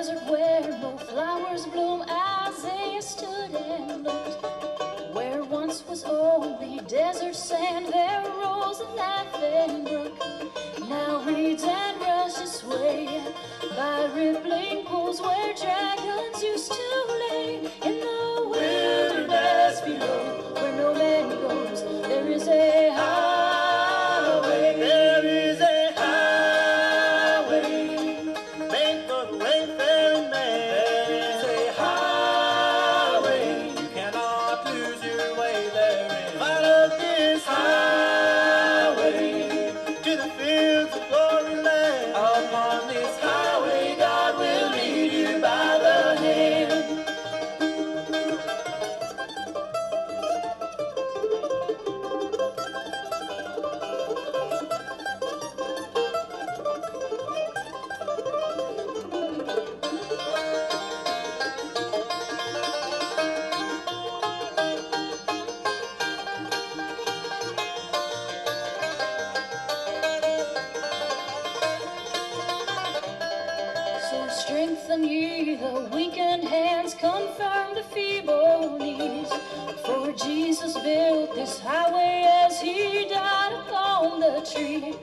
desert where no flowers bloom. Isaiah stood and looked. Where once was only desert sand, there rose a laughing brook. Now reeds and rushes sway by rippling pools where dragons used to lay. In the wilderness below, where no man goes, there is a highway. There is a highway made for the wayfaring man. There is a highway. You cannot lose your way therein. Follow this highway to the fields of glory land. Upon this highway, God will lead you by the hand. So strengthen ye the weakened hands, confirm the feeble knees. For Jesus built this highway as he died upon the tree.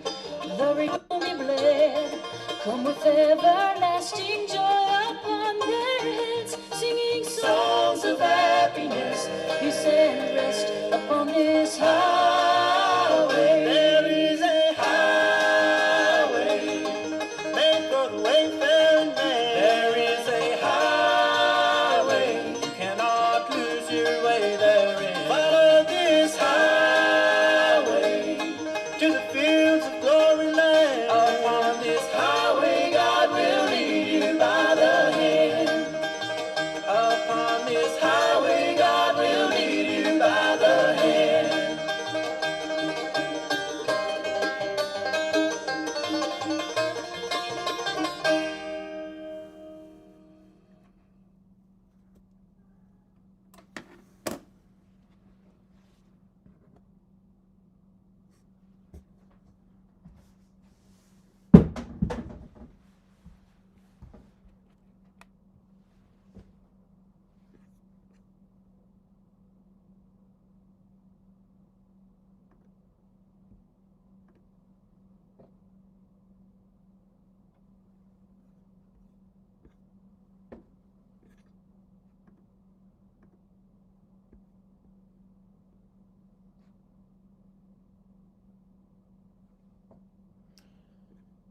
The redeemed bled, come with everlasting joy upon their heads, singing songs of happiness, peace and rest upon this highway. There is a highway made for the wayfaring man. There is a highway. You cannot lose your way therein. Follow this highway to the fields of glory land. Upon this highway, God will lead you by the hand. Upon this highway, God will lead you by the hand.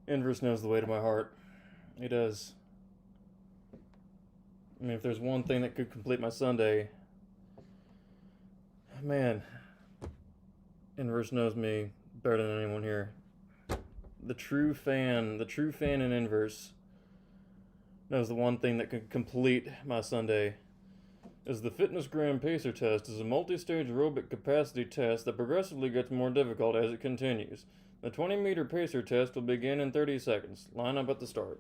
Inverse knows the way to my heart. He does. I mean, if there's one thing that could complete my Sunday, man, Inverse knows me better than anyone here. The true fan in Inverse knows the one thing that could complete my Sunday is the Fitness Gram Pacer Test is a multi-stage aerobic capacity test that progressively gets more difficult as it continues. The 20-meter pacer test will begin in 30 seconds. Line up at the start.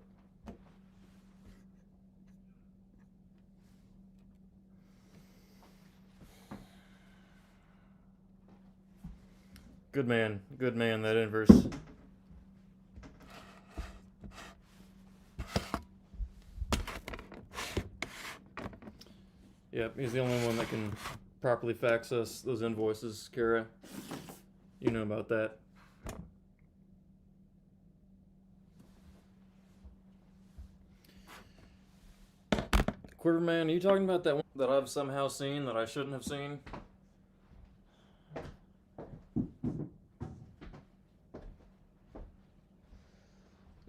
Good man, that Inverse. Yep, he's the only one that can properly fax us those invoices, Kara. You know about that. Quiverman, are you talking about that one that I've somehow seen that I shouldn't have seen?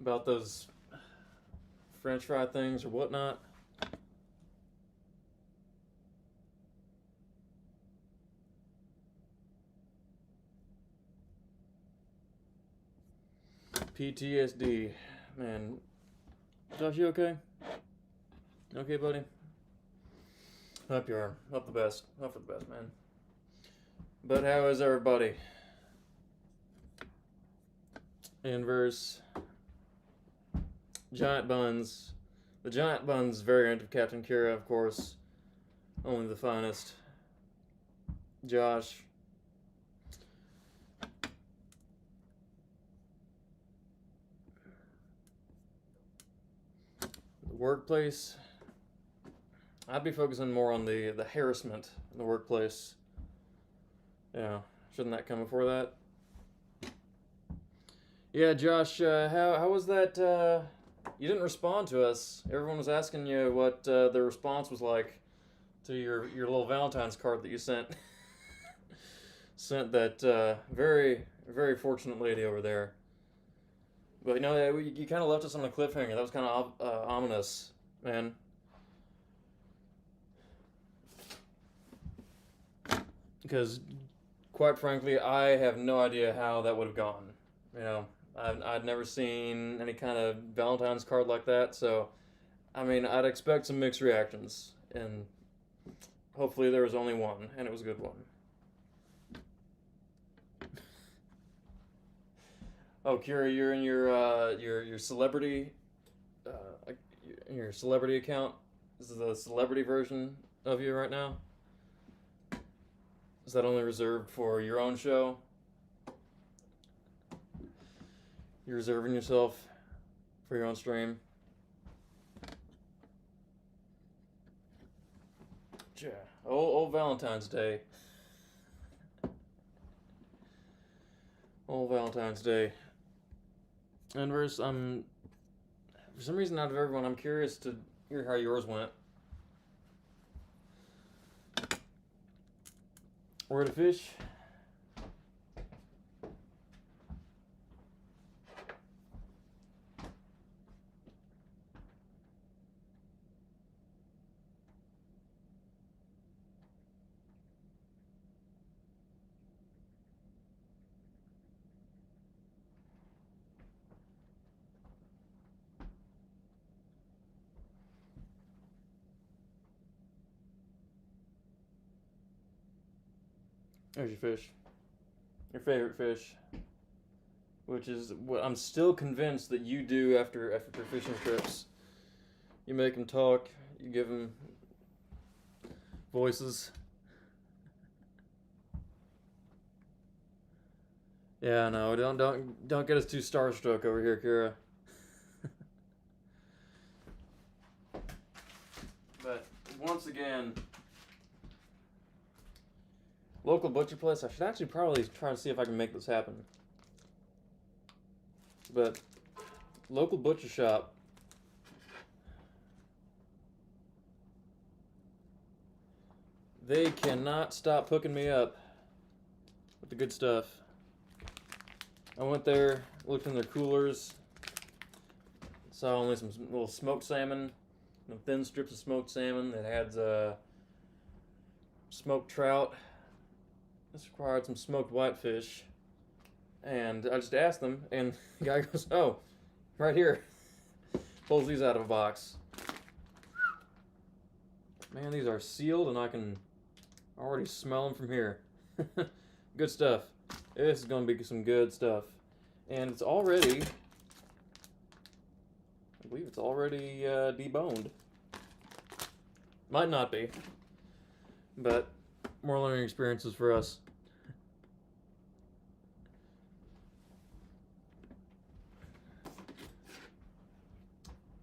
About those French fry things or whatnot? PTSD. Man. Josh, you okay? Okay, buddy? Hope you are. Hope the best. Hope for the best, man. But how is everybody? Inverse. Giant Buns. The Giant Buns variant of Captain Kira, of course. Only the finest. Josh. workplace. I'd be focusing more on the harassment in the workplace. Yeah, shouldn't that come before that? Yeah, Josh, how was that? You didn't respond to us. Everyone was asking you what the response was like to your little Valentine's card that you sent. Sent that very, very fortunate lady over there. But you know, you kind of left us on a cliffhanger. That was kind of ominous, man. Because, quite frankly, I have no idea how that would have gone. You know, I'd never seen any kind of Valentine's card like that, so, I mean, I'd expect some mixed reactions, and hopefully there was only one, and it was a good one. Oh, Kira, you're in your celebrity, your celebrity account. This is the celebrity version of you right now. Is that only reserved for your own show? You're reserving yourself for your own stream? Yeah. Old Valentine's Day. Old Valentine's Day. And for some reason out of everyone, I'm curious to hear how yours went. Where to fish? There's your fish. Your favorite fish. Which is what I'm still convinced that you do after your fishing trips. You make them talk. You give them voices. Yeah, no, don't get us too starstruck over here, Kira. But once again, local butcher place. I should actually probably try to see if I can make this happen. But local butcher shop. They cannot stop hooking me up with the good stuff. I went there, looked in their coolers, saw only some little smoked salmon, thin strips of smoked salmon that had smoked trout. This required some smoked whitefish. And I just asked them, and the guy goes, "Oh, right here." Pulls these out of a box. Man, these are sealed, and I can already smell them from here. Good stuff. This is going to be some good stuff. And it's already, I believe it's already deboned. Might not be, but more learning experiences for us.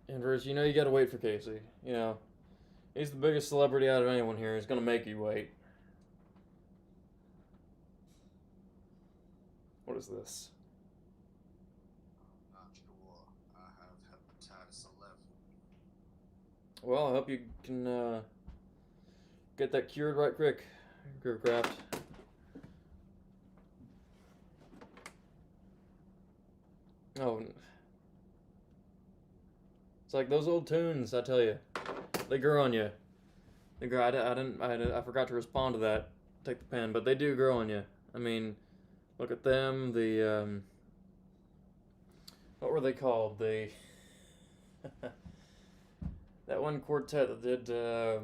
And first, you know you gotta wait for Casey. You know, he's the biggest celebrity out of anyone here. He's gonna make you wait. What is this? I'm not sure. I have hepatitis 11. Well, I hope you can get that cured right quick, Craft. Oh, it's like those old tunes. I tell you, they grow on you. They grow. I forgot to respond to that. Take the pen, but they do grow on you. I mean, look at them. The what were they called? The that one quartet that did that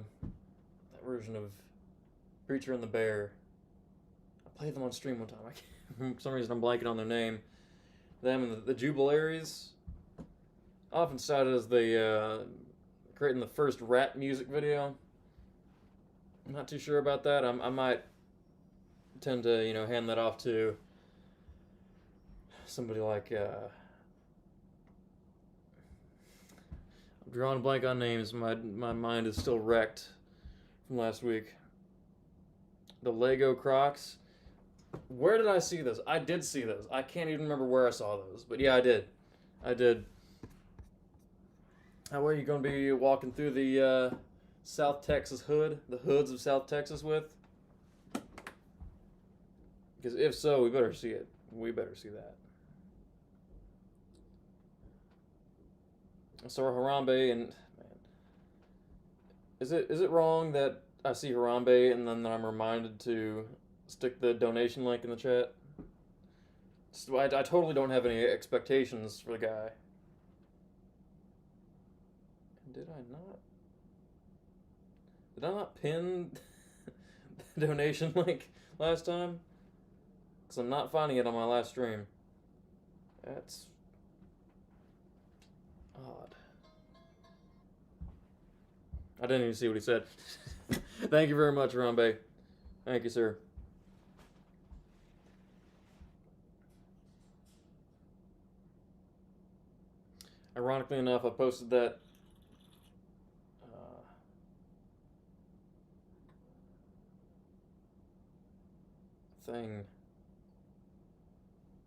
version of Preacher and the Bear. I played them on stream one time. For some reason, I'm blanking on their name. Them and the Jubilaries, often cited as the creating the first rap music video. I'm not too sure about that. I might tend to hand that off to somebody like I'm drawing a blank on names. My mind is still wrecked from last week. The Lego Crocs. Where did I see those? I did see those. I can't even remember where I saw those. But yeah, I did. How are you going to be walking through the South Texas hood? The hoods of South Texas with? Because if so, we better see it. We better see that. I saw Harambe, and man, is it wrong that I see Harambe and then I'm reminded to stick the donation link in the chat? So I totally don't have any expectations for the guy. Did I not pin the donation link last time? Because I'm not finding it on my last stream. That's odd. I didn't even see what he said. Thank you very much, Harambe. Thank you, sir. Ironically enough, I posted that thing.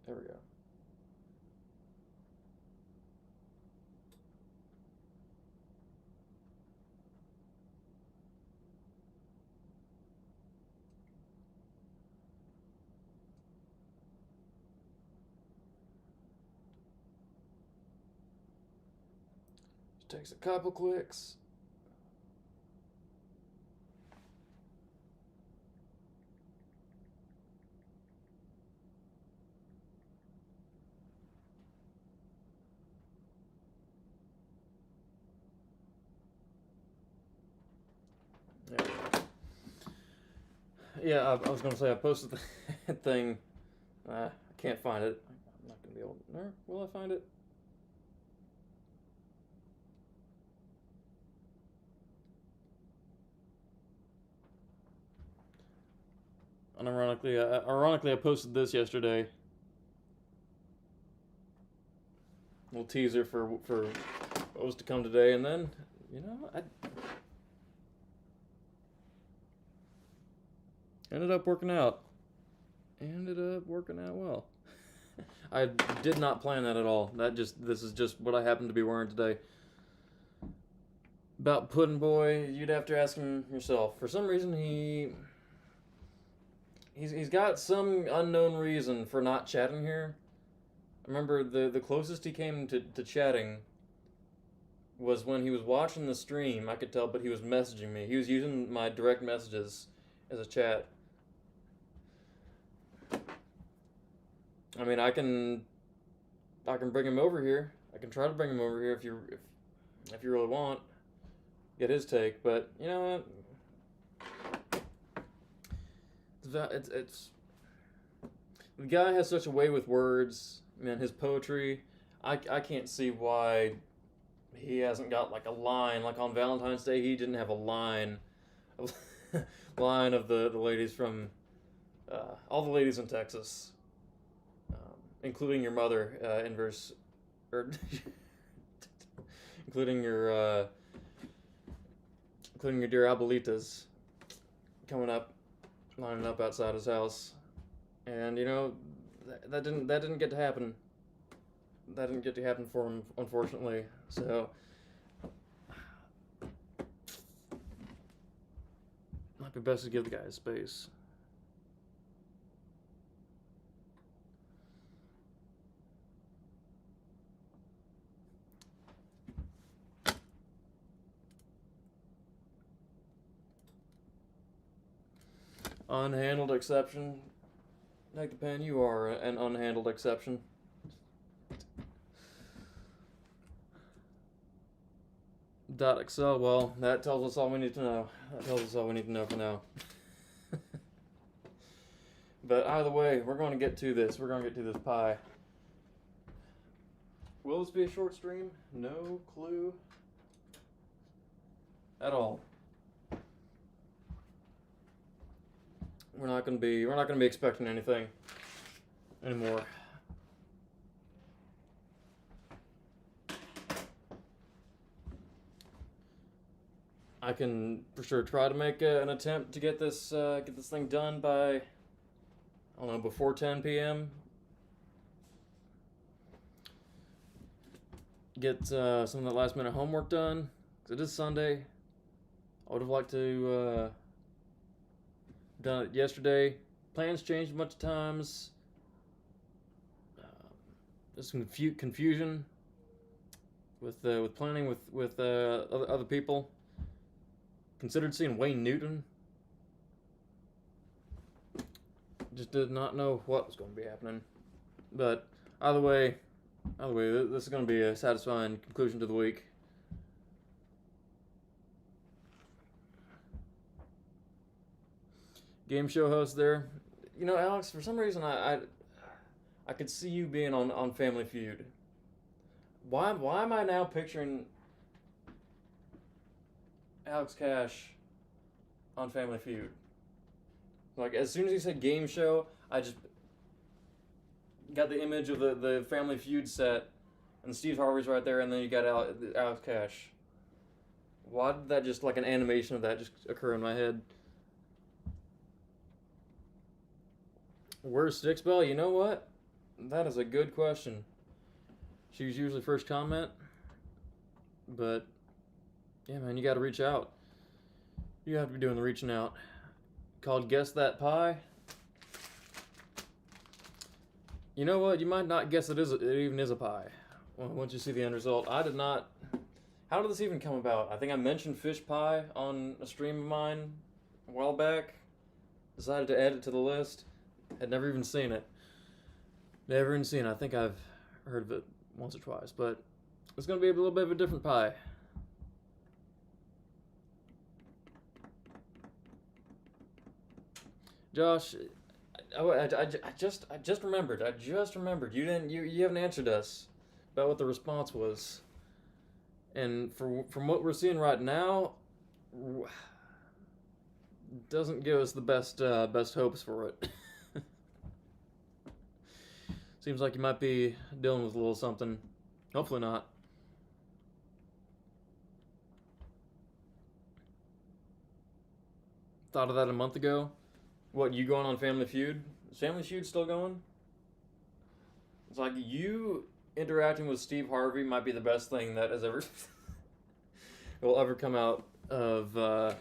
There we go. Just takes a couple clicks. Yeah, I was gonna say I posted that thing. I can't find it. I'm not gonna be able. Or will I find it? Ironically, I posted this yesterday. A little teaser for what was to come today, and then I ended up working out. Ended up working out well. I did not plan that at all. This is just what I happen to be wearing today. About Puddin' Boy, you'd have to ask him yourself. For some reason, he's got some unknown reason for not chatting here. I remember the closest he came to chatting was when he was watching the stream. I could tell, but he was messaging me. He was using my direct messages as a chat. I mean, I can bring him over here. I can try to bring him over here if you really want. Get his take, but you know what? It's the guy has such a way with words. Man, his poetry. I can't see why he hasn't got like a line. Like on Valentine's Day, he didn't have a line of the ladies from all the ladies in Texas. Including your mother, inverse, or including your dear abuelitas, lining up outside his house, and that didn't get to happen. That didn't get to happen for him, unfortunately. So might be best to give the guy his space. Unhandled exception. Take the pen, you are an unhandled exception. .excel, well, that tells us all we need to know. That tells us all we need to know for now. But either way, we're going to get to this. We're going to get to this pie. Will this be a short stream? No clue at all. We're not going to be expecting anything anymore. I can for sure try to make an attempt to get this thing done by, I don't know, before 10 p.m. Get some of that last minute homework done, 'cause it is Sunday. I would have liked to done it yesterday. Plans changed a bunch of times. There's some confusion with planning with other people. Considered seeing Wayne Newton. Just did not know what was going to be happening. But either way, this is going to be a satisfying conclusion to the week. Game show host there. You know, Alex, for some reason I could see you being on Family Feud. Why am I now picturing Alex Cash on Family Feud? Like, as soon as he said game show, I just got the image of the Family Feud set, and Steve Harvey's right there, and then you got Alex Cash. Why did that just, like, an animation of that just occur in my head? Where's Sticksbell? You know what? That is a good question. She's usually first comment. But, yeah, man, you gotta reach out. You have to be doing the reaching out. Called Guess That Pie. You know what? You might not guess it even is a pie. Once you see the end result. I did not... How did this even come about? I think I mentioned fish pie on a stream of mine a while back. Decided to add it to the list. Had never even seen it. Never even seen it. I think I've heard of it once or twice, but it's going to be a little bit of a different pie. Josh, I just remembered. You haven't answered us about what the response was. And from what we're seeing right now, doesn't give us the best hopes for it. Seems like you might be dealing with a little something. Hopefully not. Thought of that a month ago. What, you going on Family Feud? Is Family Feud still going? It's like you interacting with Steve Harvey might be the best thing that has ever will ever come out of will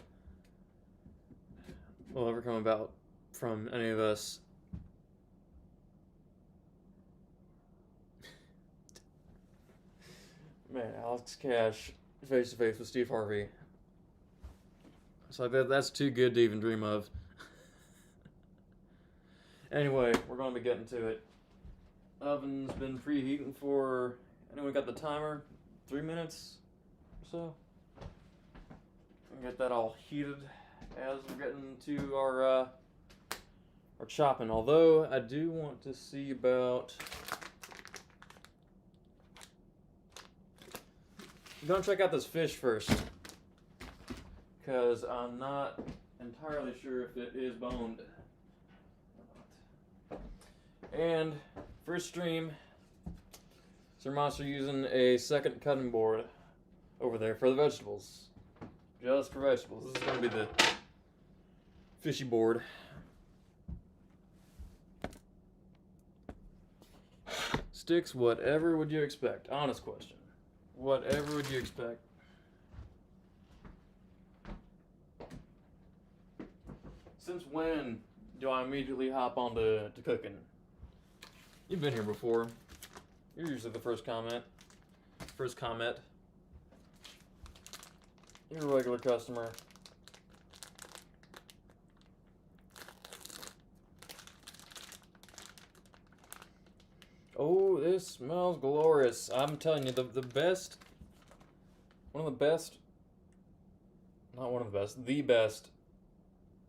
ever come about from any of us. Man, Alex Cash face to face with Steve Harvey. So that's too good to even dream of. Anyway, we're going to be getting to it. Oven's been preheating for, anyone got the timer? 3 minutes or so? Get that all heated as we're getting to our chopping. Although I do want to see about. I'm gonna check out this fish first, because I'm not entirely sure if it is boned or not. And first stream, Sir Monster using a second cutting board over there for the vegetables. Just for vegetables. This is gonna be the fishy board. Sticks, whatever would you expect? Honest question. Whatever would you expect? Since when do I immediately hop on to cooking? You've been here before. You're usually the first comment. You're a regular customer. Oh, this smells glorious. I'm telling you, the best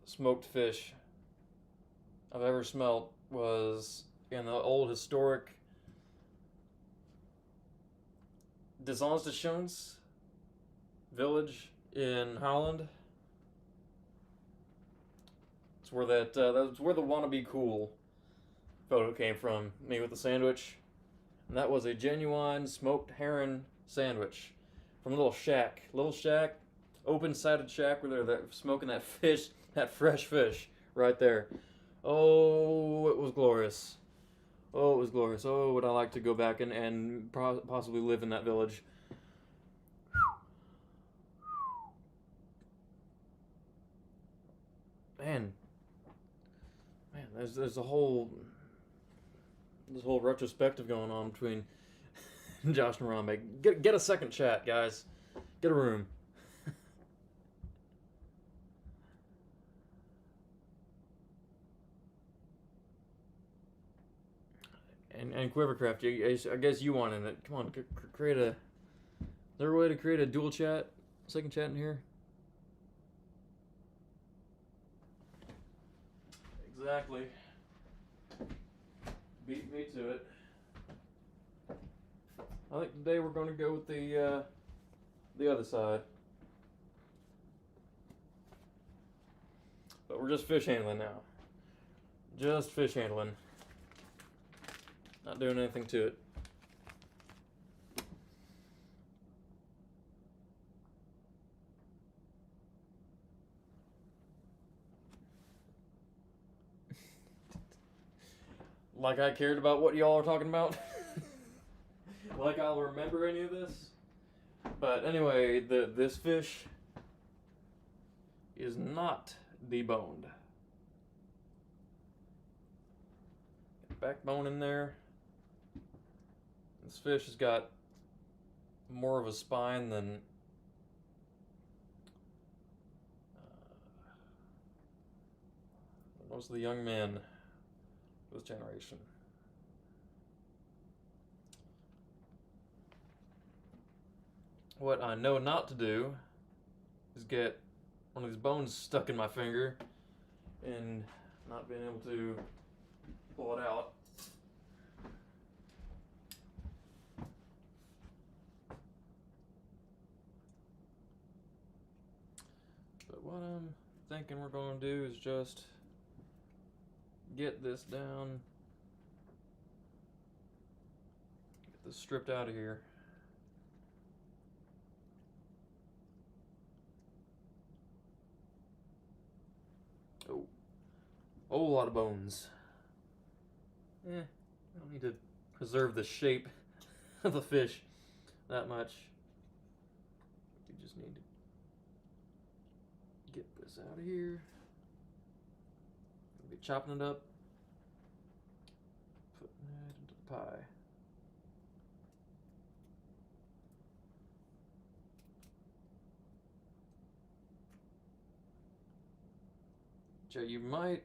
smoked fish I've ever smelled was in the old historic Desanstation village in Holland. It's where that's where the wannabe cool photo came from, me with the sandwich. And that was a genuine smoked heron sandwich from a little shack open-sided shack where they're smoking that fish, that fresh fish, right there. Oh, it was glorious. Oh, it was glorious. Oh, would I like to go back and possibly live in that village. Man, there's a whole retrospective going on between Josh and Harambe. Get a second chat, guys. Get a room. And Quivercraft, I guess you wanted it. Come on, create a. Is there a way to create a dual chat, second chat in here? Exactly. Beat me to it. I think today we're going to go with the other side. But we're just fish handling now. Just fish handling. Not doing anything to it. Like I cared about what y'all are talking about. Like I'll remember any of this. But anyway, this fish is not deboned. Backbone in there. This fish has got more of a spine than most of the young men of this generation. What I know not to do is get one of these bones stuck in my finger and not being able to pull it out. But what I'm thinking we're going to do is just get this down, get this stripped out of here. Oh, whole lot of bones. I don't need to preserve the shape of the fish that much. We just need to get this out of here. I'll be chopping it up, putting it into the pie. So you might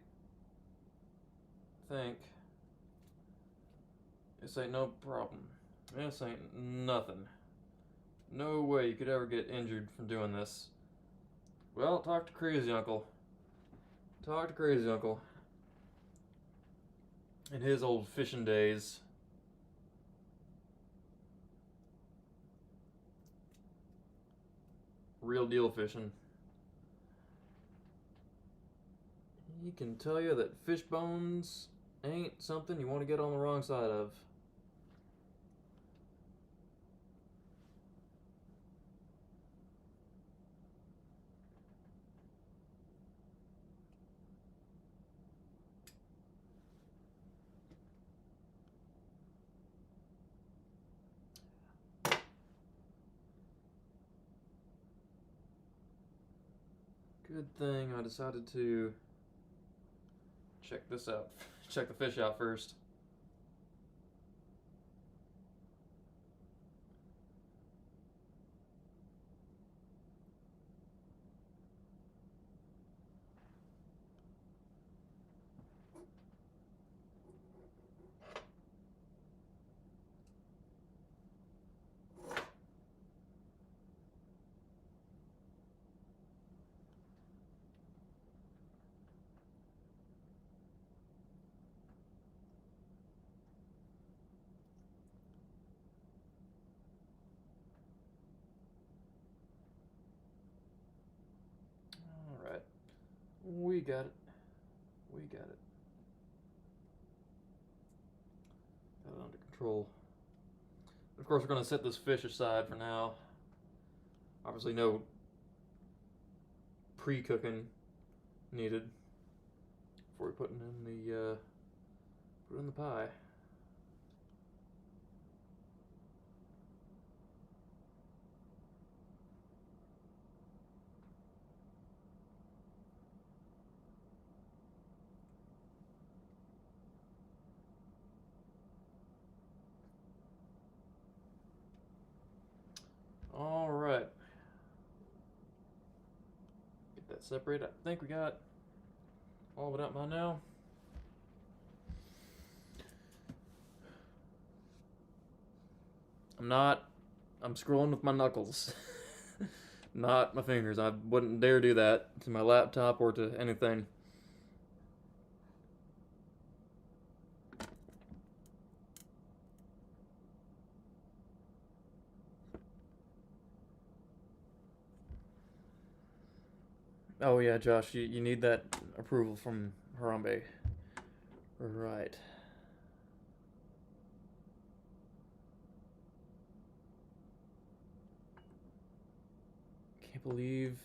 think this ain't no problem. This ain't nothing. No way you could ever get injured from doing this. Well, talk to Crazy Uncle. Talk to Crazy Uncle. In his old fishing days. Real deal fishing. He can tell you that fish bones ain't something you want to get on the wrong side of. Good thing I decided to check this out. Check the fish out first. Alright. We got it. We got it. Got it under control. Of course, we're going to set this fish aside for now. Obviously, no pre-cooking needed before we put it in the pie. All right. Get that separated. I think we got all of it out by now. I'm scrolling with my knuckles, not my fingers. I wouldn't dare do that to my laptop or to anything. Oh yeah, Josh, you need that approval from Harambe. Right. Can't believe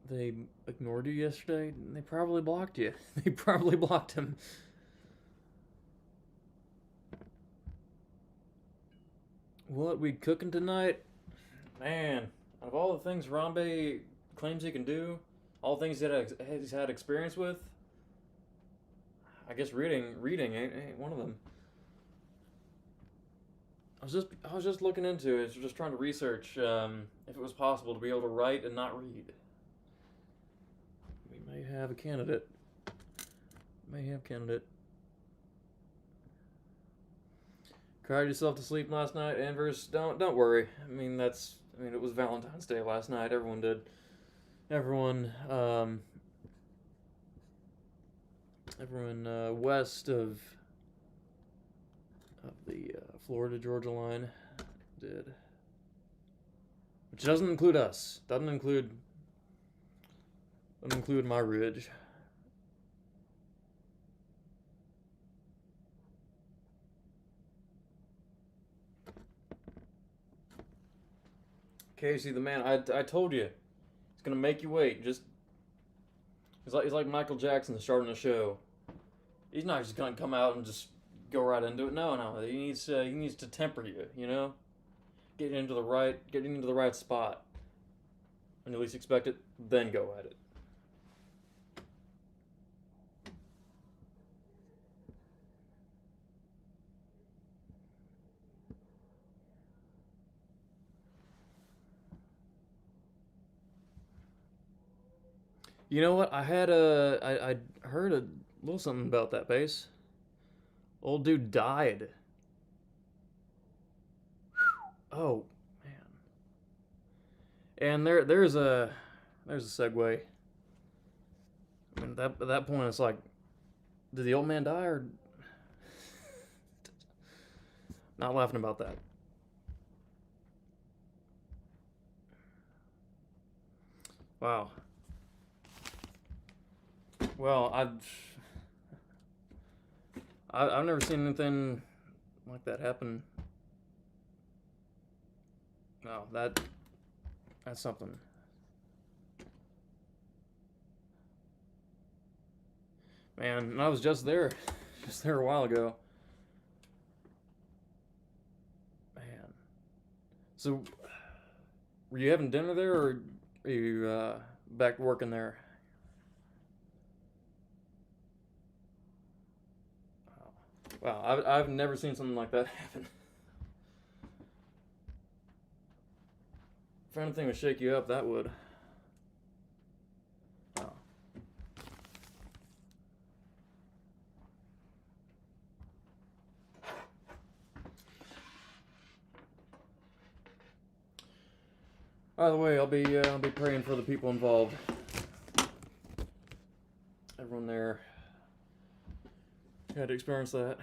they ignored you yesterday. They probably blocked you. They probably blocked him. What we cooking tonight? Man, out of all the things Harambe claims he can do, all things that he's had experience with, I guess reading ain't one of them. I was just looking into it, just trying to research if it was possible to be able to write and not read. We may have a candidate. Cried yourself to sleep last night, Anvers. Don't worry. I mean it was Valentine's Day last night. Everyone did. Everyone west of the Florida-Georgia line did. Which doesn't include us. Doesn't include my ridge. Casey the man, I told you. It's gonna make you wait. He's like Michael Jackson starting a show. He's not just gonna come out and just go right into it. No. He needs to temper you. You know, get into the right spot. When you least expect it, then go at it. You know what? I heard a little something about that bass. Old dude died. Oh man. And there's a segue. I mean, at that point it's like, did the old man die or? Not laughing about that. Wow. Well, I've never seen anything like that happen. No, that's something. Man, and I was just there a while ago. Man. So, were you having dinner there, or are you back working there? Wow, I've never seen something like that happen. If anything would shake you up, that would. Oh. By the way, I'll be praying for the people involved. Everyone there had to experience that.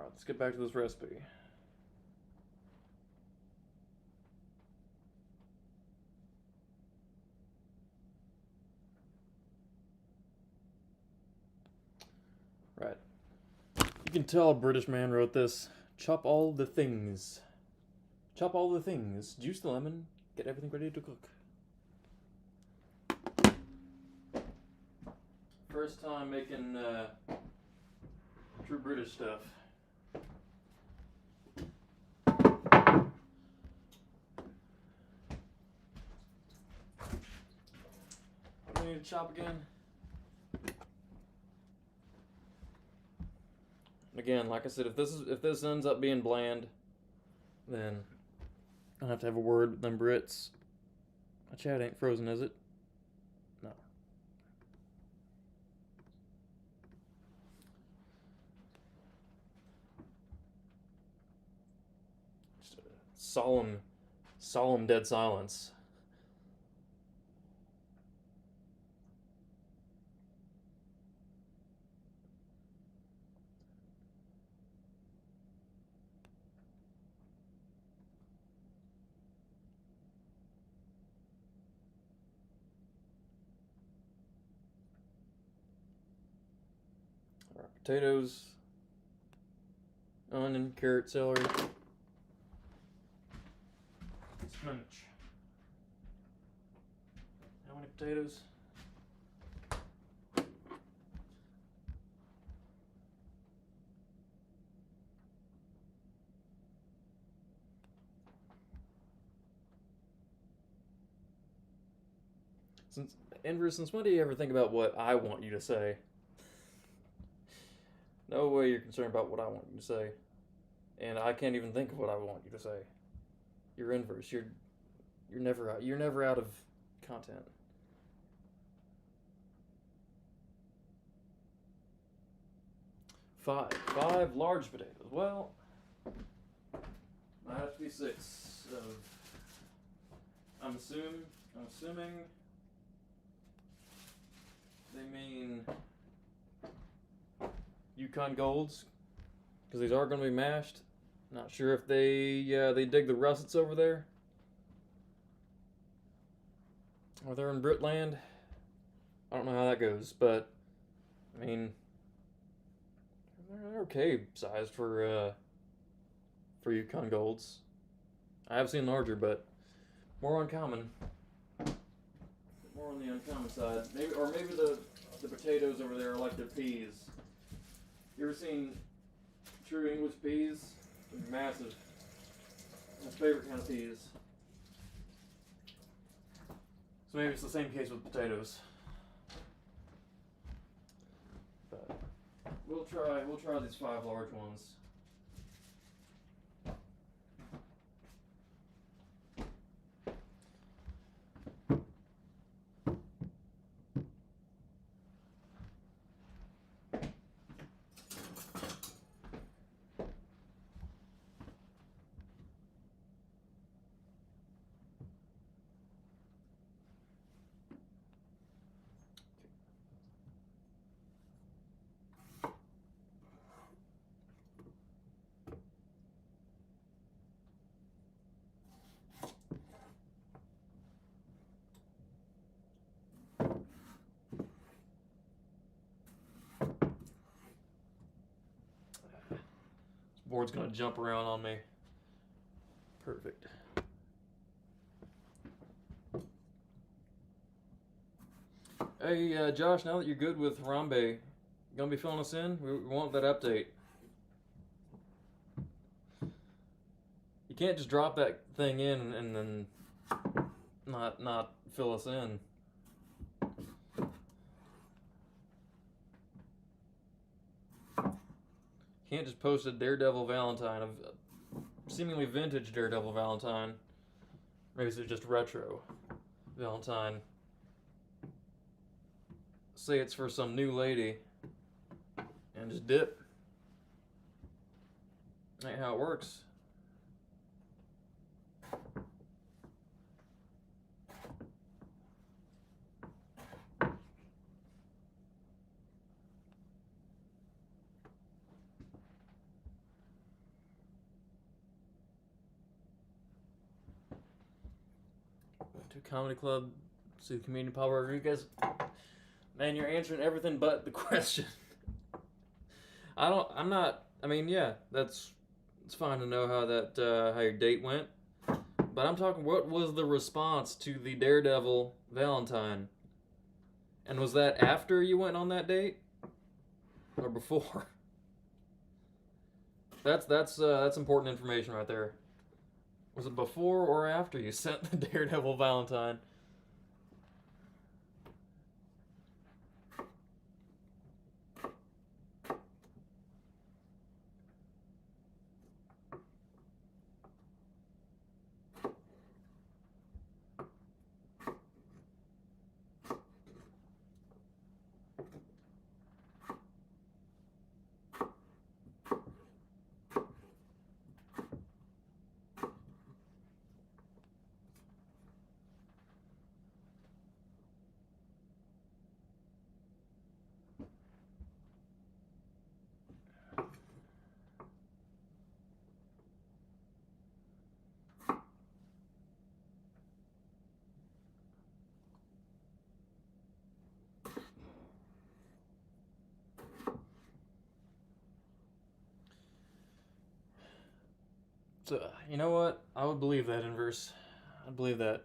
Alright, let's get back to this recipe. Right. You can tell a British man wrote this. Chop all the things. Chop all the things. Juice the lemon. Get everything ready to cook. First time making true British stuff. What do we need to chop again? Again, like I said, if this ends up being bland, then I'll have to have a word with them Brits. My chat ain't frozen, is it? No. Just a solemn dead silence. Alright, potatoes, onion, carrot, celery, spinach. How many potatoes? Since when do you ever think about what I want you to say? No way you're concerned about what I want you to say. And I can't even think of what I want you to say. You're inverse. You're never out of content. Five large potatoes. Well, might have to be 6 of. I'm assuming they mean Yukon Golds, because these are going to be mashed. Not sure if they dig the russets over there, or they're in Britland. I don't know how that goes, but I mean, they're okay sized for Yukon Golds. I have seen larger, but more uncommon. More on the uncommon side. Maybe the potatoes over there are like their peas. You ever seen true English peas? They're massive. My favorite kind of peas. So maybe it's the same case with potatoes. But we'll try these 5 large ones. Board's gonna jump around on me. Perfect. Hey, Josh, now that you're good with Harambe, you gonna be filling us in? We want that update. You can't just drop that thing in and then not fill us in. Can't just post a Daredevil Valentine of seemingly vintage Daredevil Valentine. Maybe it's just retro Valentine. Say it's for some new lady and just dip. Ain't how it works. to a comedy club, see the comedian Paul Rodriguez. Man, you're answering everything but the question. It's fine to know how your date went. But I'm talking, what was the response to the Daredevil Valentine? And was that after you went on that date? Or before? That's important information right there. Was it before or after you sent the Daredevil Valentine? So, you know what? I would believe that, Inverse. I'd believe that.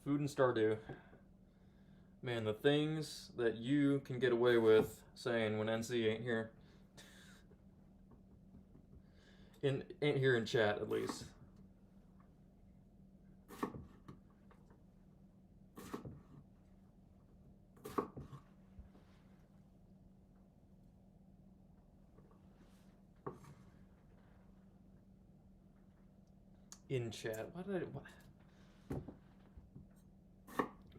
Food and Stardew. Man, the things that you can get away with saying when NC ain't here. Ain't here in chat, at least. In chat. What?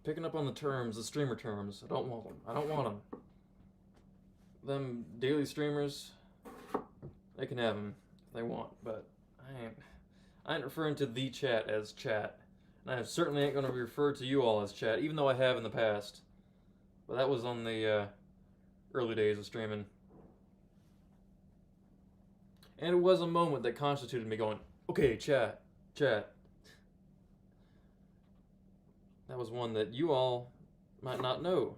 Picking up on the terms, the streamer terms. I don't want them. I don't want them. Them daily streamers, they can have them if they want, but I ain't referring to the chat as chat. And I certainly ain't going to refer to you all as chat, even though I have in the past. But that was on the early days of streaming. And it was a moment that constituted me going, okay, chat. That was one that you all might not know,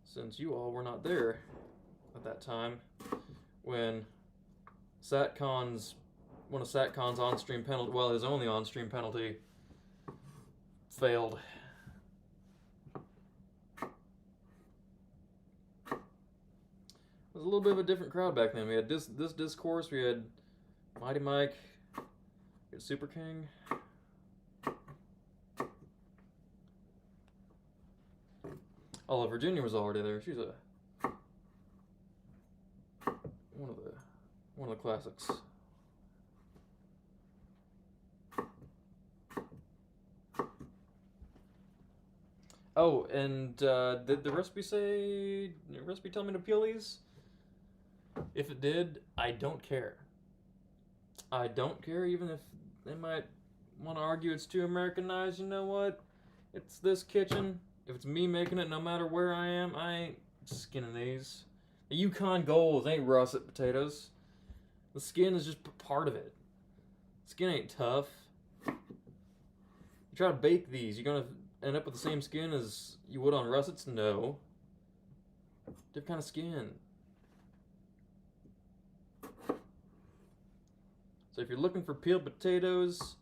since you all were not there at that time when one of SatCon's on-stream penalty, well, his only on-stream penalty, failed. It was a little bit of a different crowd back then. We had this discourse, we had Mighty Mike, we had Super King. Oh, Virginia was already there. She's one of the classics. Oh, and did the recipe tell me to peel these? If it did, I don't care. I don't care, even if they might want to argue it's too Americanized. You know what? It's this kitchen. If it's me making it, no matter where I am, I ain't skinning these. The Yukon Golds ain't russet potatoes. The skin is just part of it. Skin ain't tough. You try to bake these, you're gonna end up with the same skin as you would on russets? No. Different kind of skin. So if you're looking for peeled potatoes,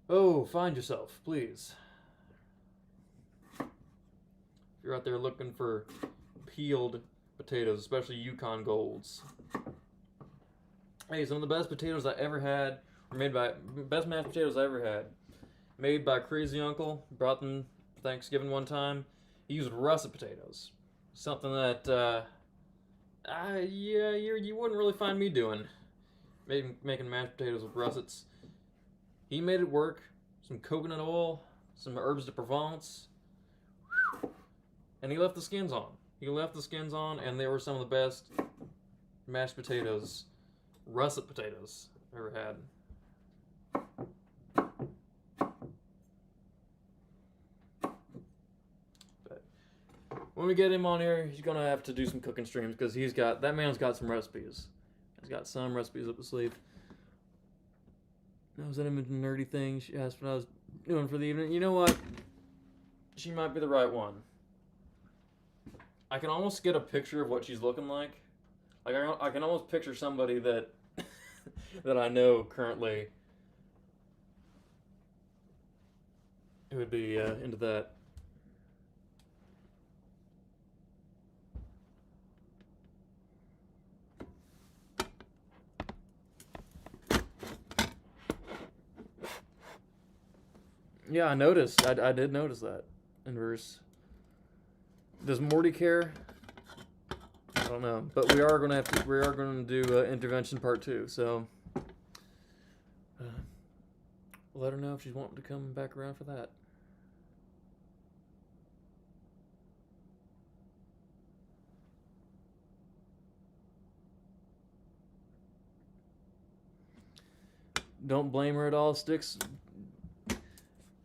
find yourself, please. If you're out there looking for peeled potatoes, especially Yukon Golds. Hey, some of the best potatoes I ever had were best mashed potatoes I ever had. Made by Crazy Uncle. Brought them Thanksgiving one time. He used russet potatoes. Something that, you wouldn't really find me doing. Making mashed potatoes with russets. He made it work. Some coconut oil, some herbs de Provence. And he left the skins on. And they were some of the best mashed potatoes, russet potatoes I've ever had. But when we get him on here, he's gonna have to do some cooking streams because that man's got some recipes. He's got some recipes up his sleeve. knows any of the nerdy things. She asked what I was doing for the evening. You know what? She might be the right one. I can almost get a picture of what she's looking like. Like I can almost picture somebody that that I know currently who would be into that. Yeah, I noticed. I did notice that inverse. Does Morty care? I don't know, but we are going to do intervention part 2. So let her know if she's wanting to come back around for that. Don't blame her at all, Sticks.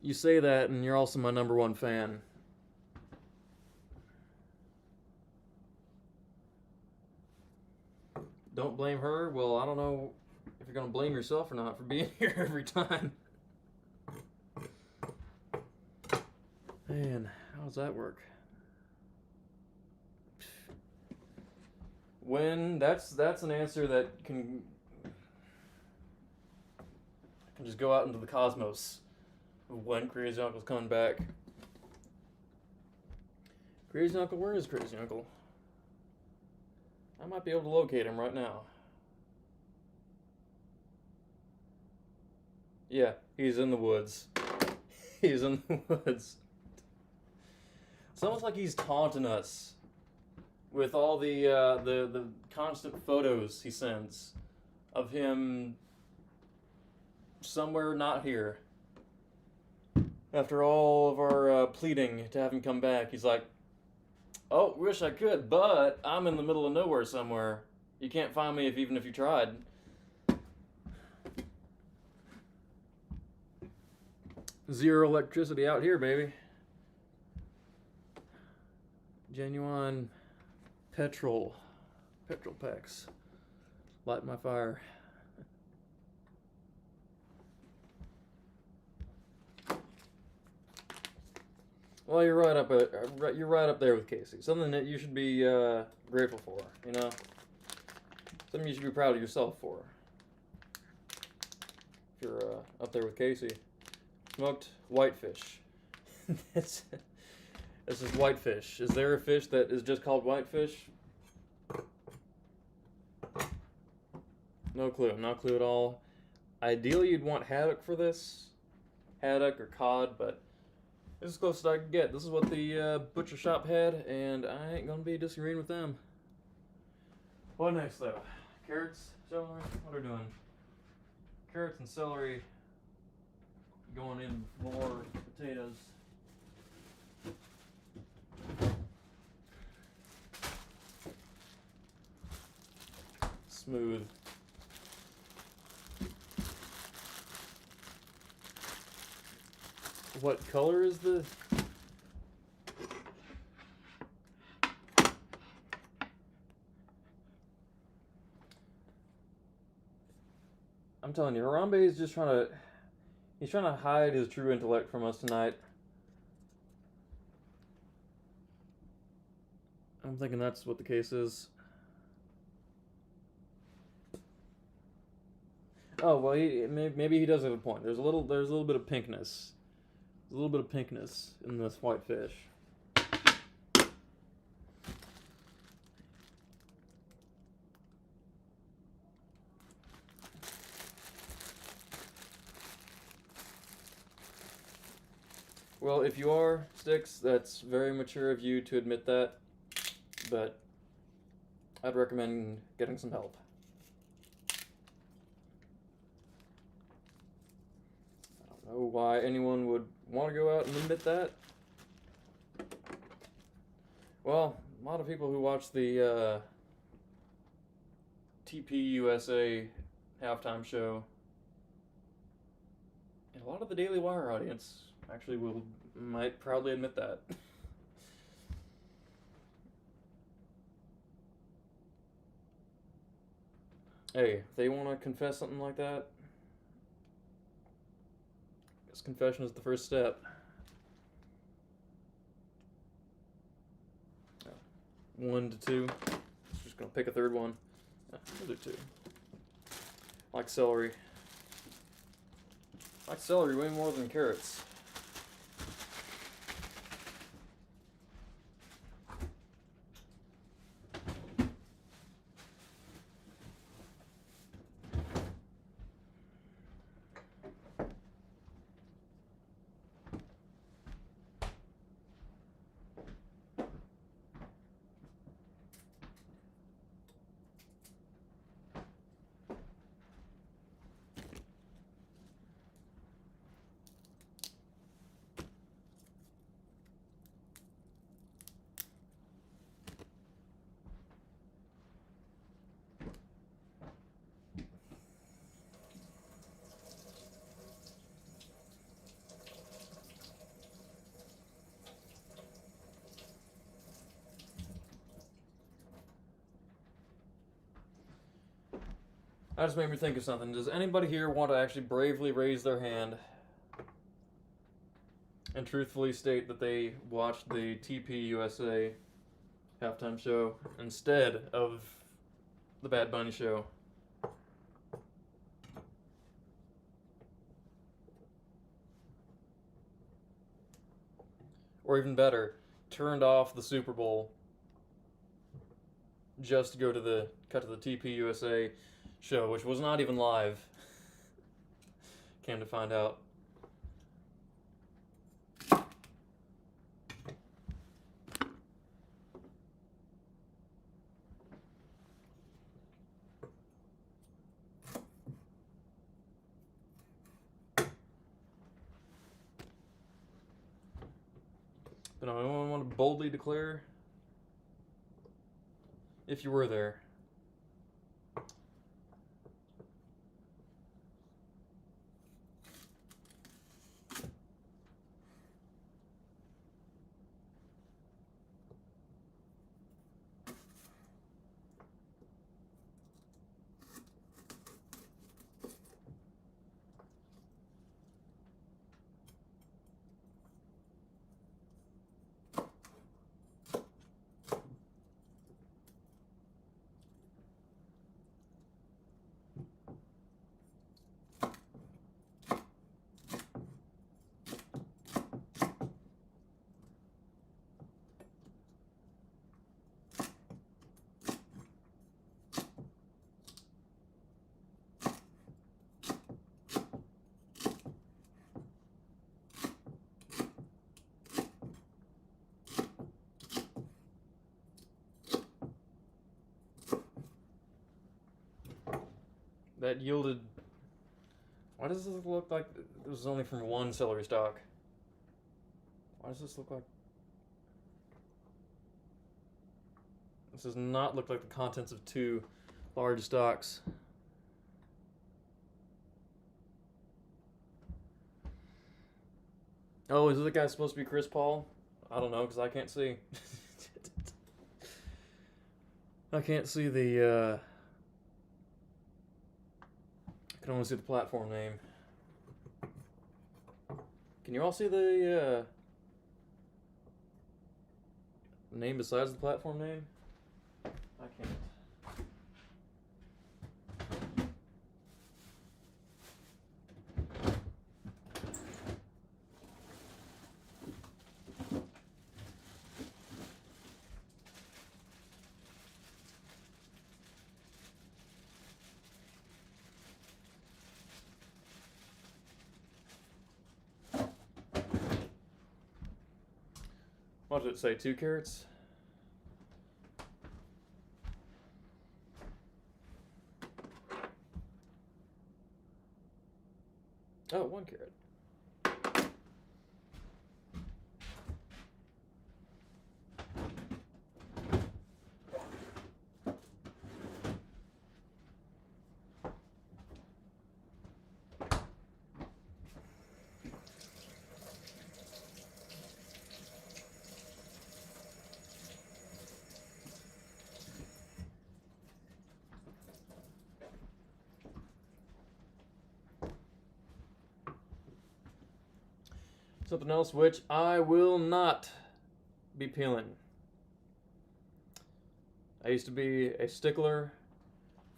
You say that, and you're also my number 1 fan. Don't blame her. Well, I don't know if you're going to blame yourself or not for being here every time. Man, how does that work? When that's an answer that can just go out into the cosmos. When Crazy Uncle's coming back. Crazy Uncle, where is Crazy Uncle? I might be able to locate him right now. Yeah, he's in the woods. He's in the woods. It's almost like he's taunting us with all the constant photos he sends of him somewhere not here. After all of our pleading to have him come back, he's like, "Oh, wish I could, but I'm in the middle of nowhere somewhere. You can't find me even if you tried." Zero electricity out here, baby. Genuine petrol packs. Light my fire. Well, you're right up there with Casey. Something that you should be grateful for, you know? Something you should be proud of yourself for. If you're up there with Casey. Smoked whitefish. This is whitefish. Is there a fish that is just called whitefish? No clue. No clue at all. Ideally, you'd want haddock for this. Haddock or cod, but this is as close as I can get. This is what the butcher shop had, and I ain't gonna be disagreeing with them. What next, though? Carrots, celery? What are we doing? Carrots and celery going in before potatoes. Smooth. What color is the... I'm telling you, Harambe is just he's trying to hide his true intellect from us tonight. I'm thinking that's what the case is. Oh, well, maybe he does have a point. There's a little bit of pinkness. There's a little bit of pinkness in this whitefish. Well, if you are, Sticks, that's very mature of you to admit that, but I'd recommend getting some help. I don't know why anyone would want to go out and admit that. Well, a lot of people who watch the TPUSA halftime show, and a lot of the Daily Wire audience actually might proudly admit that. Hey, if they want to confess something like that, Perhaps confession is the first step. 1 to 2. Just gonna pick a third one. We'll do 2. Like celery. Like celery way more than carrots. That just made me think of something. Does anybody here want to actually bravely raise their hand and truthfully state that they watched the TP USA halftime show instead of the Bad Bunny show? Or even better, turned off the Super Bowl just to go to the TP USA show, which was not even live. Came to find out. But anyone want to boldly declare if you were there? That yielded... Why does this look like this was only from one celery stalk? Why does this look like... This does not look like the contents of 2 large stalks. Oh, is the guy supposed to be Chris Paul? I don't know, because I can't see. I can't see the... I can only see the platform name. Can you all see the name besides the platform name? I can't. What did it say? 2 carrots? Oh, 1 carrot. Something else which I will not be peeling. I used to be a stickler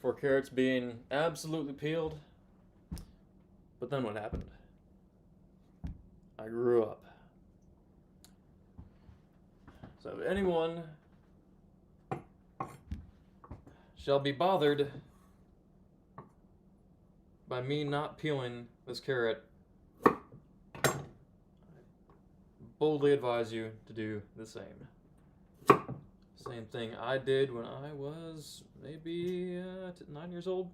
for carrots being absolutely peeled, but then what happened? I grew up. So if anyone shall be bothered by me not peeling this carrot, I boldly advise you to do the same. Same thing I did when I was maybe 9 years old.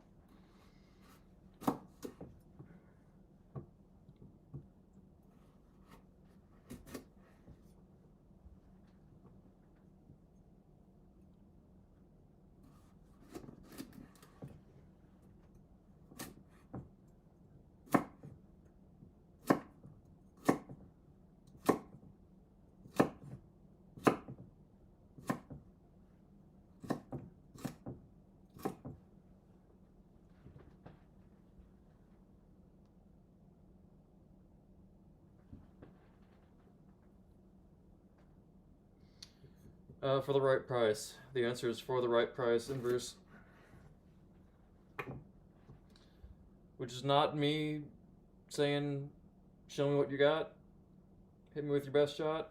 For the right price. The answer is for the right price, inverse. Which is not me saying, show me what you got, hit me with your best shot.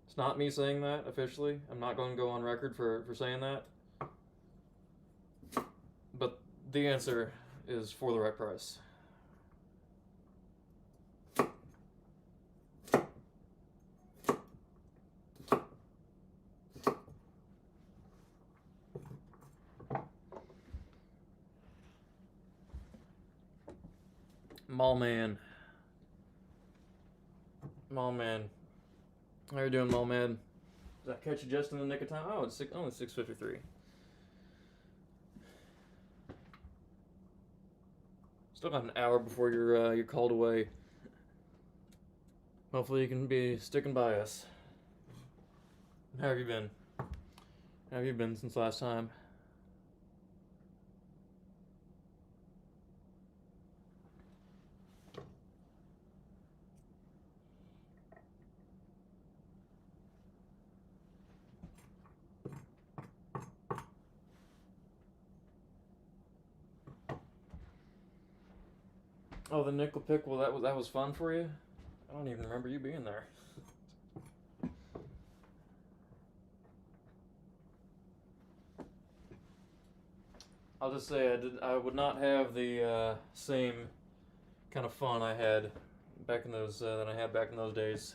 It's not me saying that officially. I'm not going to go on record for saying that. But the answer is for the right price. Mall man. How you doing, Mall man? Did I catch you just in the nick of time? Oh, it's only 6:53. Still got an hour before you're called away. Hopefully you can be sticking by us. How have you been? How have you been since last time? Oh, the nickel pickle, that was fun for you? I don't even remember you being there. I'll just say I would not have the same kind of fun I had back in those that I had back in those days.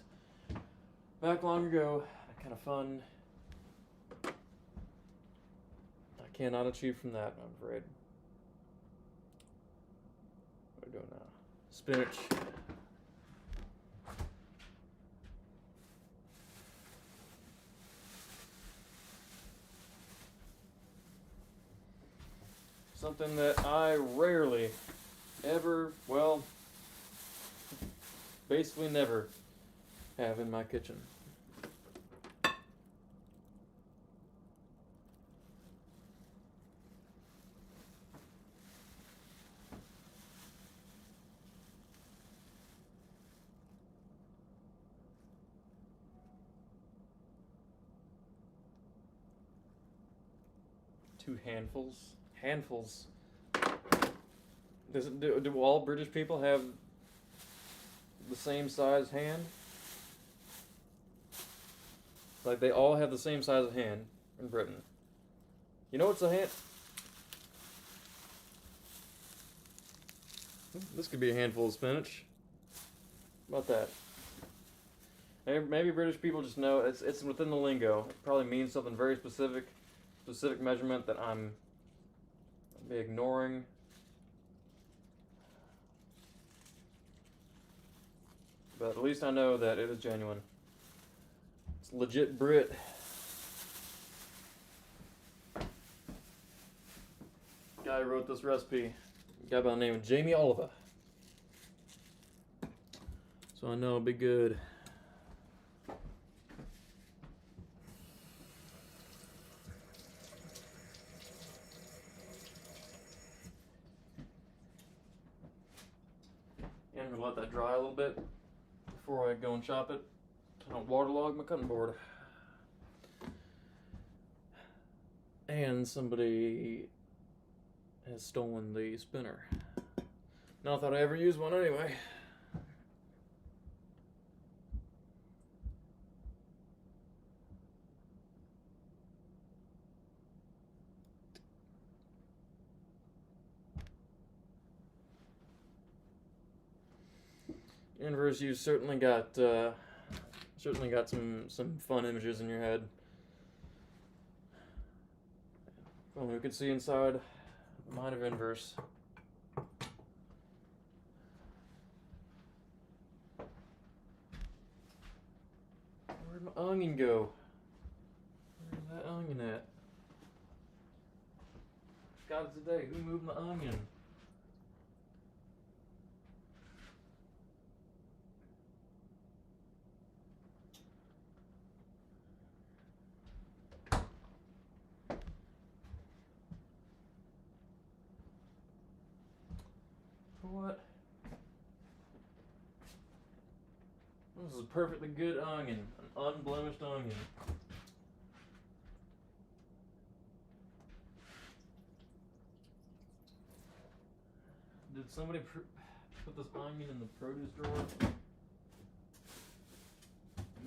Back long ago, that kind of fun I cannot achieve from that, I'm afraid. What are we doing now? Spinach. Something that I rarely ever, well, basically never have in my kitchen. Two handfuls. Handfuls. Do all British people have the same size hand? Like they all have the same size of hand in Britain. You know what's a hand? This could be a handful of spinach. How about that? Maybe British people just know it's within the lingo. It probably means something very specific measurement that I'm ignoring. But at least I know that it is genuine. It's legit Brit. Guy who wrote this recipe, a guy by the name of Jamie Oliver. So I know it'll be good. And I'm gonna let that dry a little bit before I go and chop it. I don't waterlog my cutting board. And somebody has stolen the spinner. Not that I ever use one anyway. Universe, you certainly got some fun images in your head. Well, we could see inside the mind of Inverse. Where'd my onion go? Where's that onion at? God today, who moved my onion? What? This is a perfectly good onion, an unblemished onion. Did somebody put this onion in the produce drawer?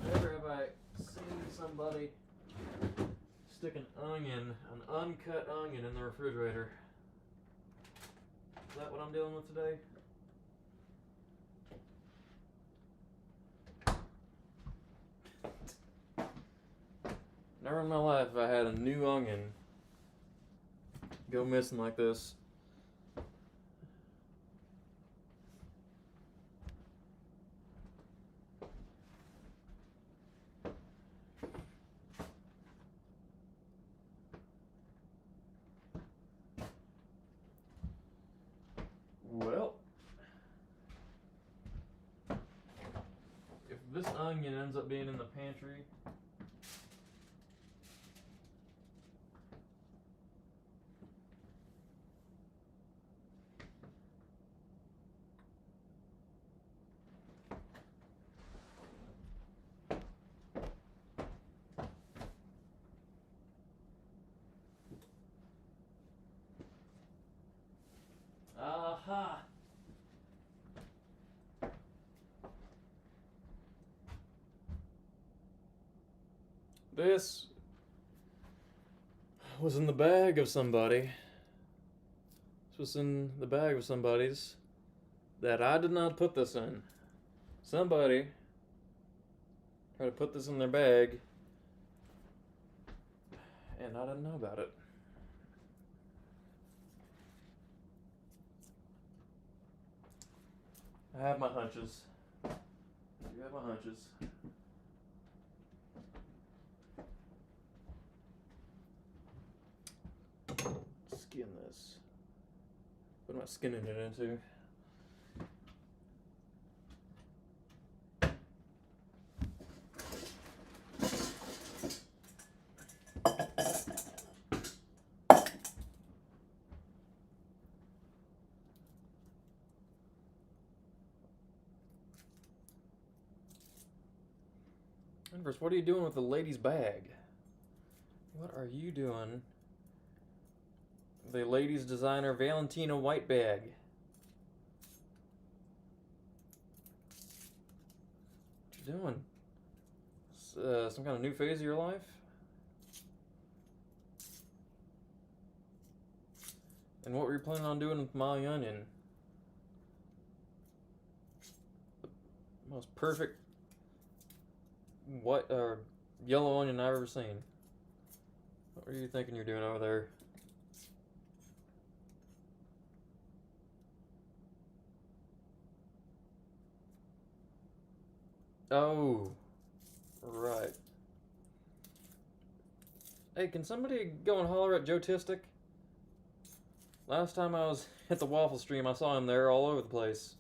Never have I seen somebody stick an uncut onion in the refrigerator. Is that what I'm dealing with today? Never in my life have I had a new onion go missing like this. Well, if this onion ends up being in the pantry, aha! This was in the bag of somebody. This was in the bag of somebody's that I did not put this in. Somebody tried to put this in their bag, and I didn't know about it. I have my hunches. You have my hunches. Skin this. What am I skinning it into? Inverse, what are you doing with the lady's bag? What are you doing? The ladies' designer Valentina white bag. What you doing? Some kind of new phase of your life? And what were you planning on doing with my onion? The most perfect white or yellow onion I've ever seen. What were you thinking you're doing over there? Oh, right. Hey, can somebody go and holler at Joe Tistic? Last time I was at the Waffle Stream, I saw him there all over the place.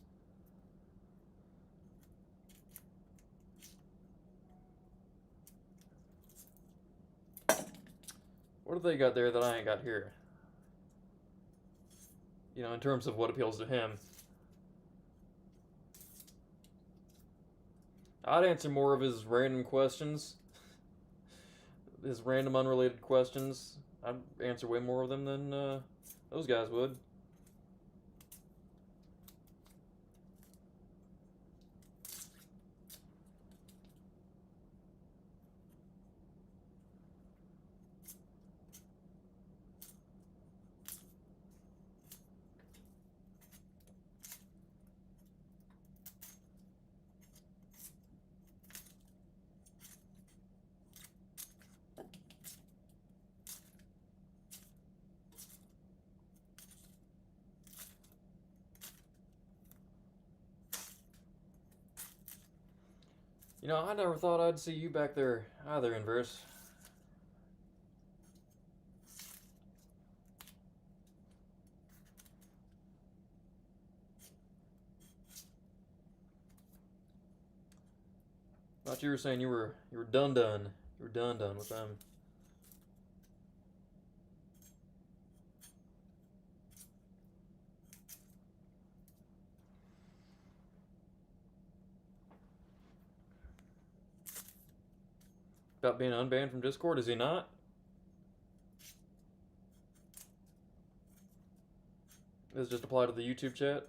What do they got there that I ain't got here? You know, in terms of what appeals to him. I'd answer more of his random questions. His random unrelated questions. I'd answer way more of them than those guys would. You know, I never thought I'd see you back there either, Inverse. Thought you were saying you were done. You were done with them. About being unbanned from Discord, is he not? Does it just apply to the YouTube chat?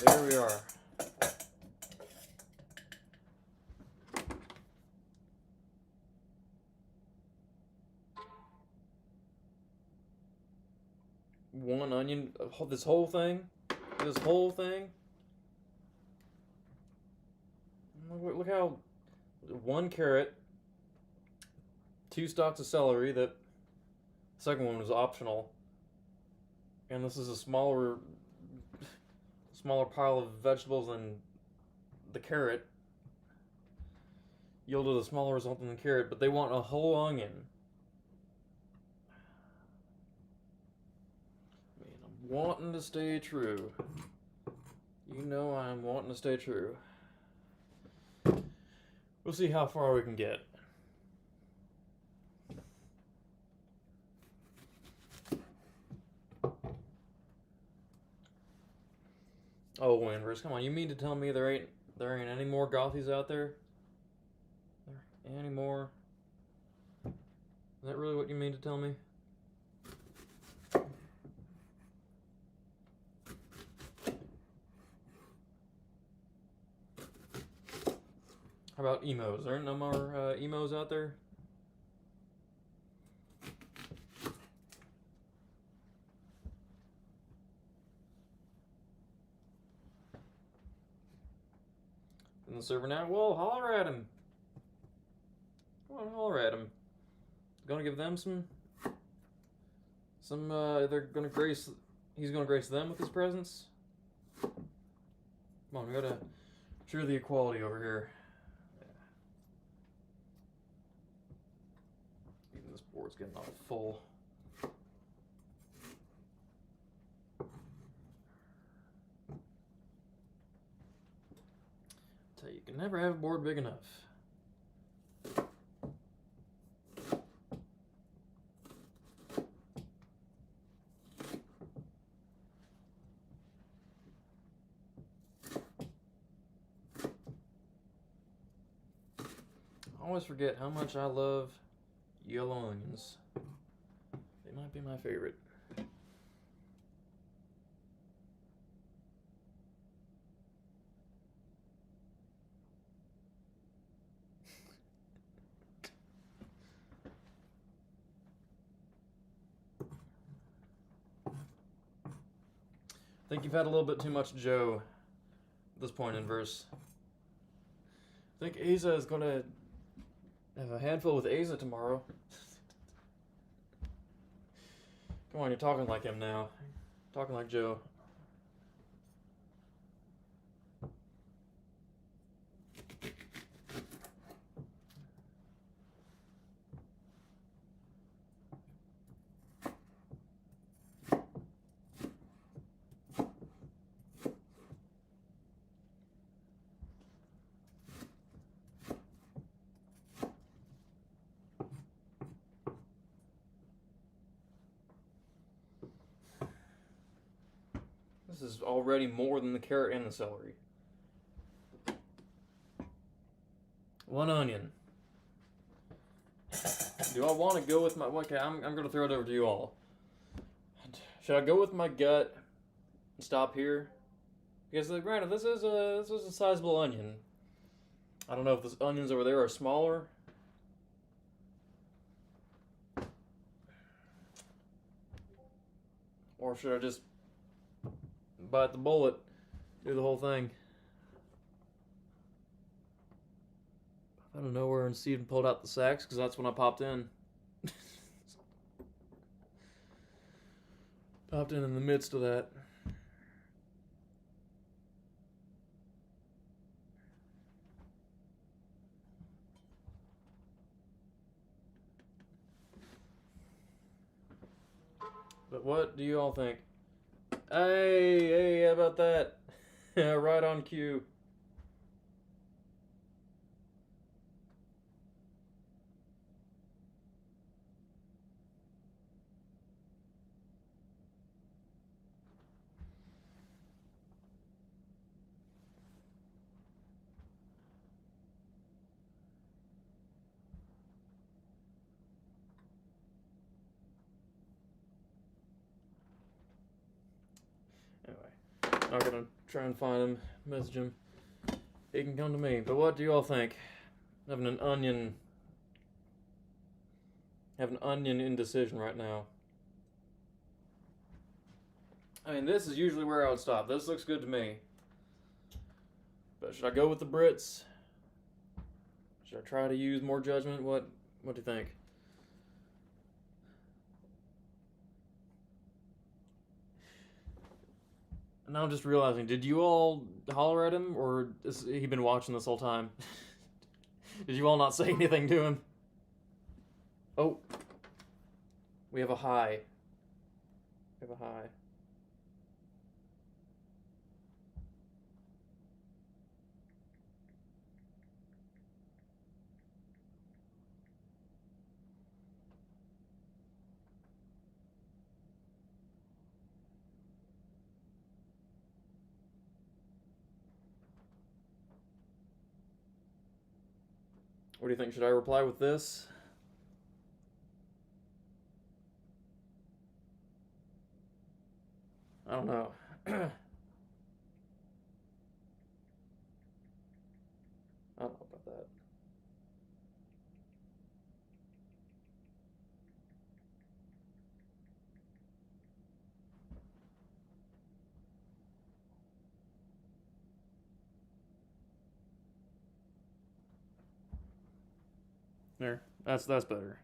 There we are. One onion, this whole thing? This whole thing? Look how, 1 carrot, 2 stalks of celery, that second one was optional, and this is a smaller pile of vegetables than the carrot, yielded a smaller result than the carrot, but they want a whole onion. I mean, I'm wanting to stay true. You know I'm wanting to stay true. We'll see how far we can get. Oh, Winverse, come on! You mean to tell me there ain't any more Gothies out there? Any more? Is that really what you mean to tell me? How about emos? There ain't no more emos out there? In the server now? Well, holler at him. Come on, holler at him. Gonna give them some they're gonna grace, he's gonna grace them with his presence. Come on, we gotta ensure the equality over here. Even this board's getting all full. Tell you, you can never have a board big enough. I always forget how much I love yellow onions. They might be my favorite. I think you've had a little bit too much Joe at this point in verse. I think Asa is gonna have a handful with Asa tomorrow. Come on, you're talking like him now. Talking like Joe. is already more than the carrot and the celery. 1 onion. Do I want to go with my... Okay, I'm going to throw it over to you all. Should I go with my gut and stop here? Because, granted, this is a sizable onion. I don't know if the onions over there are smaller. Or should I just bite the bullet, do the whole thing? I don't know where and Steven pulled out the sacks, because that's when I popped in. Popped in the midst of that. But what do you all think? Hey, how about that? Right on cue. Anyway, I'm gonna try and find him, message him. He can come to me. But what do you all think? Having an onion indecision right now. I mean, this is usually where I would stop. This looks good to me. But should I go with the Brits? Should I try to use more judgment? What do you think? And now I'm just realizing, did you all holler at him, or has he been watching this whole time? Did you all not say anything to him? Oh. We have a high. We have a high. What do you think? Should I reply with this? I don't know. I don't know about that. There. That's better.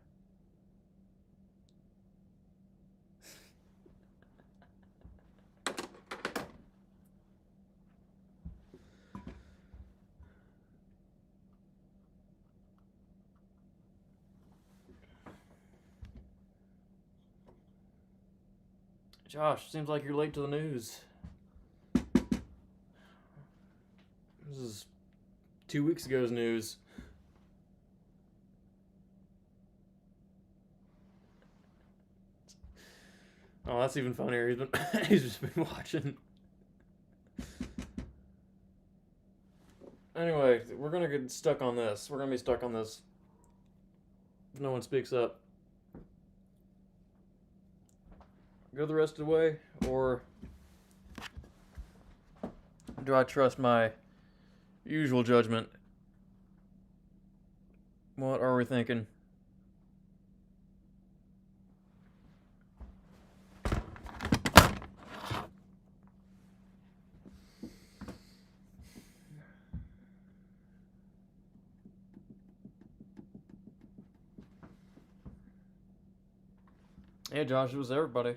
Josh, seems like you're late to the news. This is 2 weeks ago's news. Oh, that's even funnier. He's just been watching. Anyway, we're gonna get stuck on this. We're gonna be stuck on this if no one speaks up. Go the rest of the way, or do I trust my usual judgment? What are we thinking? Yeah, Josh, it was everybody.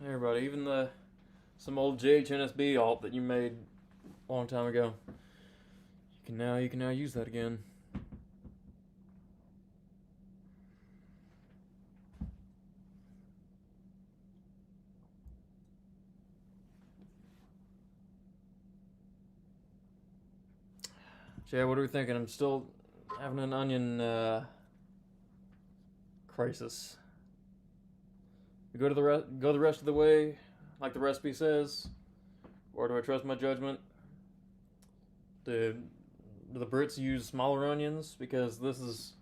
Everybody, even some old JHNSB alt that you made a long time ago. You can now use that again. So yeah, what are we thinking? I'm still having an onion crisis. Go the rest of the way, like the recipe says, or do I trust my judgment? Do the Brits use smaller onions? Because this is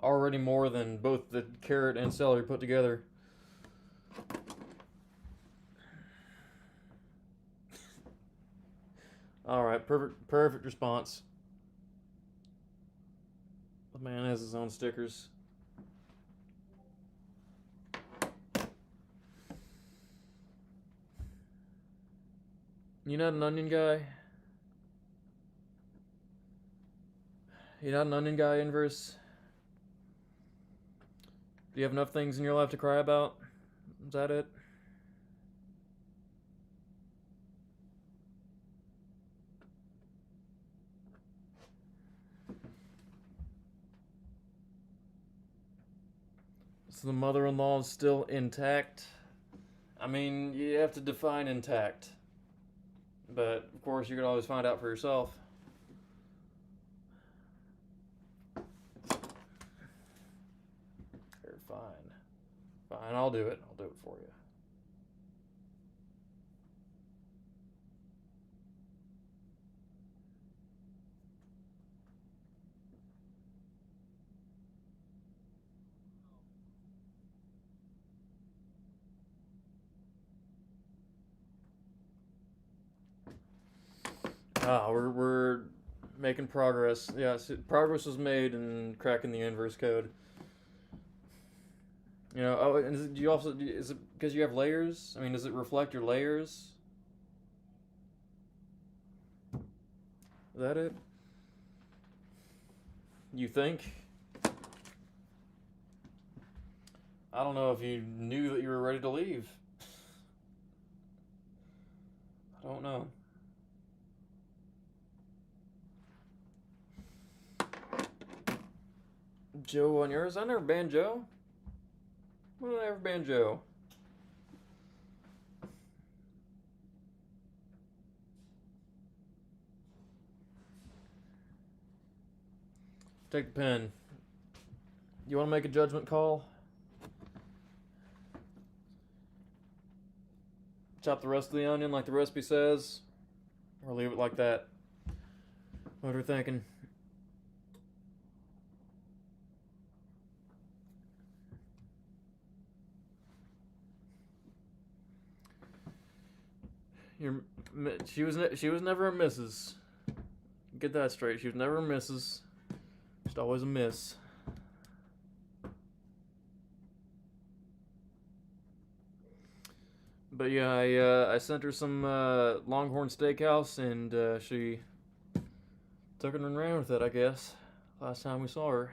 already more than both the carrot and celery put together. Alright, perfect response. The man has his own stickers. You not an onion guy? You not an onion guy, Inverse? Do you have enough things in your life to cry about? Is that it? So the mother-in-law is still intact? I mean, you have to define intact. But, of course, you could always find out for yourself. Here, fine. Fine, I'll do it. I'll do it for you. We're making progress. Yeah, progress was made in cracking the inverse code. You know, oh, and is it because you have layers? I mean, does it reflect your layers? Is that it? You think? I don't know if you knew that you were ready to leave. I don't know. Joe on yours? I never banned Joe. When did I ever ban Joe? Take the pen. You want to make a judgment call? Chop the rest of the onion like the recipe says? Or leave it like that? What are we thinking? She was never a missus. Get that straight. She was never a missus. Just always a miss. But yeah, I sent her some Longhorn Steakhouse, and she took it and ran with it, I guess. Last time we saw her.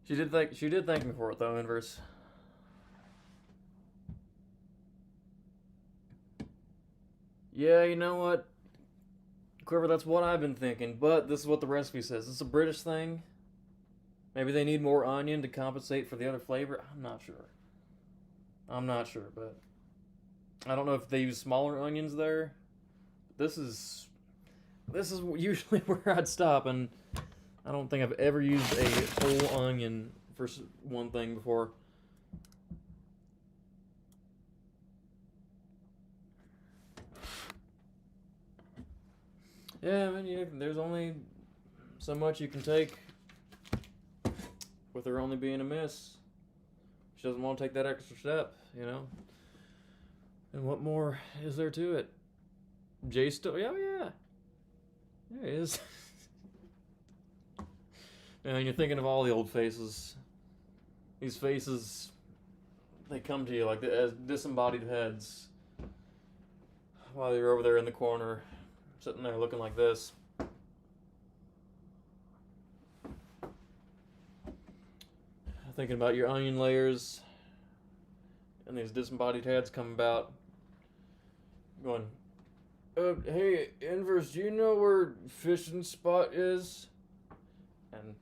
She did thank me for it though, Inverse. Yeah, you know what? Quiver, that's what I've been thinking, but this is what the recipe says. It's a British thing. Maybe they need more onion to compensate for the other flavor. I'm not sure, but I don't know if they use smaller onions there. This is usually where I'd stop, and I don't think I've ever used a whole onion for one thing before. Yeah, I mean, there's only so much you can take with her only being a miss. She doesn't want to take that extra step, you know? And what more is there to it? Jay still, yeah, he is. And you're thinking of all the old faces. These faces, they come to you like as disembodied heads while you're over there in the corner, sitting there looking like this. Thinking about your onion layers, and these disembodied heads come about, going, hey, Inverse, do you know where fishing spot is? And,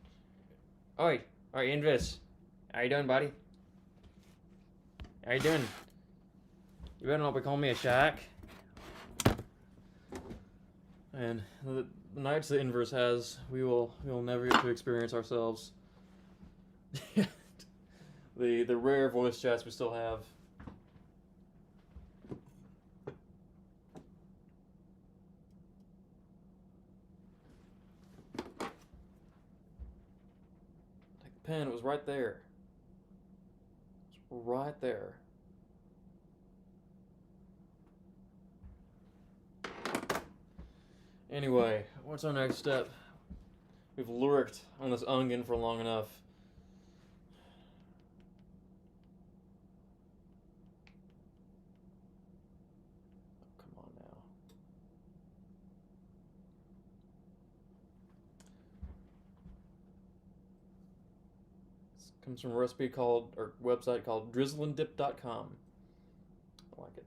oi, Inverse, how you doing, buddy? How you doing? You better not be calling me a shark. And the nights the inverse has, we will never get to experience ourselves. the rare voice chats we still have. Take the pen, it was right there. It's right there. Anyway, what's our next step? We've lurked on this onion for long enough. Oh, come on now. This comes from a recipe called, or website called drizzlandip.com. I like it.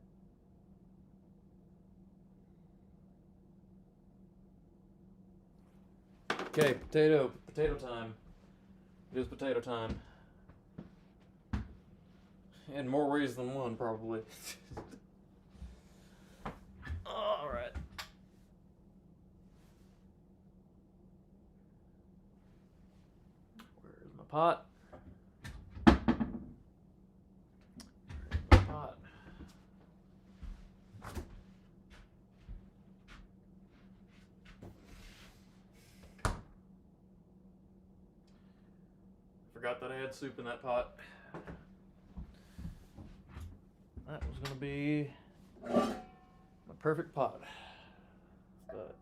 Okay, potato time. It is potato time. In more ways than one, probably. Alright. Where's my pot? Where's my pot? Forgot that I had soup in that pot. That was gonna be my perfect pot. But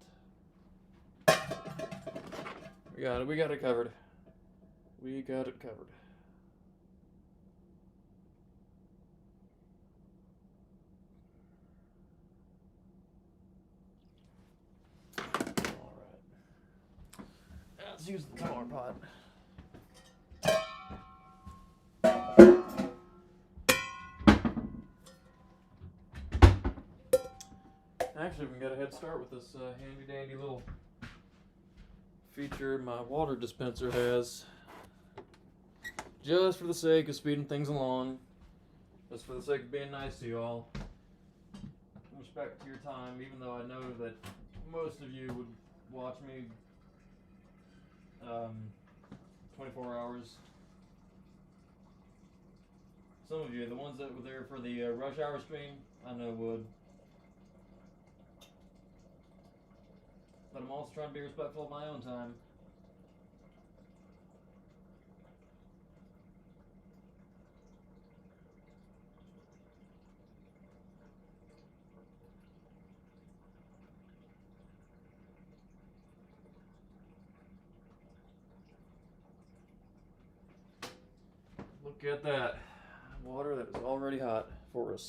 we got it covered. We got it covered. Alright. Let's use the taller pot. Actually, we can get a head start with this handy dandy little feature my water dispenser has. Just for the sake of speeding things along. Just for the sake of being nice to you all. In respect to your time, even though I know that most of you would watch me 24 hours. Some of you, the ones that were there for the rush hour stream, I know would. But I'm also trying to be respectful of my own time. Look at that. Water that is already hot for us.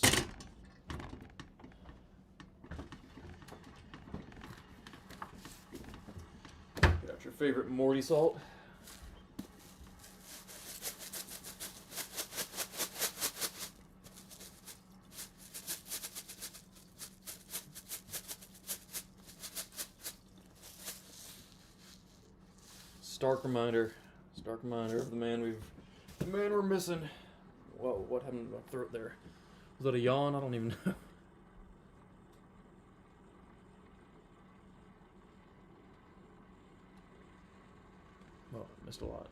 Your favorite Morty salt. Stark reminder of the man we're missing. Whoa, what happened to my throat there? Was that a yawn? I don't even know. Oh, I missed a lot.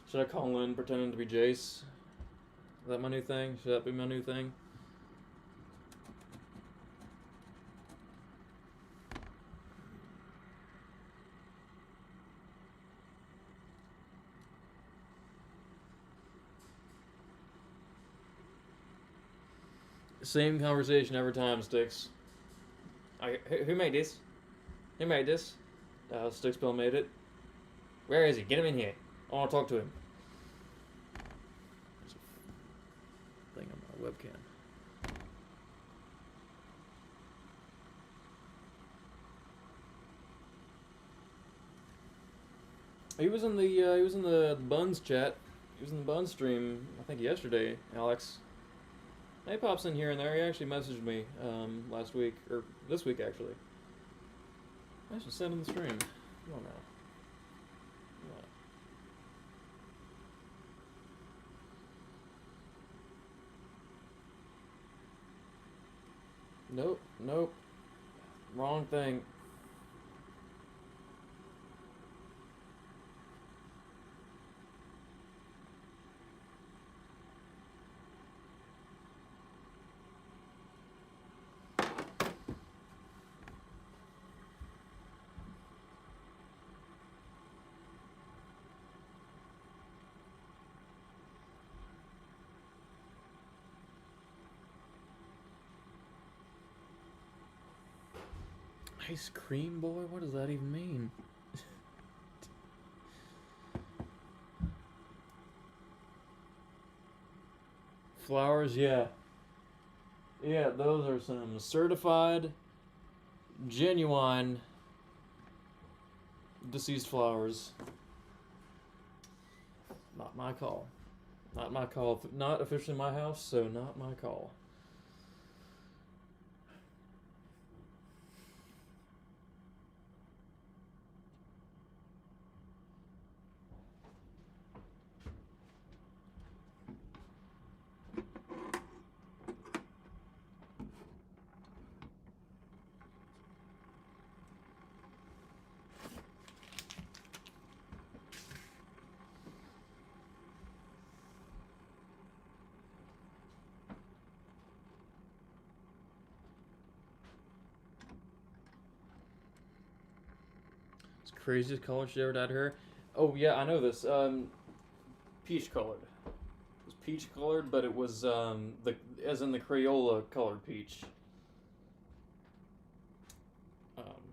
Should I call in pretending to be Jace? Is that my new thing? Should that be my new thing? Same conversation every time, Sticks. Who made this? Who made this? Sticksbill made it. Where is he? Get him in here. I want to talk to him. There's a thing on my webcam. He was in the Buns chat. He was in the Buns stream, I think yesterday, Alex. He pops in here and there. He actually messaged me last week, or this week actually. I should send him the stream. Come on now. Come Nope, nope. Wrong thing. Ice cream boy? What does that even mean? Flowers, yeah. Yeah, those are some certified, genuine, deceased flowers. Not my call. Not my call. Not officially my house, so not my call. It's the craziest color she ever dyed her hair. Oh yeah, I know this. Peach colored. It was peach colored, but it was the as in the Crayola colored peach.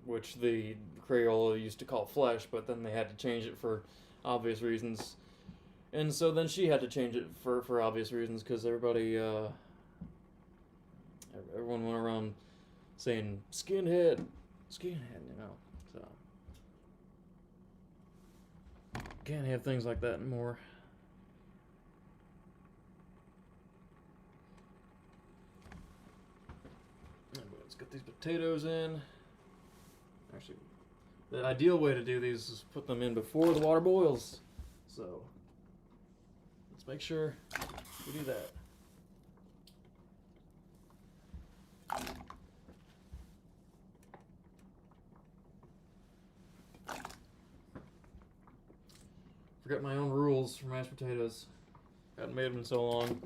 Which the Crayola used to call flesh, but then they had to change it for obvious reasons. And so then she had to change it for obvious reasons because everyone went around saying skinhead, you know. So can't have things like that anymore. Let's get these potatoes in. Actually, the ideal way to do these is put them in before the water boils. So let's make sure we do that. Forgot my own rules for mashed potatoes. Hadn't made them in so long.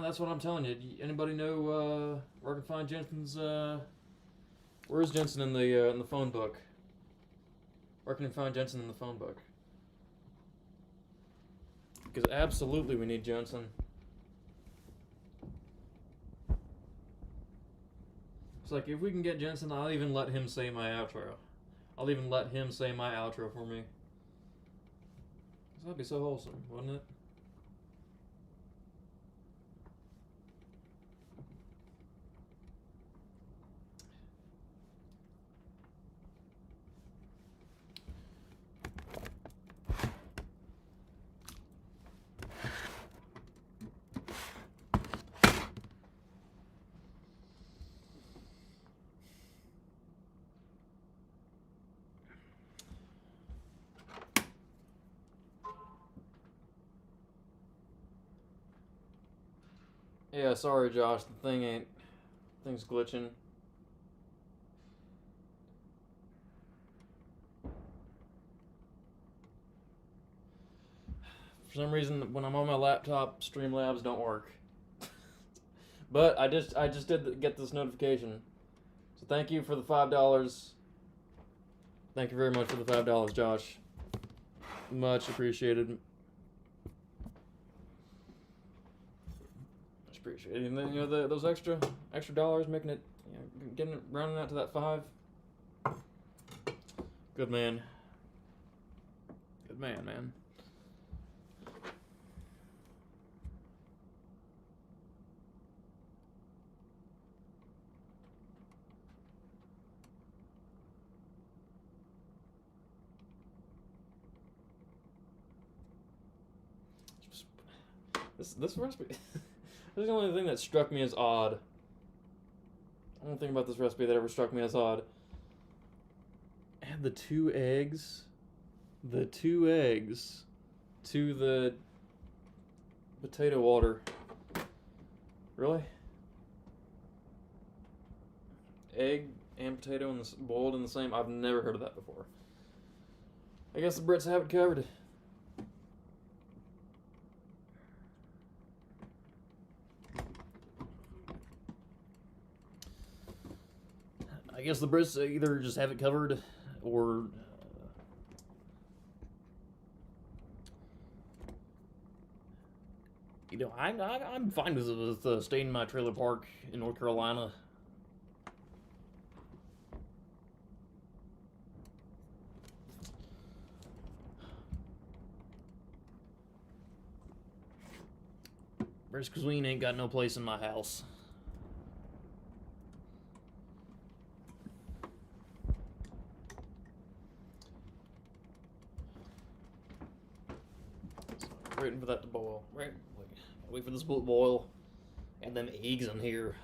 That's what I'm telling you. Anybody know where I can find Jensen's? Where is Jensen in the phone book? Where can I find Jensen in the phone book? Because absolutely we need Jensen. It's like if we can get Jensen, I'll even let him say my outro. I'll even let him say my outro for me. That'd be so wholesome, wouldn't it? Yeah, sorry, Josh. The thing's glitching. For some reason, when I'm on my laptop, Streamlabs don't work. But I just did get this notification. So thank you for the $5. Thank you very much for the $5, Josh. Much appreciated. Appreciate it. And then those extra dollars, making it, getting it rounding out to that 5. Good man. Good man. This recipe. This is the only thing that struck me as odd. I don't think about this recipe that ever struck me as odd. Add the 2 eggs. The 2 eggs to the potato water. Really? Egg and potato boiled in the same? I've never heard of that before. I guess the Brits have it covered. I guess the Brits either just have it covered or you know, I'm fine with staying in my trailer park in North Carolina. British cuisine ain't got no place in my house. So, waiting for that to boil. Wait for this to boil. And them eggs in here.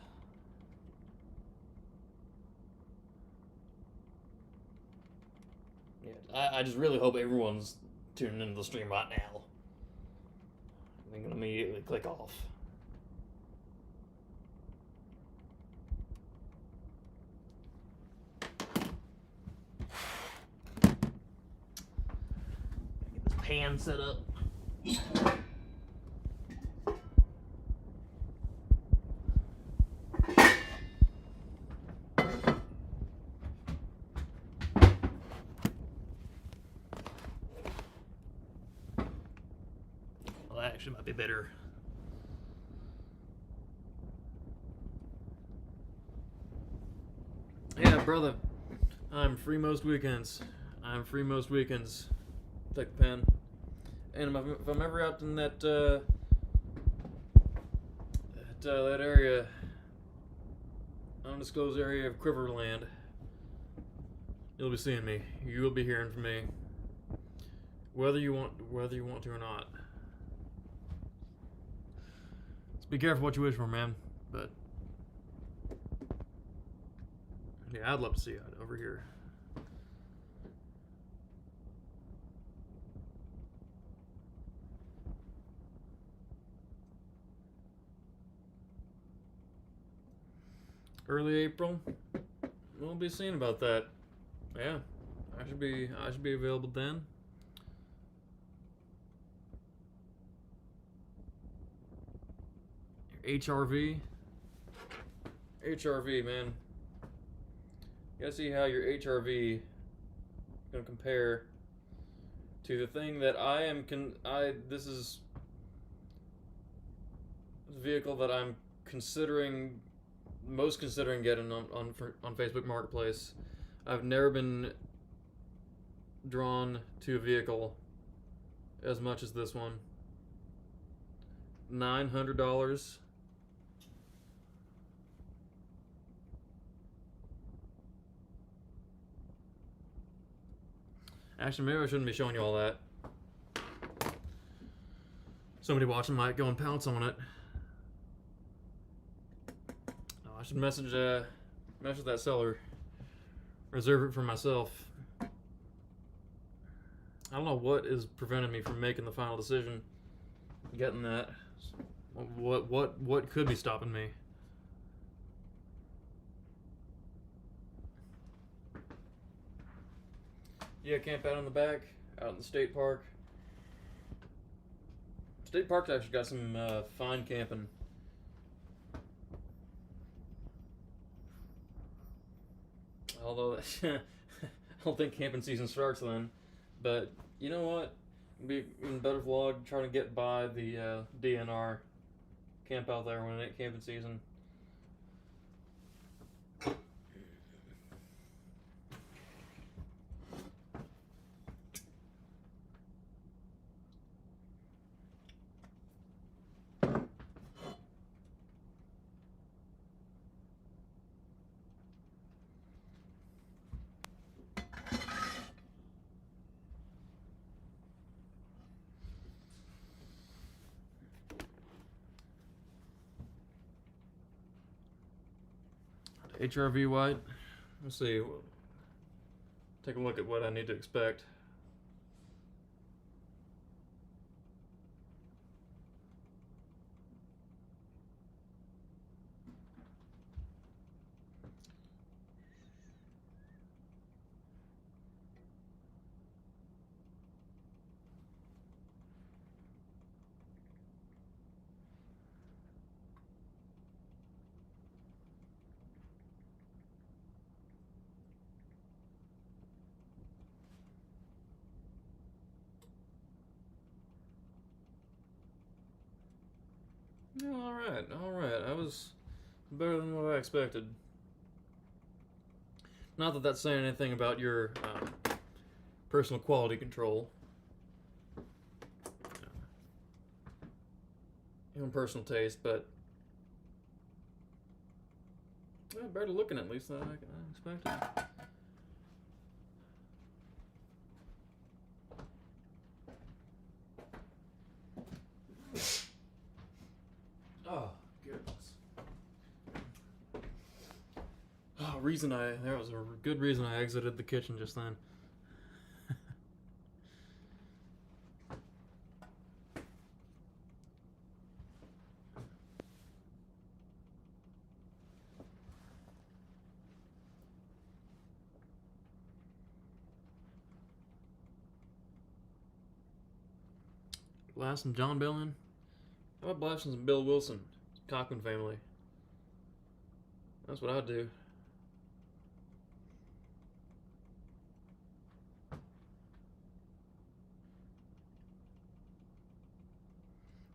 Yeah, I just really hope everyone's tuning into the stream right now. I'm gonna immediately click off. Get this pan set up. Well, that actually might be better. Yeah, brother. I'm free most weekends. Take the pen. And if I'm ever out in that that area, undisclosed area of Quiverland, you'll be seeing me. You will be hearing from me, whether you want to or not. So be careful what you wish for, man. But yeah, I'd love to see it over here. Early April. We'll be seeing about that. Yeah, I should be available then. HRV, man. You gotta see how your HRV is gonna compare to the thing that this is the vehicle that I'm considering getting on Facebook Marketplace. I've never been drawn to a vehicle as much as this one. $900. Actually, maybe I shouldn't be showing you all that. Somebody watching might go and pounce on it. Oh, I should message that seller. Reserve it for myself. I don't know what is preventing me from making the final decision. Getting that. What could be stopping me? Yeah, camp out on the back, out in the state park. State park's actually got some fine camping. Although I don't think camping season starts then. But you know what? It'd be even better vlog trying to get by the DNR. Camp out there when it ain't camping season. HRV white. Let's see. Take a look at what I need to expect. All right. I was better than what I expected. Not that that's saying anything about your personal quality control. Even personal taste, but better looking at least than I expected. Oh, goodness. Oh, there was a good reason I exited the kitchen just then. Blasting John Billin? How about blasting some Bill Wilson? Cochran family. That's what I'd do.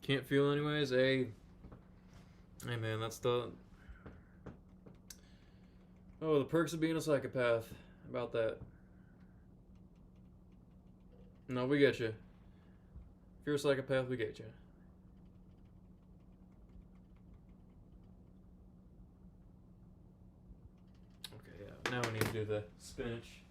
Can't feel anyways. Hey man, that's the the perks of being a psychopath. How about that? No, we get you. If you're a psychopath, we get you. Okay, yeah. Now we need to do the spinach.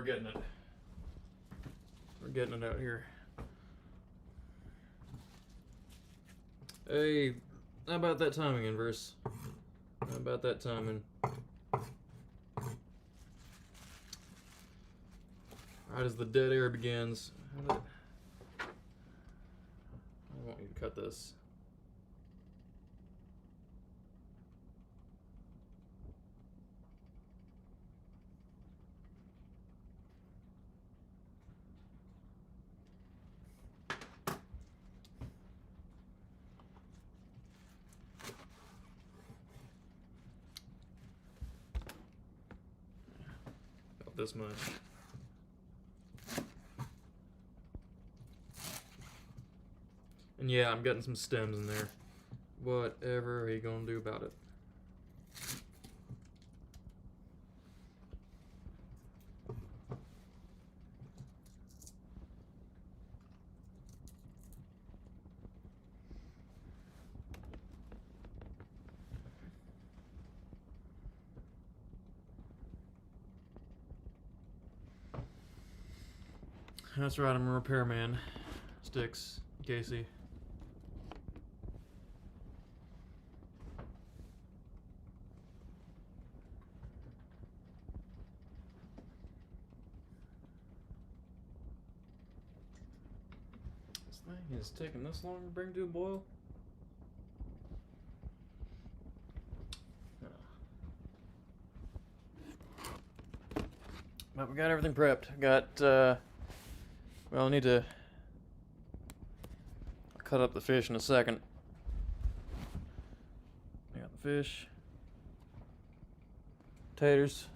we're getting it. We're getting it out here. Hey, how about that timing, Inverse? How about that timing? Right as the dead air begins. I want you to cut this. About this much. And yeah, I'm getting some stems in there. Whatever are you gonna do about it? That's right, I'm a repairman. Sticks, Casey. This thing is taking this long to bring to a boil? But we got everything prepped. Got, well, I need to cut up the fish in a second. I got the fish. Taters.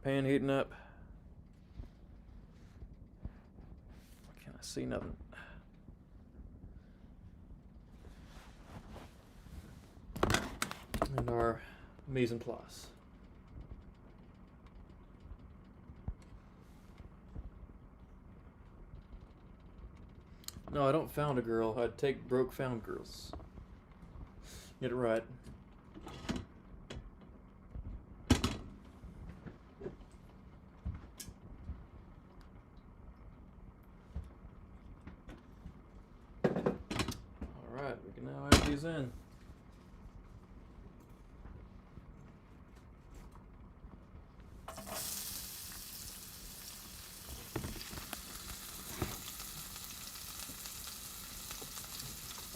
Pan heating up. Can't I see nothing? And our mise en place. No, I don't found a girl. I'd take broke found girls. Get it right. Alright, we can now add these in.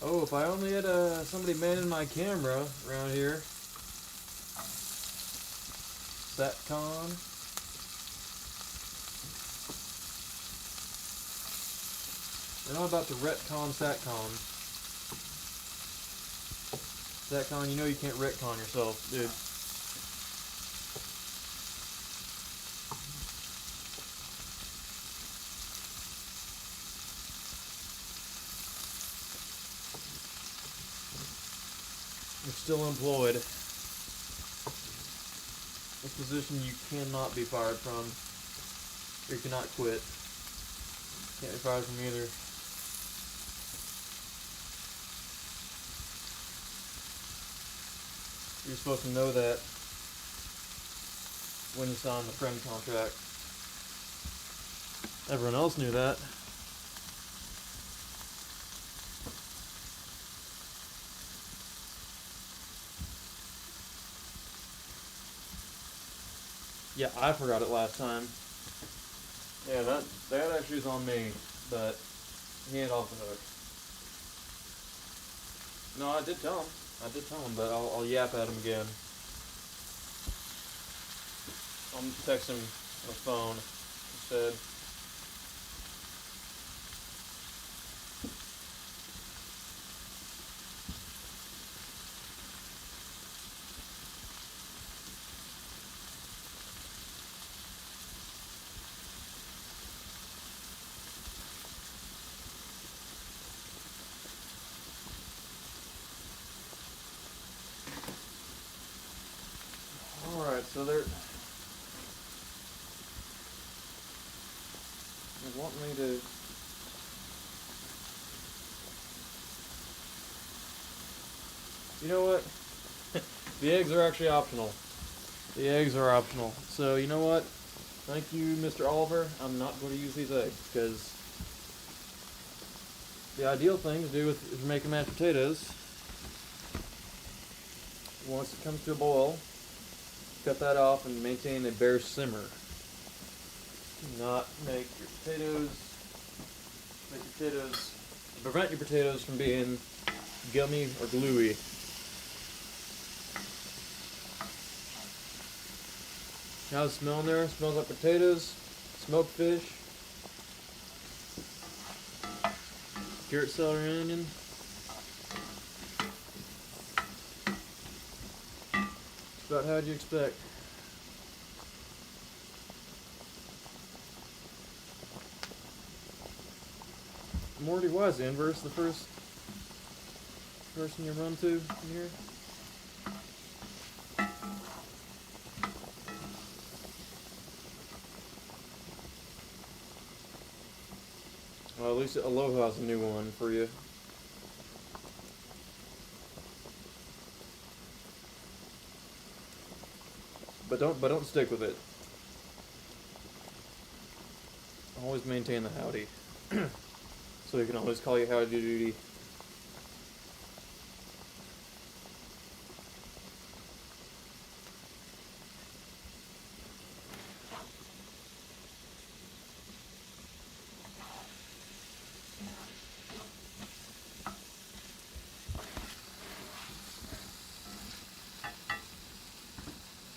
Oh, if I only had somebody manning my camera around here. Satcon. They're not about to retcon Satcon. Satcon, you know you can't retcon yourself, dude. You're still employed. This position you cannot be fired from. You cannot quit. Can't be fired from either. You're supposed to know that when you sign the friend contract. Everyone else knew that. Yeah, I forgot it last time. Yeah, that actually is on me, but he ain't off the hook. No, I did tell him, but I'll yap at him again. I'll text him on the phone instead. Alright, so they want me to... You know what? The eggs are actually optional. The eggs are optional. So, you know what? Thank you, Mr. Oliver. I'm not going to use these eggs because the ideal thing to do if you're making mashed potatoes, once it comes to a boil, cut that off and maintain a bare simmer. Do not make your potatoes, prevent your potatoes from being gummy or gluey. How's it smelling there? Smells like potatoes, smoked fish, carrot, celery, and onion. It's about how'd you expect. Morty, why is the inverse the first person you run to in here? Well, at least Aloha's a new one for you. But don't stick with it. Always maintain the howdy. So you can always call you howdy doody.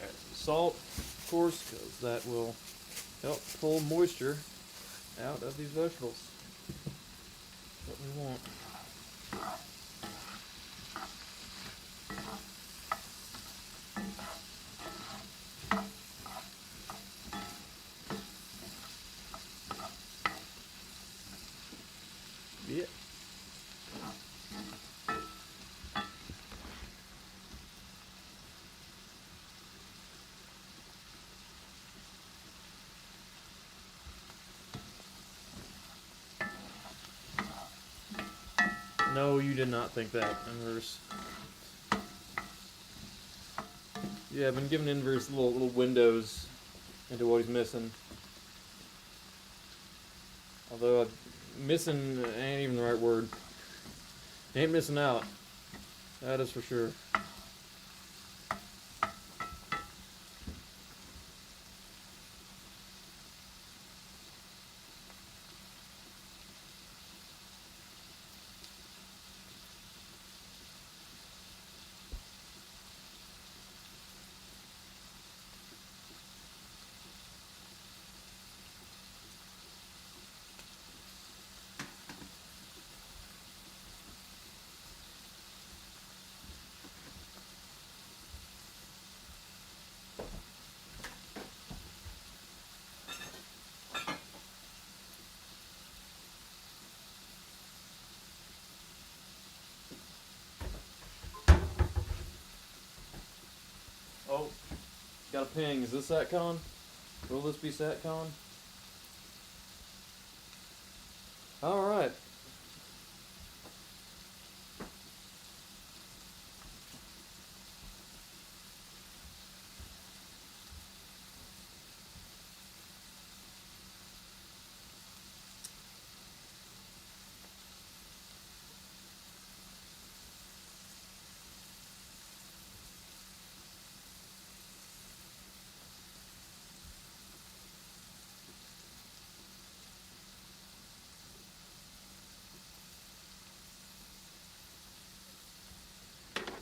Add some salt, of course, because that will help pull moisture out of these vegetables. That's what we want. Yeah. No, you did not think that, Inverse. Yeah, I've been giving Inverse little windows into what he's missing. Although missing ain't even the right word. He ain't missing out. That is for sure. Oh, got a ping. Is this SATCON? Will this be SATCON? Alright.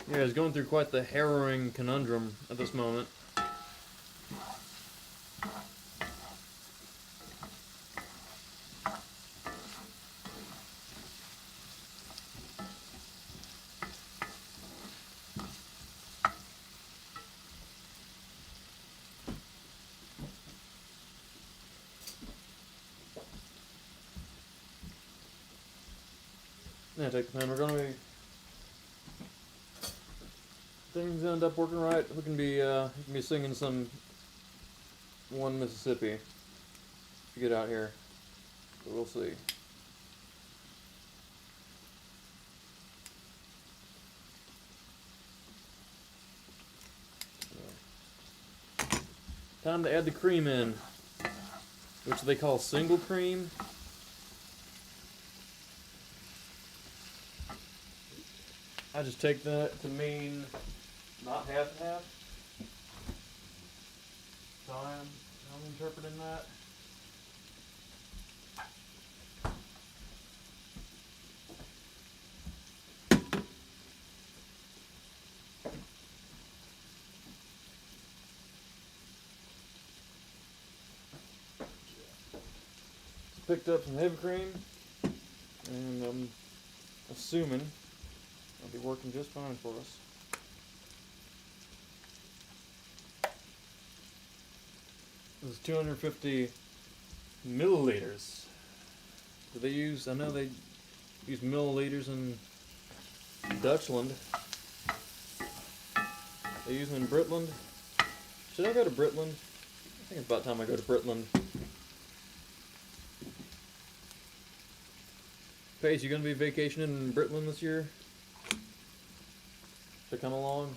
Yeah, he's going through quite the harrowing conundrum at this moment. Yeah, take the time. We're going to be... Things end up working right. We can be singing some One Mississippi if you get out here. But we'll see. Time to add the cream in. which they call single cream. I just take that to mean not half and half. So I'm interpreting that. Picked up some heavy cream, and I'm assuming it'll be working just fine for us. This is 250 milliliters. Do they use? I know they use milliliters in Dutchland. They use them in Britland. Should I go to Britland? I think it's about time I go to Britland. Paige, you gonna be vacationing in Britland this year? To come along?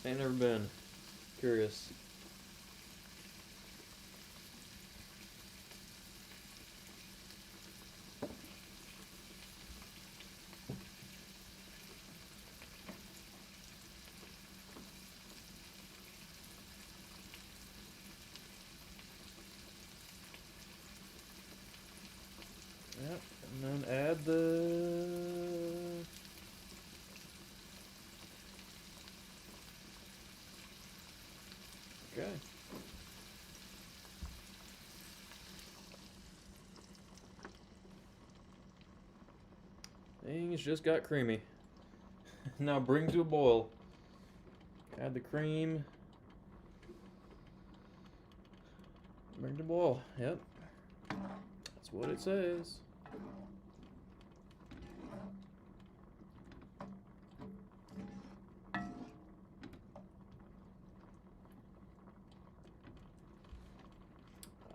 Ain't never been. Curious. Yep, and then add the... Okay. Things just got creamy. Now bring to a boil. Add the cream. Bring to boil. Yep. That's what it says.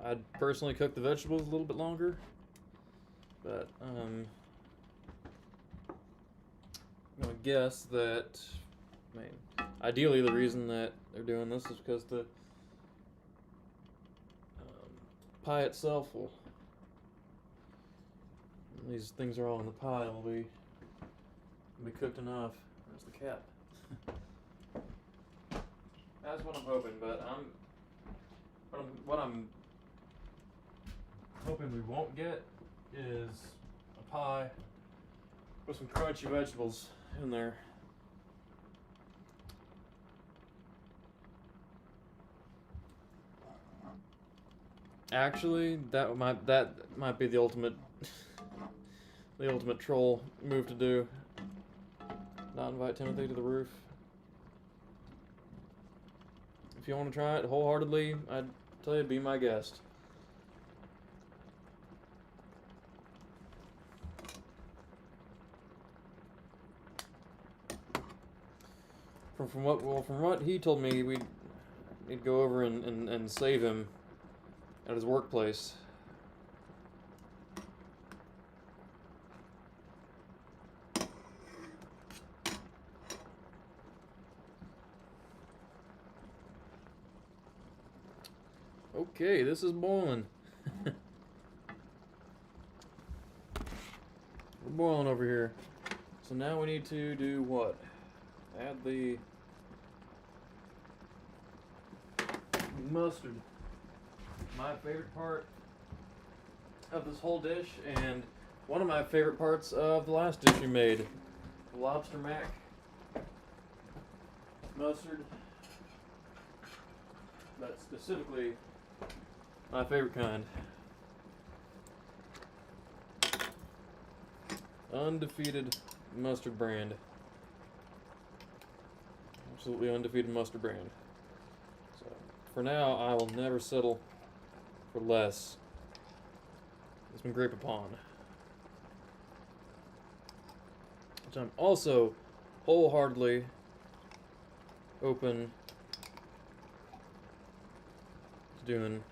I'd personally cook the vegetables a little bit longer, but I'm gonna guess that, I mean, ideally the reason that they're doing this is because the pie itself will, these things are all in the pie, will be cooked enough. There's the cap. That's what I'm hoping, but what I'm hoping we won't get is a pie with some crunchy vegetables in there. Actually, that might be the ultimate troll move to do. Not invite Timothy to the roof. If you want to try it wholeheartedly, I'd tell you be my guest. From what he told me, we'd go over and save him at his workplace. Okay, this is boiling. We're boiling over here. So now we need to do what? Add the mustard. My favorite part of this whole dish, and one of my favorite parts of the last dish you made. The lobster mac. Mustard. But specifically, my favorite kind. Undefeated mustard brand. Absolutely undefeated mustard brand. So, for now, I will never settle for less. It's been grape upon. Which I'm also wholeheartedly open to doing,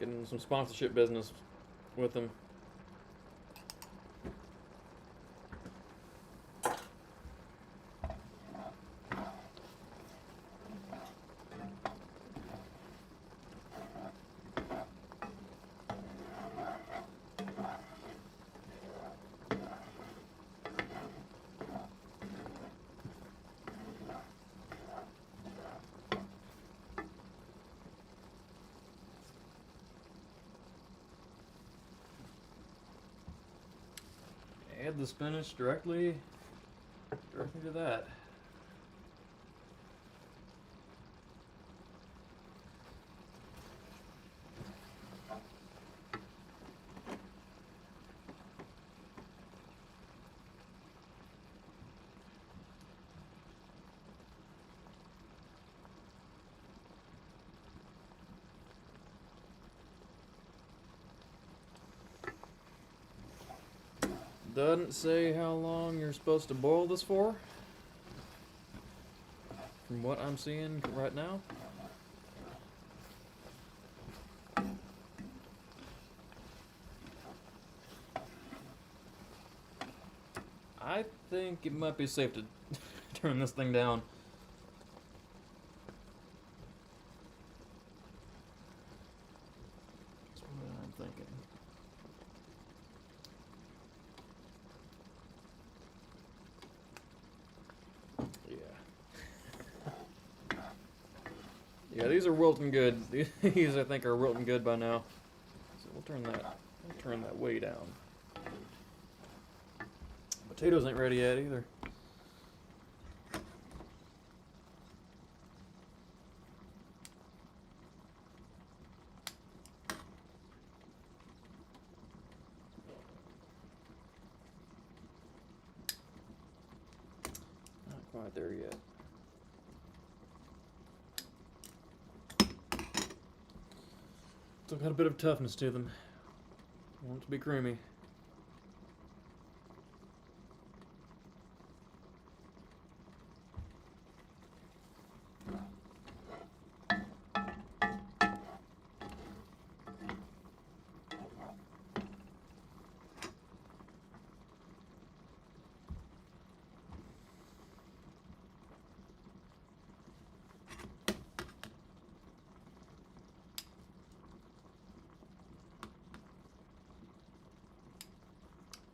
getting some sponsorship business with them. Add the spinach directly to that. Doesn't say how long you're supposed to boil this for, from what I'm seeing right now. I think it might be safe to turn this thing down. That's what I'm thinking. Yeah, these are wilting good. These I think are wilting good by now. So we'll turn that way down. Potatoes ain't ready yet either. Not quite there yet. Still got a bit of toughness to them. Want it to be creamy.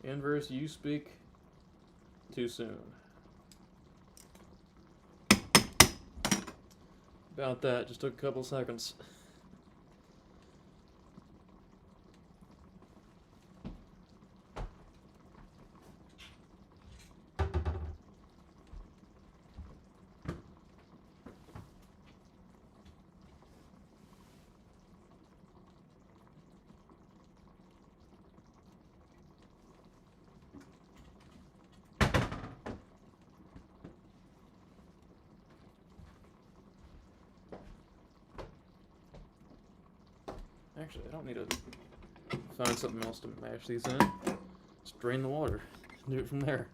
Inverse, you speak too soon. About that, just took a couple seconds. Actually, I don't need to find something else to mash these in. Just drain the water. Do it from there.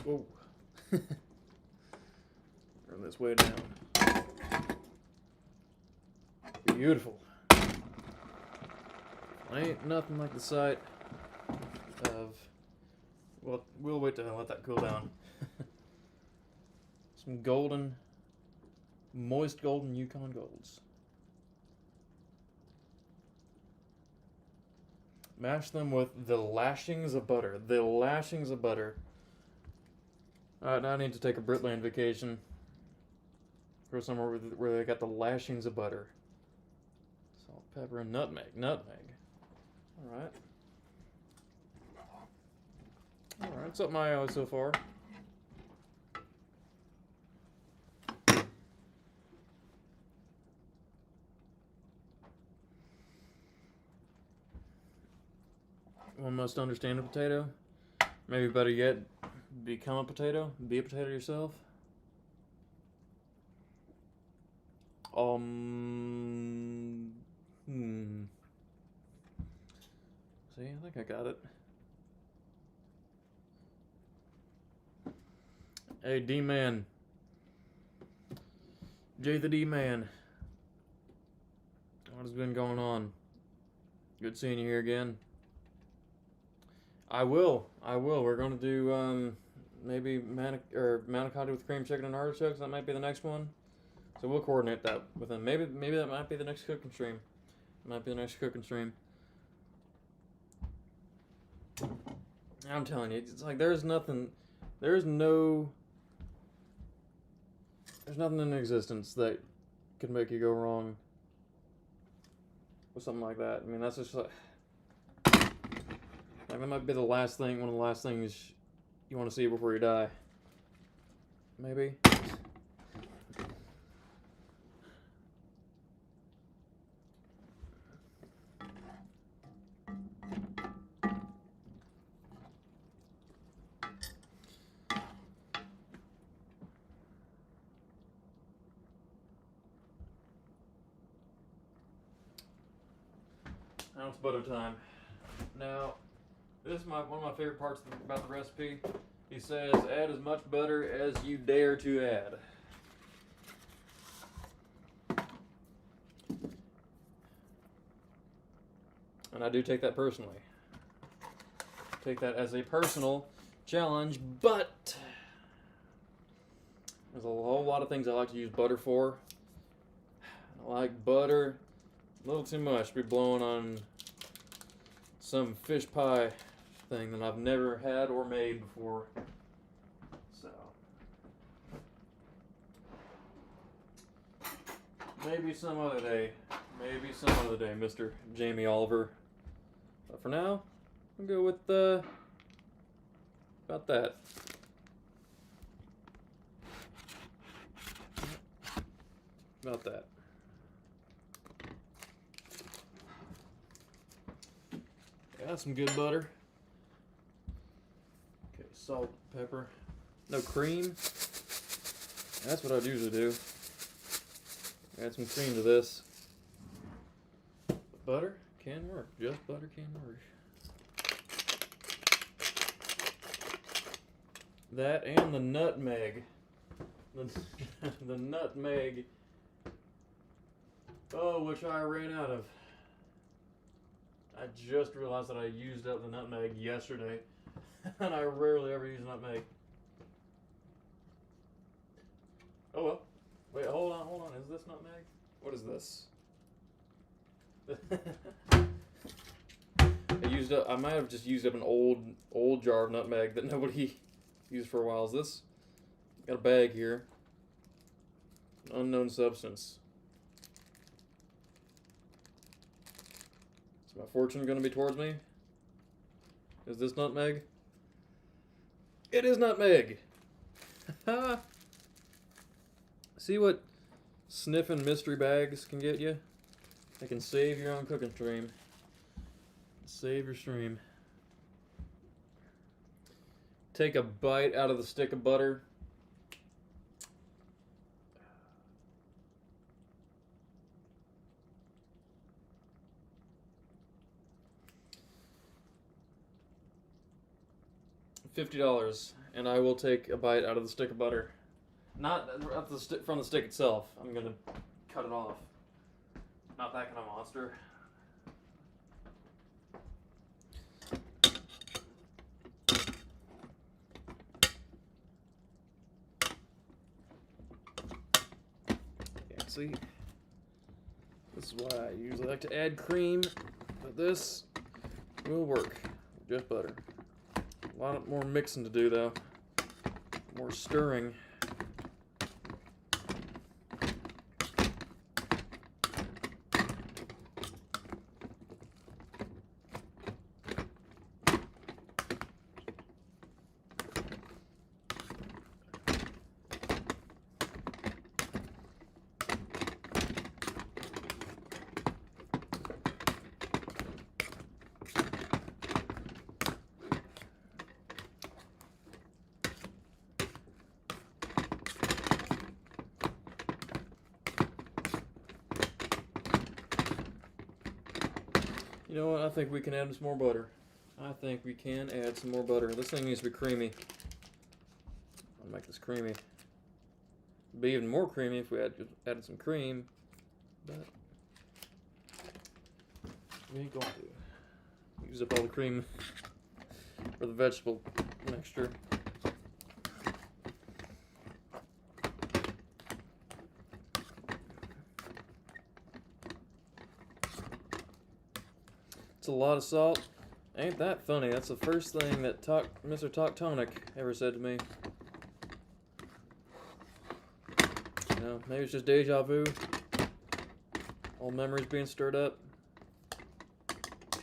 Whoa. Turn this way down. Beautiful. Ain't nothing like the sight of... Well, we'll wait till I let that cool down. Some golden, moist golden Yukon Golds. Mash them with the lashings of butter. The lashings of butter. Alright, now I need to take a Britland vacation. Go somewhere where they got the lashings of butter. Salt, pepper, and nutmeg. Nutmeg. Alright. Alright, it's up my alley so far. One must understand a potato. Maybe better yet, Become a potato? Be a potato yourself? See, I think I got it. Hey, D-Man. Jay the D-Man. What has been going on? Good seeing you here again. I will. We're going to do maybe manicotti with cream chicken and artichokes. That might be the next one. So we'll coordinate that with him. Maybe that might be the next cooking stream. I'm telling you, it's like there's nothing in existence that could make you go wrong with something like that. I mean, that's just like that might be one of the last things you want to see before you die. Maybe. Now it's butter time. Now, this is one of my favorite parts about the recipe. He says, add as much butter as you dare to add. And I do take that personally. Take that as a personal challenge, but there's a whole lot of things I like to use butter for. I like butter a little too much to be blowing on some fish pie thing that I've never had or made before. So maybe some other day, Mr. Jamie Oliver. But for now, I'll go with about that. About that. Got some good butter. Okay, salt, pepper. No cream. That's what I'd usually do. Add some cream to this. Butter can work. Just butter can work. That and the nutmeg. The nutmeg. Oh, which I ran out of. I just realized that I used up the nutmeg yesterday, and I rarely ever use nutmeg. Oh well. Wait, hold on. Is this nutmeg? What is this? I might have just used up an old jar of nutmeg that nobody used for a while. Is this? Got a bag here. Unknown substance. Is my fortune going to be towards me? Is this nutmeg? It is nutmeg! See what sniffing mystery bags can get you? They can save your own cooking stream. Save your stream. Take a bite out of the stick of butter. $50, and I will take a bite out of the stick of butter. Not from the stick itself. I'm gonna cut it off. Not that kind of monster. Yeah, see? This is why I usually like to add cream, but this will work. Just butter. A lot more mixing to do, though. More stirring. You know what? I think we can add some more butter. I think we can add some more butter. This thing needs to be creamy. I'll make this creamy. It'd be even more creamy if we added some cream, but we ain't going to. Use up all the cream for the vegetable mixture. It's a lot of salt. Ain't that funny? That's the first thing that Mr. Toctonic ever said to me. You know, maybe it's just deja vu. Old memories being stirred up.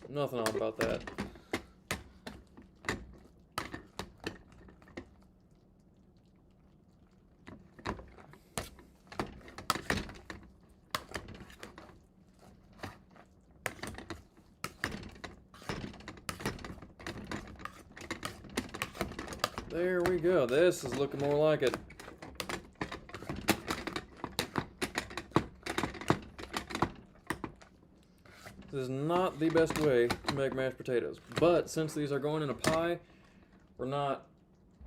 Nothing odd about that. There we go. This is looking more like it. This is not the best way to make mashed potatoes, but since these are going in a pie, we're not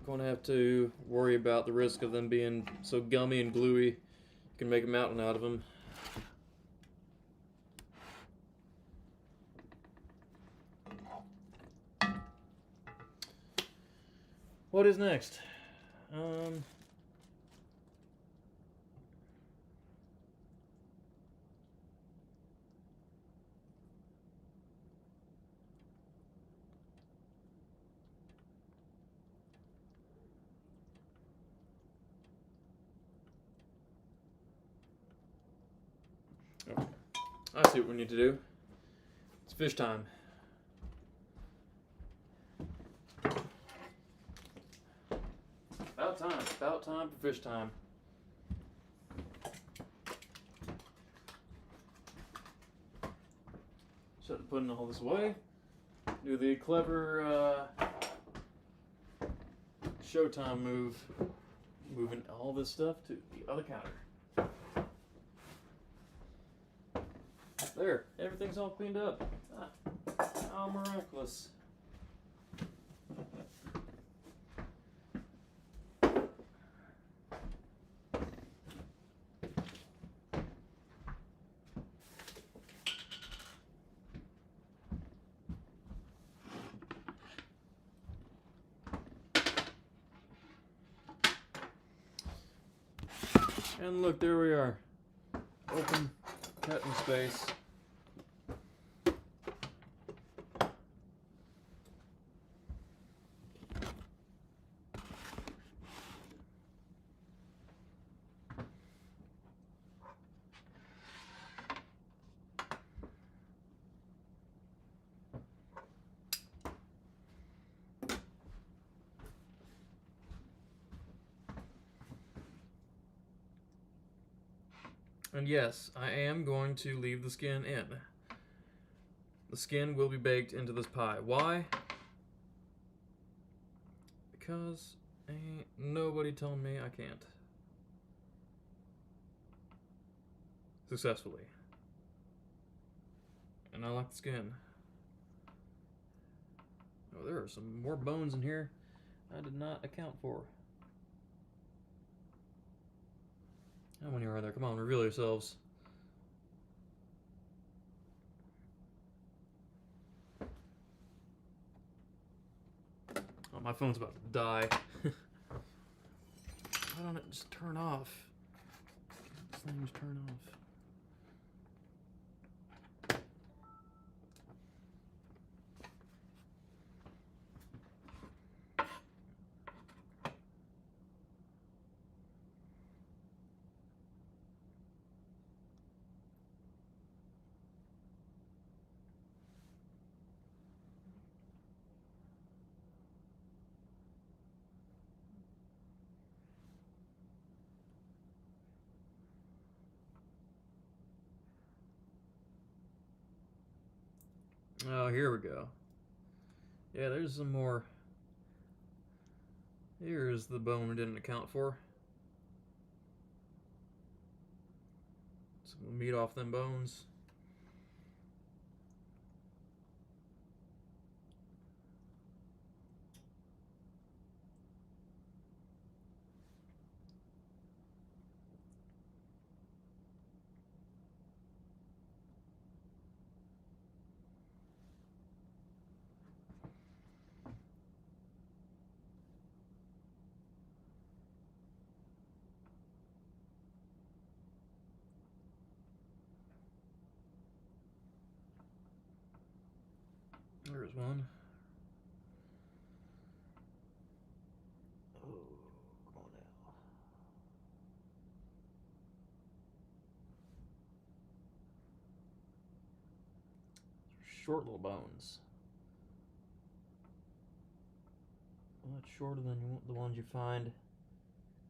going to have to worry about the risk of them being so gummy and gluey. You can make a mountain out of them. What is next? Oh, I see what we need to do. It's fish time. About time for fish time. Start putting all this away. Do the clever Showtime move, moving all this stuff to the other counter. There, everything's all cleaned up. How miraculous. And look, there we are. Open cutting space. And yes, I am going to leave the skin in. The skin will be baked into this pie. Why? Because ain't nobody telling me I can't. Successfully. And I like the skin. Oh, there are some more bones in here I did not account for. How many are there? Come on, reveal yourselves. Oh, my phone's about to die. Why don't it just turn off? This thing just turn off. Oh, here we go. Yeah, there's some more. Here's the bone we didn't account for. Some meat off them bones. There's one. Oh, come on now. Short little bones. Much shorter than the ones you find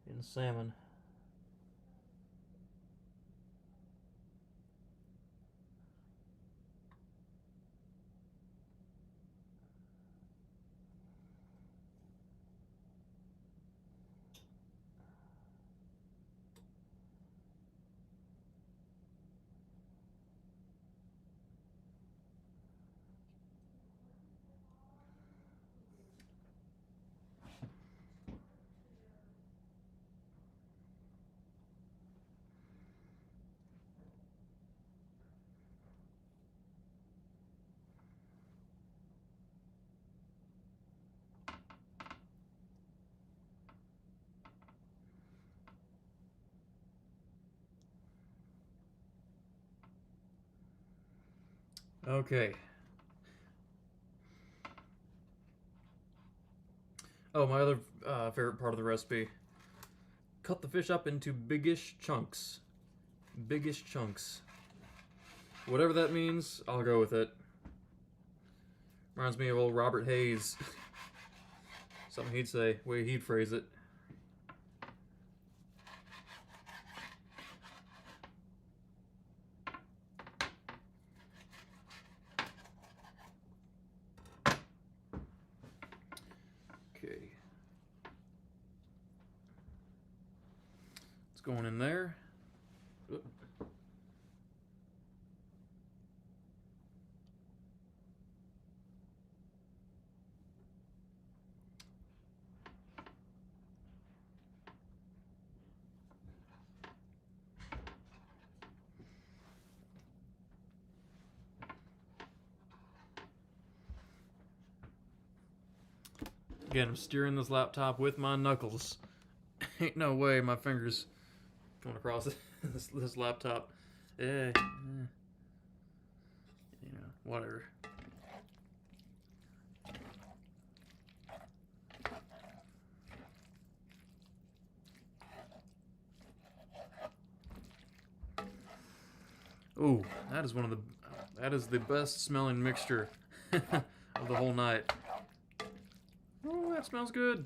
in salmon. Okay. Oh, my other favorite part of the recipe. Cut the fish up into biggish chunks. Biggish chunks. Whatever that means, I'll go with it. Reminds me of old Robert Hayes. Something he'd say, way he'd phrase it. Okay. It's going in there. Oop. Again, I'm steering this laptop with my knuckles. Ain't no way my fingers going across this laptop. You know, whatever. Ooh, that is the best smelling mixture of the whole night. Oh, that smells good.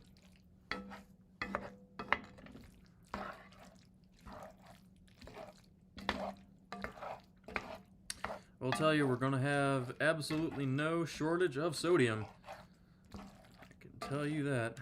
I'll tell you, we're gonna have absolutely no shortage of sodium. I can tell you that.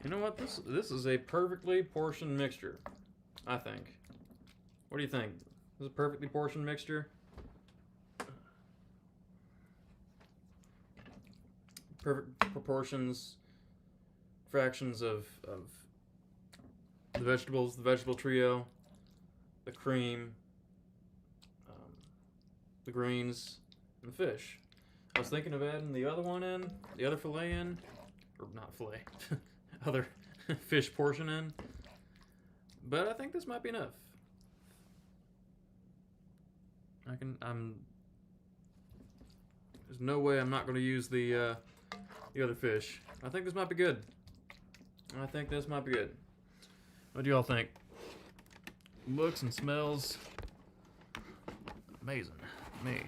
You know what? This is a perfectly portioned mixture, I think. What do you think? This is a perfectly portioned mixture? Perfect proportions, fractions of the vegetables, the vegetable trio, the cream, the greens, and the fish. I was thinking of adding the other one in, the other fillet in, or not fillet, other fish portion in, but I think this might be enough. There's no way I'm not going to use the other fish. I think this might be good. What do y'all think? Looks and smells amazing to me.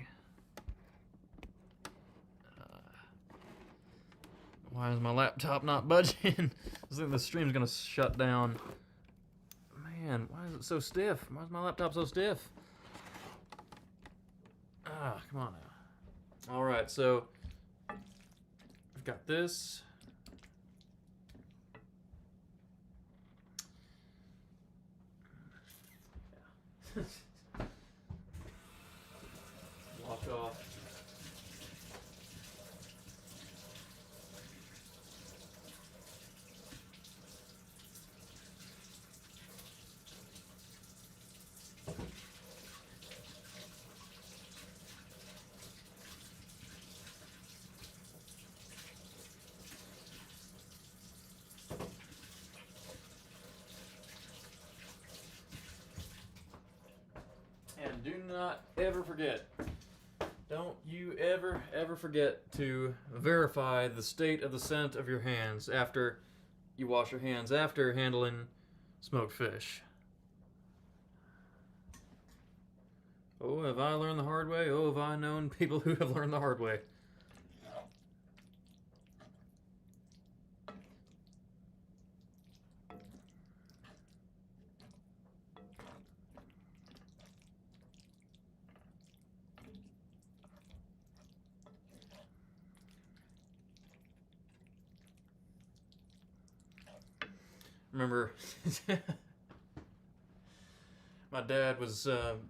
Why is my laptop not budging? I think the stream's gonna shut down. Man, why is it so stiff? Why is my laptop so stiff? Ah, come on now. Alright, so I've got this. Lock off. And do not ever forget. Don't you ever forget to verify the state of the scent of your hands after you wash your hands after handling smoked fish. Oh, have I learned the hard way? Oh, have I known people who have learned the hard way? Remember, my dad was hand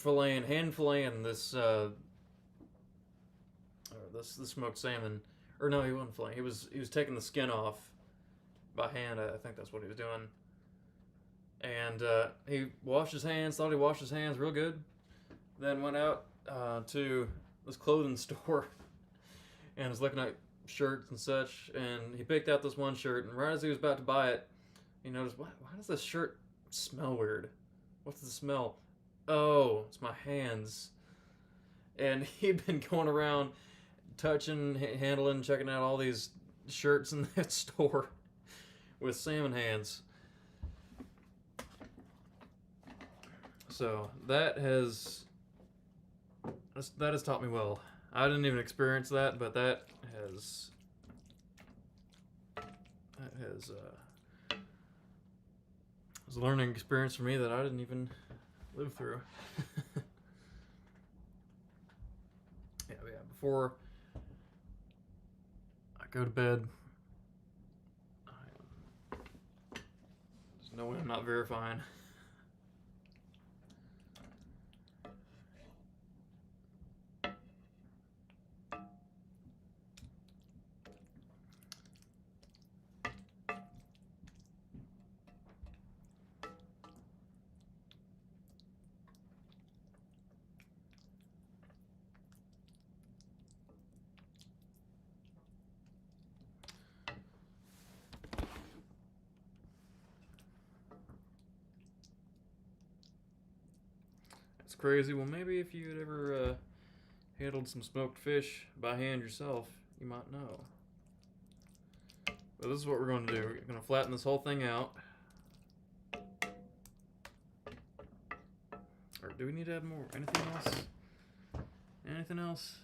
filleting this smoked salmon, or no, he wasn't filleting. He was taking the skin off by hand. I think that's what he was doing. And he washed his hands. Thought he washed his hands real good. Then went out to this clothing store and was looking at shirts and such, and he picked out this one shirt, and right as he was about to buy it, he noticed, why does this shirt smell weird? What's the smell? Oh, it's my hands. And he'd been going around touching, handling, checking out all these shirts in that store with salmon hands. So that has taught me well. I didn't even experience that, but that has was a learning experience for me that I didn't even live through. yeah, before I go to bed, there's no way I'm not verifying. It's crazy. Well, maybe if you had ever handled some smoked fish by hand yourself, you might know. But this is what we're going to do. We're going to flatten this whole thing out. Or do we need to add more? Anything else? Anything else?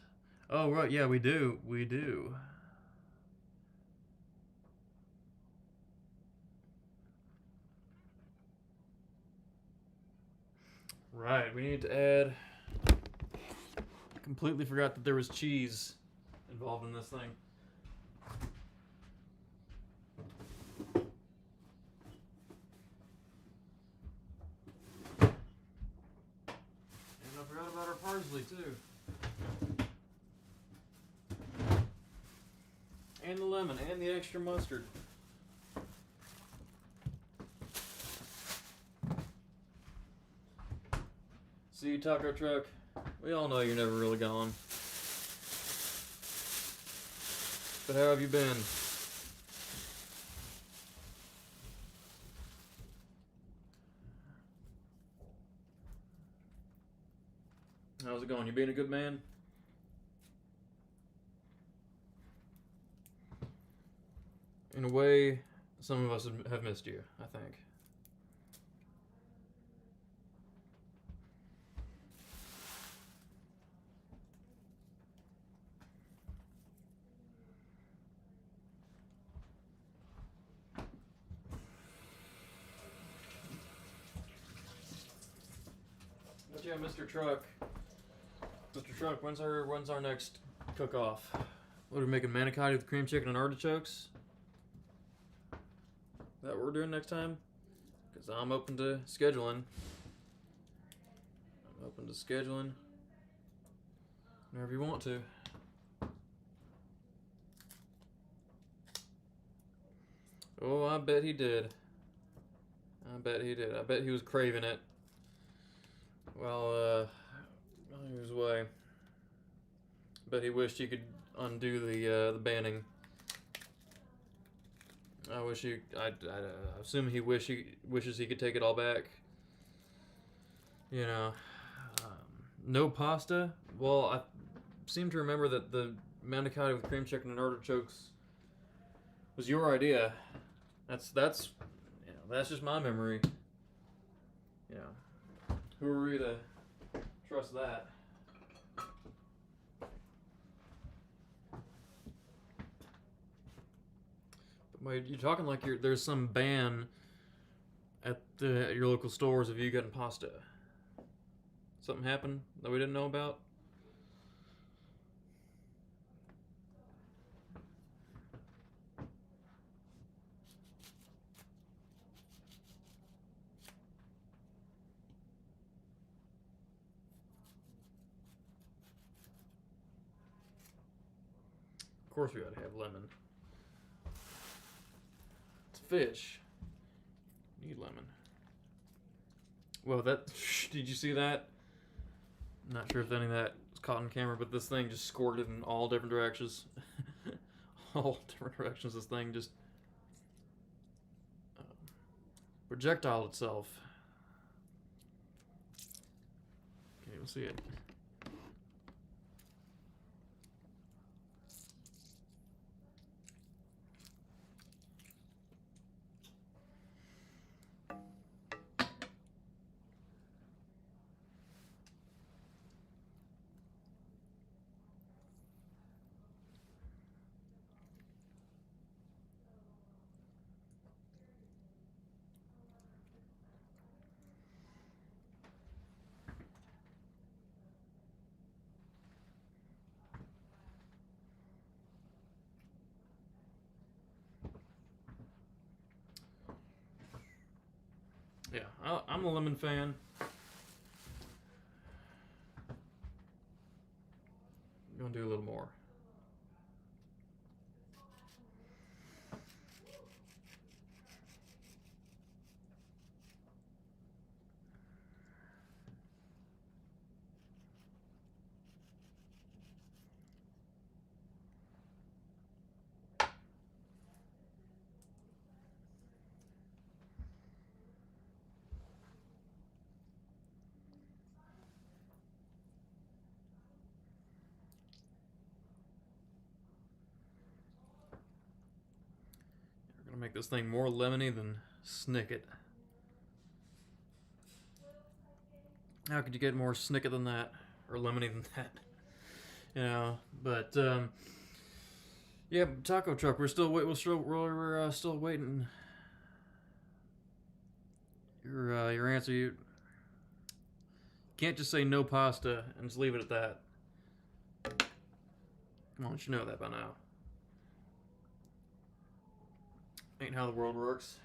Oh, right. Yeah, we do. We do. Right, we need to add... I completely forgot that there was cheese involved in this thing. And I forgot about our parsley, too. And the lemon, and the extra mustard. See you, taco truck. We all know you're never really gone. But how have you been? How's it going? You being a good man? In a way, some of us have missed you, I think. But yeah, Mr. Truck. Mr. Truck, when's our next cook-off? What are we making, manicotti with cream chicken and artichokes? Is that what we're doing next time? Because I'm open to scheduling. Whenever you want to. Oh, I bet he did. I bet he was craving it. Well, he was away. Bet he wished he could undo the banning. I assume he wishes he could take it all back. You know, No pasta? Well, I seem to remember that the manicotti with cream chicken and artichokes was your idea. That's you know, that's just my memory. You know, who are we to trust that? But wait, you're talking like there's some ban at your local stores of you getting pasta. Something happened that we didn't know about? Of course we gotta have lemon. It's fish. Need lemon. Well, that... Did you see that? I'm not sure if any of that was caught on camera, but this thing just squirted in all different directions. All different directions. This thing just... projectiled itself. Can't even see it. Yeah, I'm a lemon fan. I'm gonna do a little more. We're gonna make this thing more lemony than Snicket. How could you get more Snicket than that? Or lemony than that? You know, but, yeah, taco truck, we're still waiting. Your answer, you can't just say no pasta and just leave it at that. Come on, you know that by now. Ain't how the world works.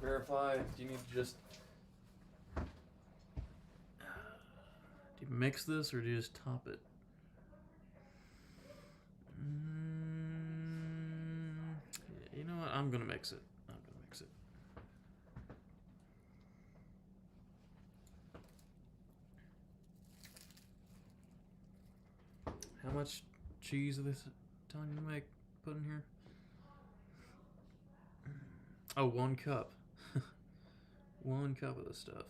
Verify. Do you need to just... Do you mix this or do you just top it? You know what? I'm gonna mix it. How much cheese are they telling you to put in here? Oh, 1 cup. 1 cup of this stuff.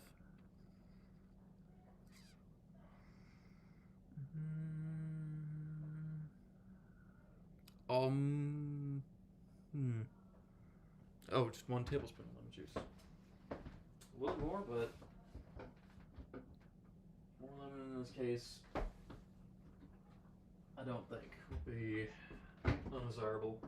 Oh, just 1 tablespoon of lemon juice. A little more, but more lemon in this case, I don't think will be undesirable.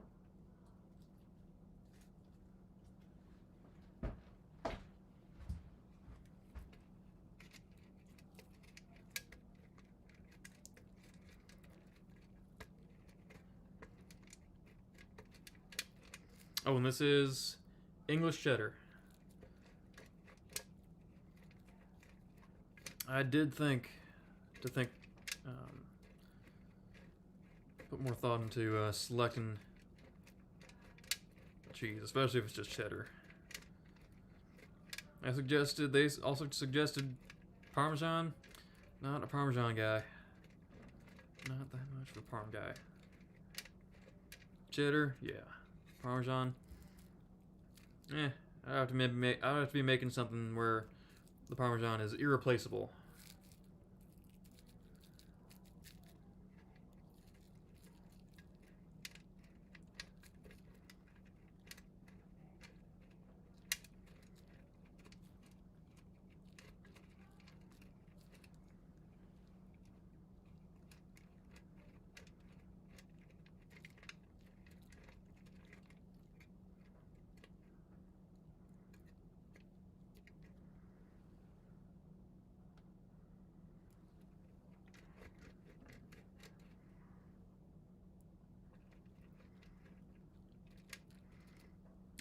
Oh, and this is English cheddar. I did think put more thought into selecting cheese, especially if it's just cheddar. They also suggested Parmesan. Not a Parmesan guy. Not that much of a Parm guy. Cheddar, yeah. Parmesan. I have to I have to be making something where the Parmesan is irreplaceable.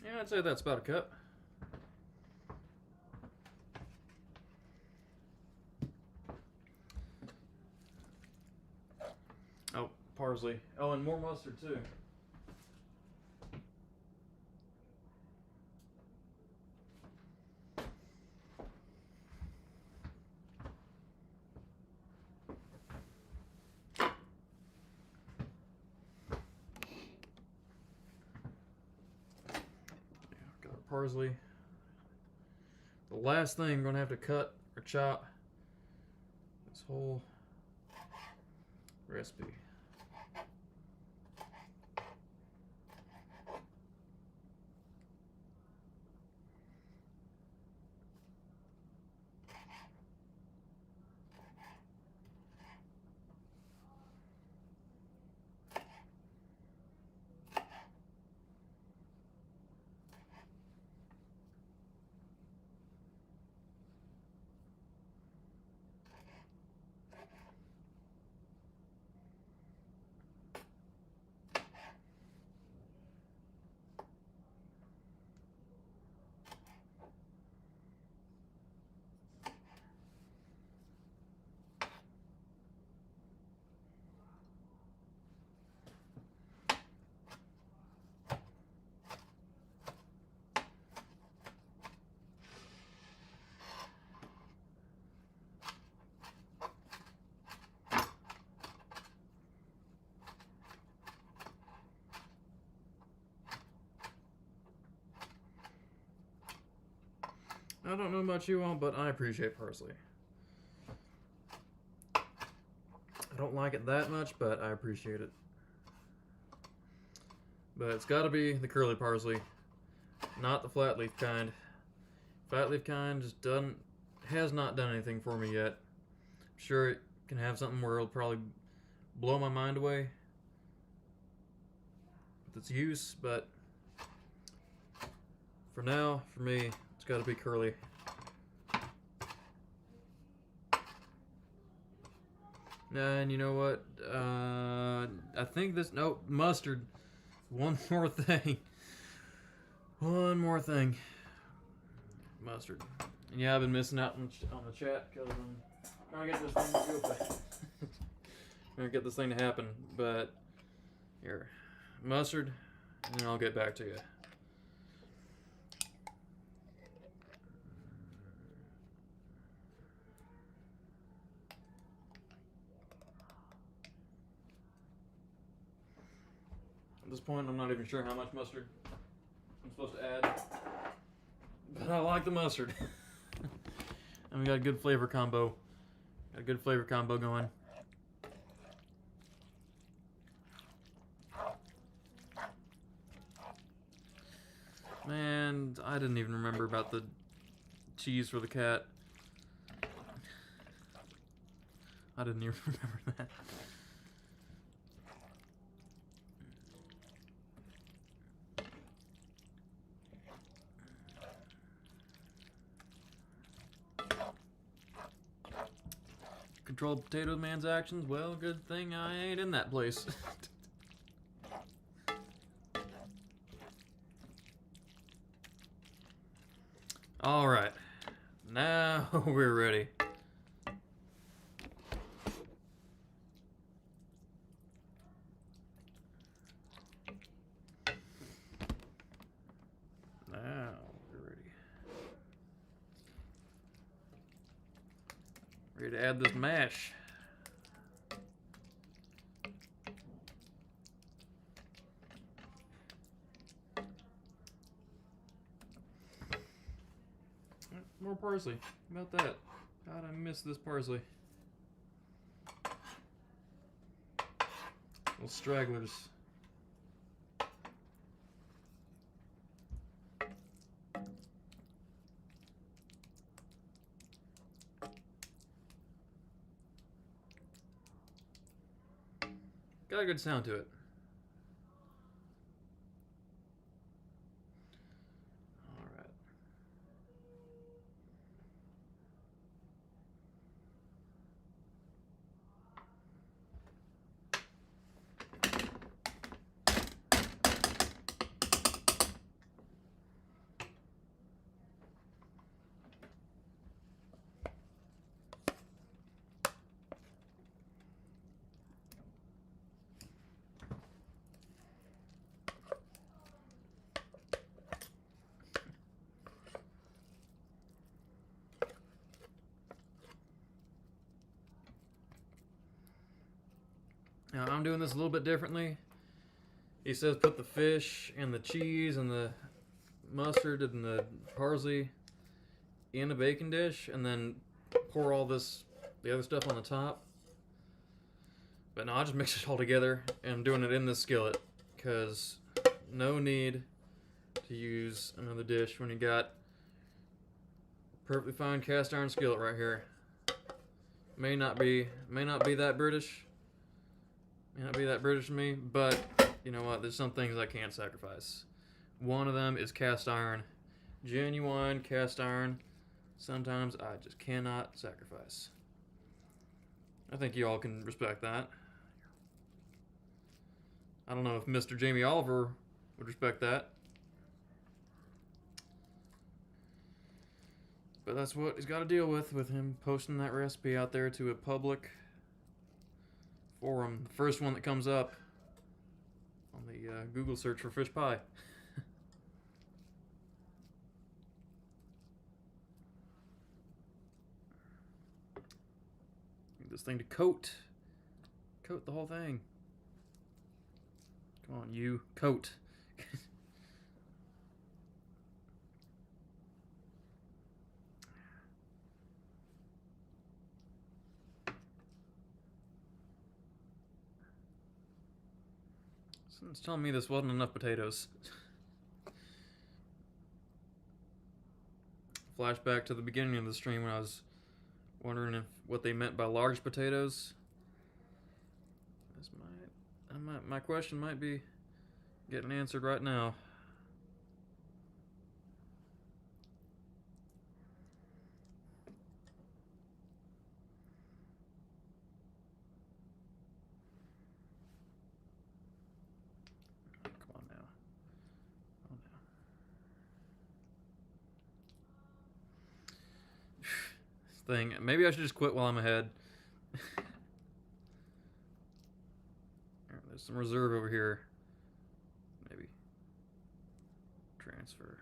Yeah, I'd say that's about a cup. Oh, parsley. Oh, and more mustard too. Got our parsley. The last thing I'm gonna have to cut or chop this whole recipe. I don't know about you all, but I appreciate parsley. I don't like it that much, but I appreciate it. But it's got to be the curly parsley, not the flat leaf kind. Flat leaf kind just has not done anything for me yet. I'm sure it can have something where it'll probably blow my mind away with its use, but for now, for me, it's got to be curly. And you know what? I think this... Nope, mustard. One more thing. One more thing. Mustard. And yeah, I've been missing out on the chat because I'm trying to get this thing to go back. Trying to get this thing to happen. But, here. Mustard, and then I'll get back to you. At this point, I'm not even sure how much mustard I'm supposed to add, but I like the mustard. And we got a good flavor combo. Got a good flavor combo going. Man, I didn't even remember about the cheese for the cat. I didn't even remember that. Control Potato Man's actions? Well, good thing I ain't in that place. Alright. Now we're ready. Now we're ready. Ready to add this mash. more parsley. How about that? God, I miss this parsley. Little stragglers. Got a good sound to it. Alright. Now I'm doing this a little bit differently. He says put the fish and the cheese and the mustard and the parsley in a baking dish and then pour all the other stuff on the top. But no, I just mix it all together and I'm doing it in this skillet because no need to use another dish when you got a perfectly fine cast iron skillet right here. May not be that British. May not be that British to me, but you know what? There's some things I can't sacrifice. One of them is cast iron. Genuine cast iron. Sometimes I just cannot sacrifice. I think you all can respect that. I don't know if Mr. Jamie Oliver would respect that. But that's what he's got to deal with him posting that recipe out there to a public forum. The first one that comes up on the Google search for fish pie. Need this thing to coat the whole thing. Come on, you coat. Someone's telling me this wasn't enough potatoes. Flashback to the beginning of the stream when I was wondering what they meant by large potatoes. This my question might be getting answered right now. Thing. Maybe I should just quit while I'm ahead. There's some reserve over here. Maybe transfer.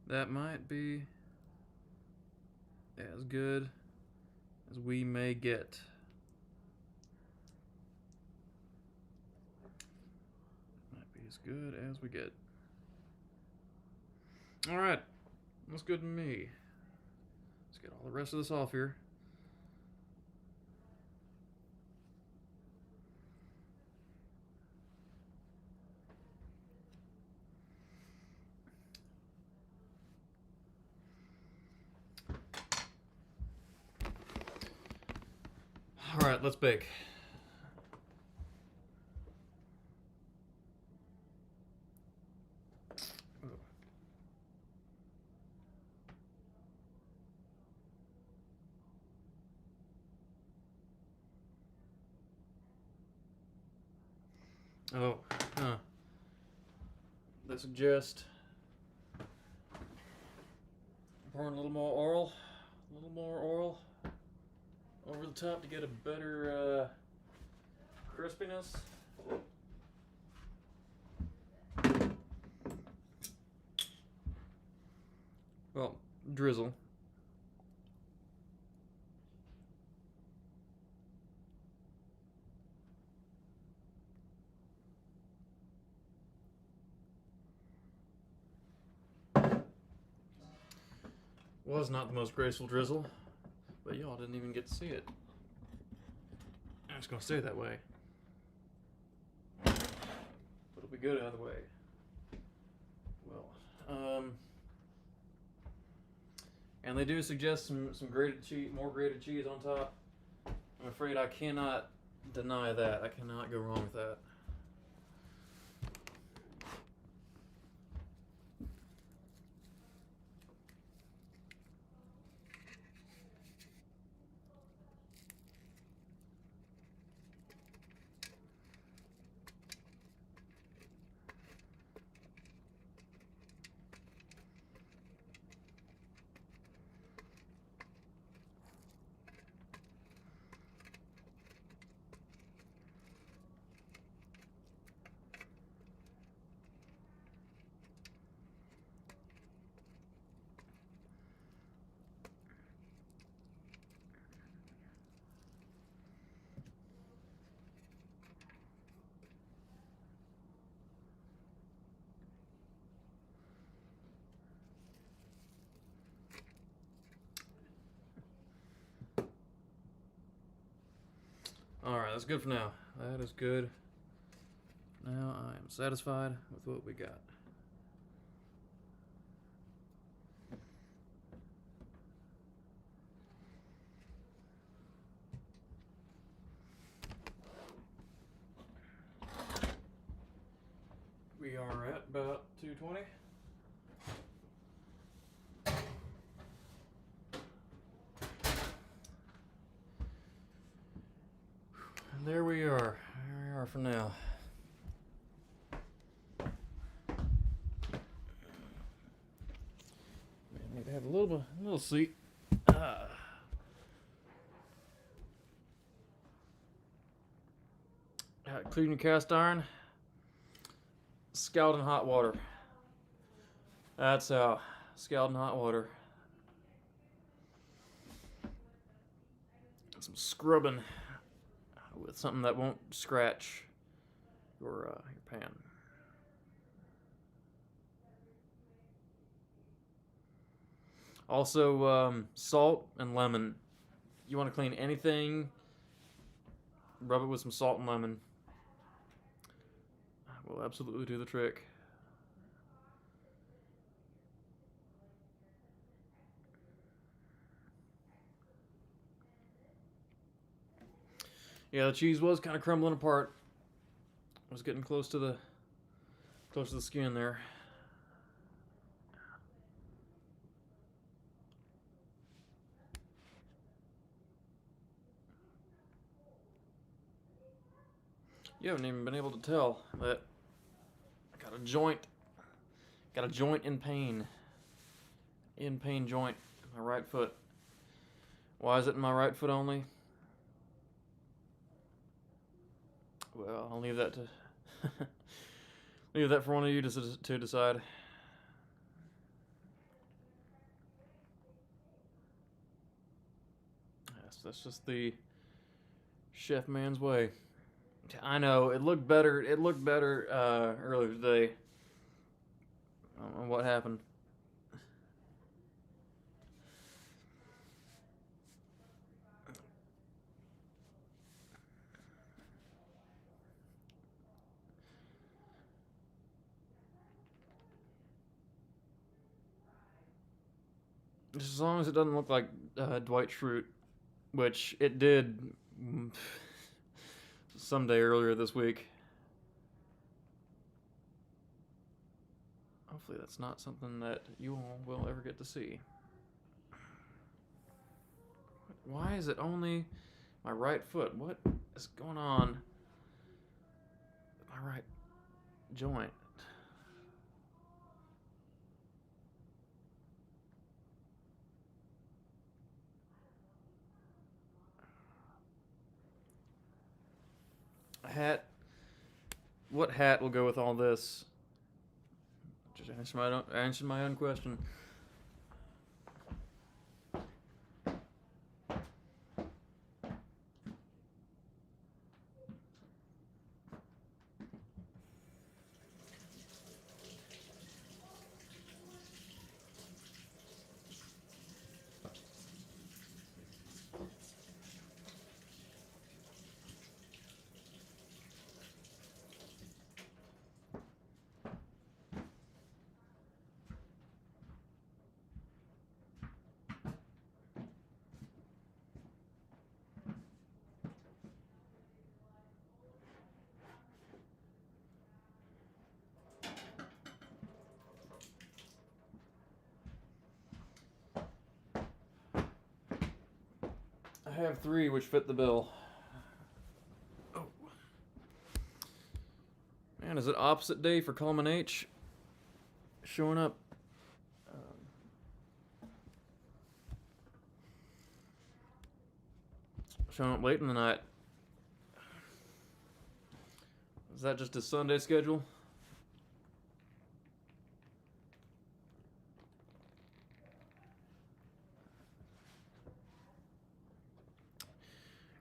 That might be as good as we may get. Might be as good as we get. Alright, looks good to me. Let's get all the rest of this off here. All right, let's bake. Oh, huh. They suggest pouring a little more oil over the top to get a better crispiness. Well, drizzle. Was not the most graceful drizzle, but y'all didn't even get to see it. I'm just gonna stay that way. But it'll be good either way. Well, and they do suggest some grated cheese, more grated cheese on top. I'm afraid I cannot deny that. I cannot go wrong with that. Alright, that's good for now. That is good. Now I am satisfied with what we got. We are at about 220. And there we are. There we are for now. Need to have a little seat. Clean your cast iron. Scald in hot water. That's how. Scald in hot water. Some scrubbing with something that won't scratch your pan. Also, salt and lemon. You want to clean anything, rub it with some salt and lemon. Will absolutely do the trick. Yeah, the cheese was kind of crumbling apart. I was getting close to the skin there. You haven't even been able to tell that I got a joint in pain. In pain joint in my right foot. Why is it in my right foot only? Well, I'll leave that to leave that for one of you to decide. Yes, that's just the chef man's way. I know it looked better. It looked better earlier today. I don't know what happened. Just as long as it doesn't look like Dwight Schrute, which it did someday earlier this week. Hopefully that's not something that you all will ever get to see. Why is it only my right foot? What is going on with my right joint. Hat. What hat will go with all this? Just answer my own question. I have 3 which fit the bill. Oh. Man, is it opposite day for Coleman H? Showing up. Showing up late in the night. Is that just his Sunday schedule?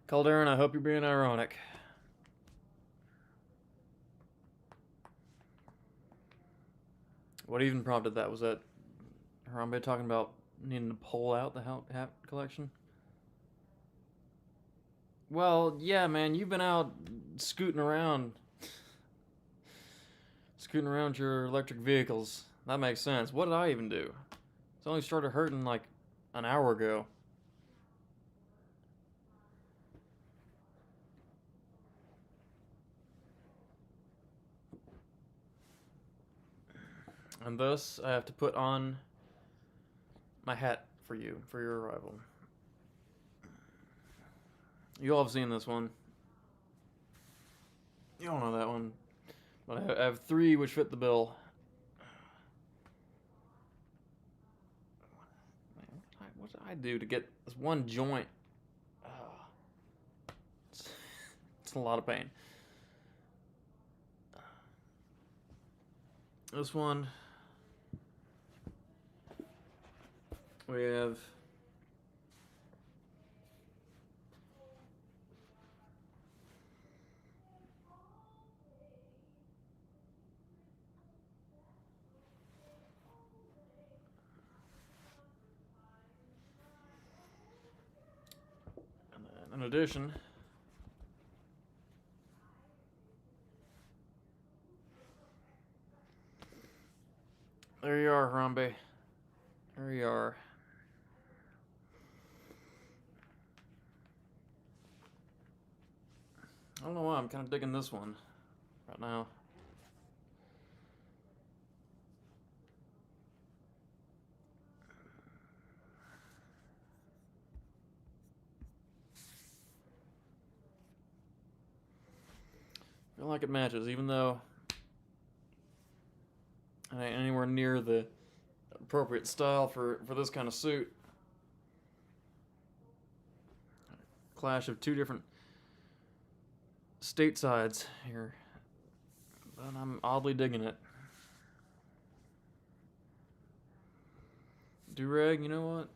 Calderon, I hope you're being ironic. What even prompted that? Was that Harambe talking about needing to pull out the hat collection? Well, yeah, man, you've been out scooting around your electric vehicles. That makes sense. What did I even do? It's only started hurting like an hour ago. And thus, I have to put on my hat for you, for your arrival. You all have seen this one. You all know that one. But I have 3 which fit the bill. Man, what did I do to get this one joint? It's a lot of pain. This one, we have in addition, there you are, Harambe. There you are. I don't know why, I'm kind of digging this one right now. I feel like it matches, even though it ain't anywhere near the appropriate style for this kind of suit. Clash of 2 different state sides here, but I'm oddly digging it. Durag, you know what?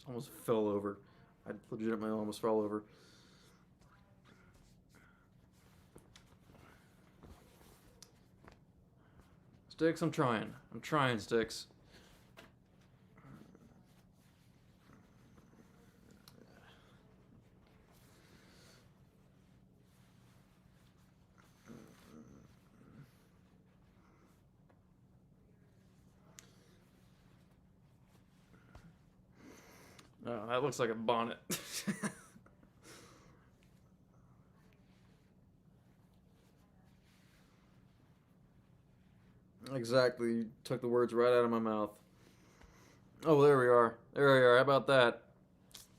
Almost fell over. I legitimately almost fell over. Sticks, I'm trying. I'm trying, Sticks. Oh, that looks like a bonnet. Exactly. You took the words right out of my mouth. Oh, there we are. There we are. How about that?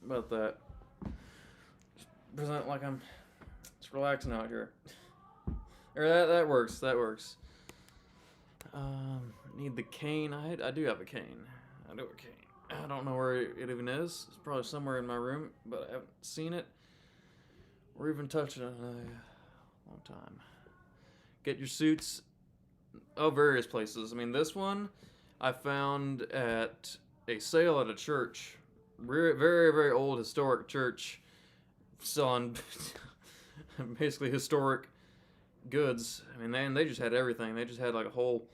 How about that? Just present like I'm just relaxing out here. Or that works. That works. Need the cane. I do have a cane. I do have a cane. I don't know where it even is. It's probably somewhere in my room, but I haven't seen it or even touched it in a long time. Get your suits. Oh, various places. I mean, this one I found at a sale at a church. Very, very, very old historic church selling basically historic goods. I mean, they just had everything. They just had like a whole,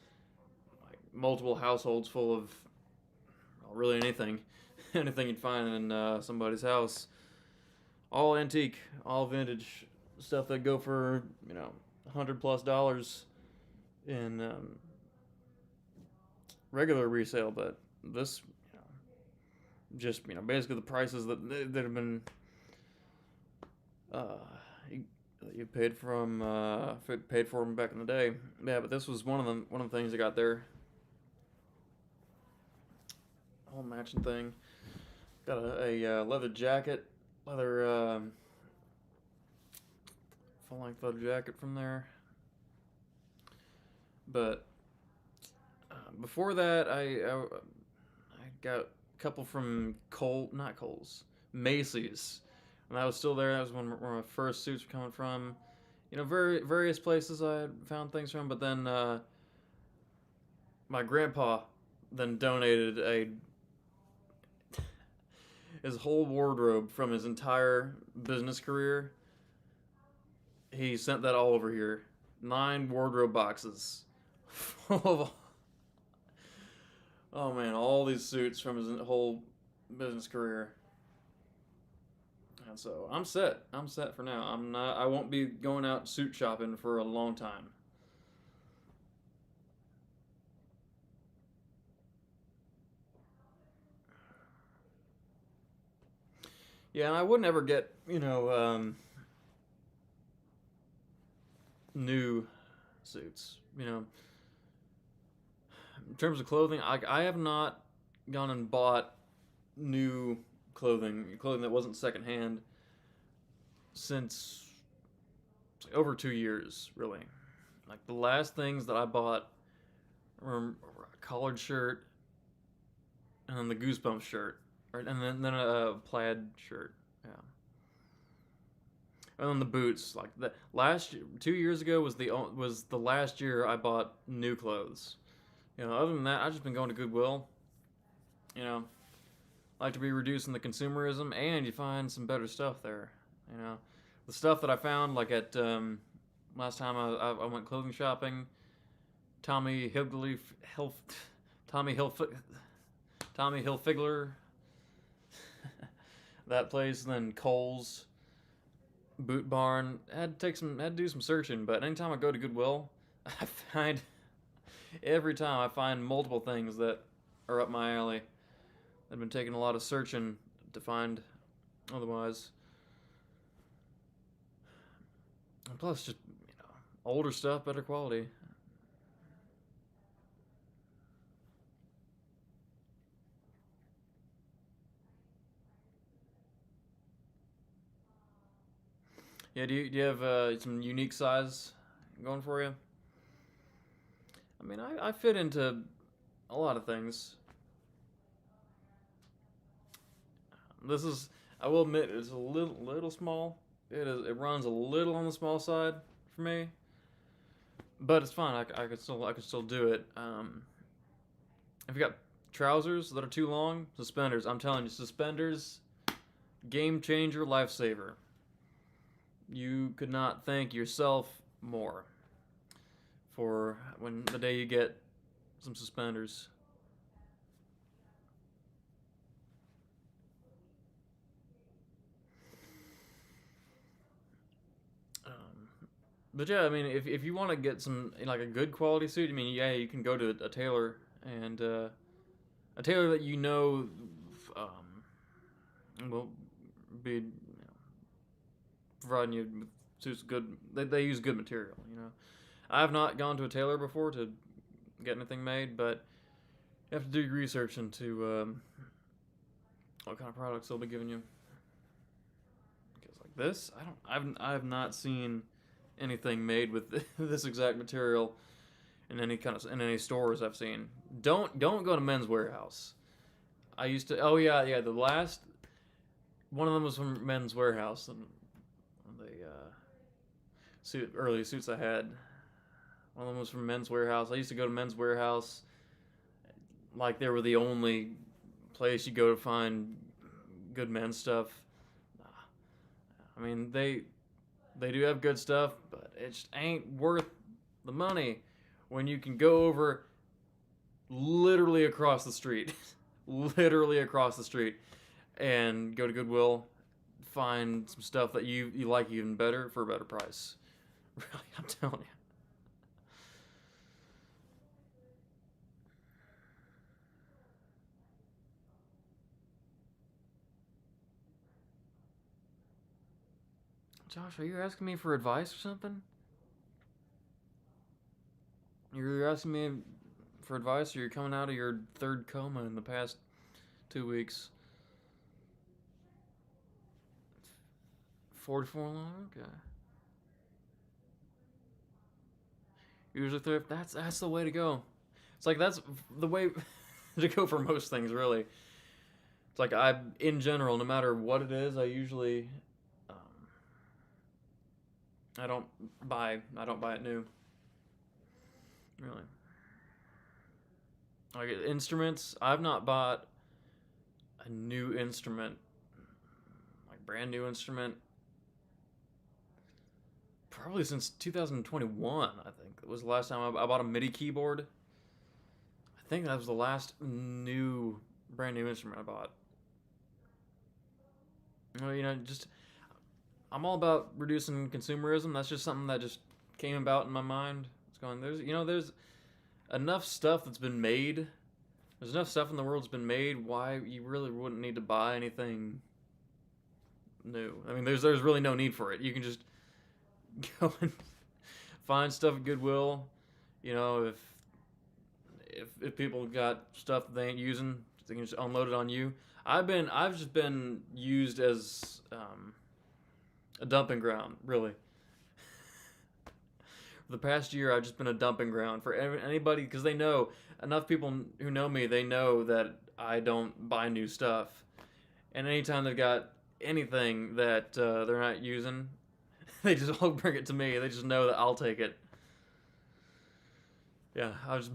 like multiple households full of well, really anything. Anything you'd find in somebody's house. All antique, all vintage stuff that go for, $100+ in regular resale, but this, just basically the prices that have been you paid for them back in the day. Yeah, but this was one of the things I got there. Whole matching thing. Got a leather jacket, leather full length leather jacket from there. But before that, I got a couple from Macy's. When I was still there, that was when my first suits were coming from. Various places I had found things from. But then my grandpa then donated his whole wardrobe from his entire business career. He sent that all over here. 9 wardrobe boxes. Oh man, all these suits from his whole business career. And so I'm set. I'm set for now. I won't be going out suit shopping for a long time. Yeah, and I wouldn't ever get, new suits, In terms of clothing, I have not gone and bought new clothing that wasn't secondhand since over 2 years, really. Like the last things that I bought were a collared shirt and then the Goosebumps shirt, and then a plaid shirt, yeah. And then the boots, like the last 2 years ago was the last year I bought new clothes. Other than that, I've just been going to Goodwill. Like to be reducing the consumerism, and you find some better stuff there. The stuff that I found, like at last time I went clothing shopping, Tommy Hilfiger, that place, and then Kohl's, Boot Barn. Had to do some searching, but anytime I go to Goodwill, every time I find multiple things that are up my alley. I've been taking a lot of searching to find otherwise. And plus, just, older stuff, better quality. Yeah, do you have some unique size going for you? I mean, I fit into a lot of things. This is, I will admit, it's a little small. It runs a little on the small side for me, but it's fine. I could still do it. If you got trousers that are too long, suspenders. I'm telling you, suspenders, game changer, lifesaver. You could not thank yourself more for when the day you get some suspenders. But yeah, I mean, if you want to get some, like, a good quality suit, I mean, yeah, you can go to a tailor, and a tailor that will be providing you with suits good. They use good material. I have not gone to a tailor before to get anything made, but you have to do your research into what kind of products they'll be giving you. Because like this, I have not seen anything made with this exact material in any stores I've seen. Don't go to Men's Warehouse. I used to. Oh yeah. The last one of them was from Men's Warehouse, and the early suits I had. One of them was from Men's Warehouse. I used to go to Men's Warehouse like they were the only place you go to find good men's stuff. I mean, they do have good stuff, but it just ain't worth the money when you can go over literally across the street, and go to Goodwill, find some stuff that you like even better for a better price. Really, I'm telling you. Josh, are you asking me for advice or something? You're asking me for advice, or you're coming out of your third coma in the past 2 weeks? 44 long? Okay. Usually thrift. That's the way to go. It's like that's the way to go for most things, really. It's like in general, no matter what it is, I usually I don't buy it new. Really. Like instruments, I've not bought a new instrument, like brand new instrument, probably since 2021. I think it was the last time I bought a MIDI keyboard. I think that was the last brand new instrument I bought. Just I'm all about reducing consumerism. That's just something that just came about in my mind. It's going, there's enough stuff that's been made. There's enough stuff in the world that's been made. Why you really wouldn't need to buy anything new? I mean, there's really no need for it. You can just go and find stuff at Goodwill. If people got stuff that they ain't using, they can just unload it on you. I've just been used as a dumping ground, really. For the past year, I've just been a dumping ground for anybody, because they know, enough people who know me, they know that I don't buy new stuff. And anytime they've got anything that they're not using, they just all bring it to me. They just know that I'll take it. Yeah, I've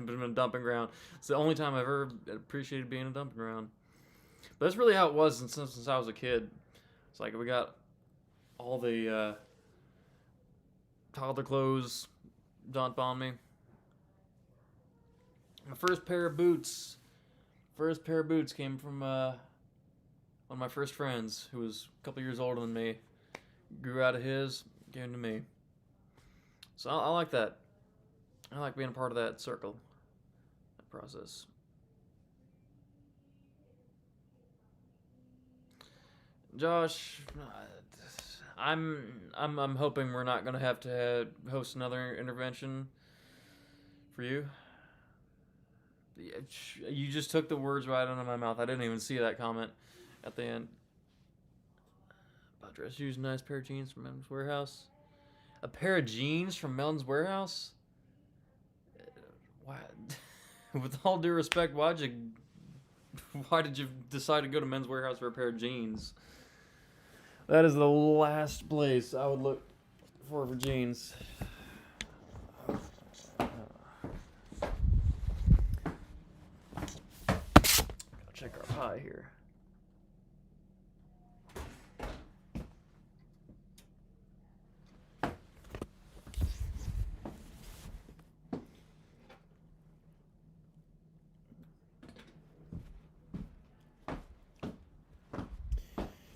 been a dumping ground. It's the only time I've ever appreciated being a dumping ground. But that's really how it was since I was a kid. It's like we got all the toddler clothes dumped on me. My first pair of boots came from one of my first friends, who was a couple years older than me. Grew out of his, gave them to me. So I like that. I like being a part of that circle, that process. Josh, I'm hoping we're not gonna have to host another intervention for you. You just took the words right out of my mouth. I didn't even see that comment at the end. About dress shoes, nice pair of jeans from Men's Warehouse. A pair of jeans from Men's Warehouse? Why? With all due respect, why did you decide to go to Men's Warehouse for a pair of jeans? That is the last place I would look for jeans. Gotta check our pie here.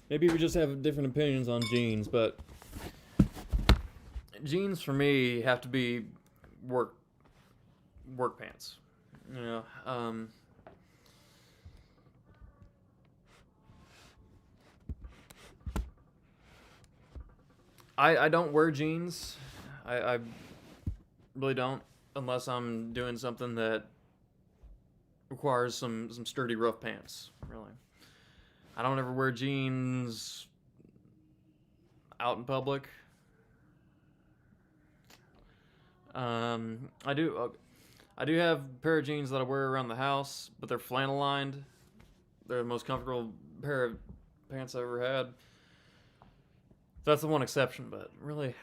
Maybe we just have different opinions on jeans, but jeans for me have to be work pants. I don't wear jeans. I really don't, unless I'm doing something that requires some sturdy rough pants. Really, I don't ever wear jeans out in public. I do have a pair of jeans that I wear around the house, but they're flannel lined. They're the most comfortable pair of pants I've ever had. That's the one exception, but really,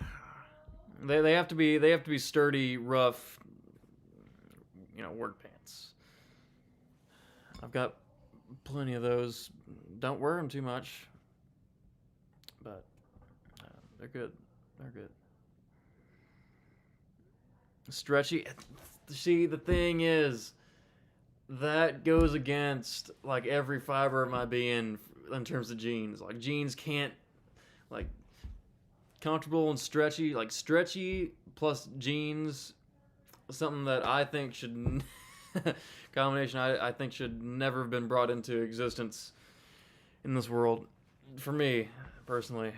they have to be sturdy, rough, work pants. I've got plenty of those. Don't wear them too much, but they're good. They're good. Stretchy. See, the thing is, that goes against like every fiber of my being in terms of jeans. Like jeans can't, like, comfortable and stretchy. Like stretchy plus jeans, something that I think should combination I think should never have been brought into existence in this world. For me personally,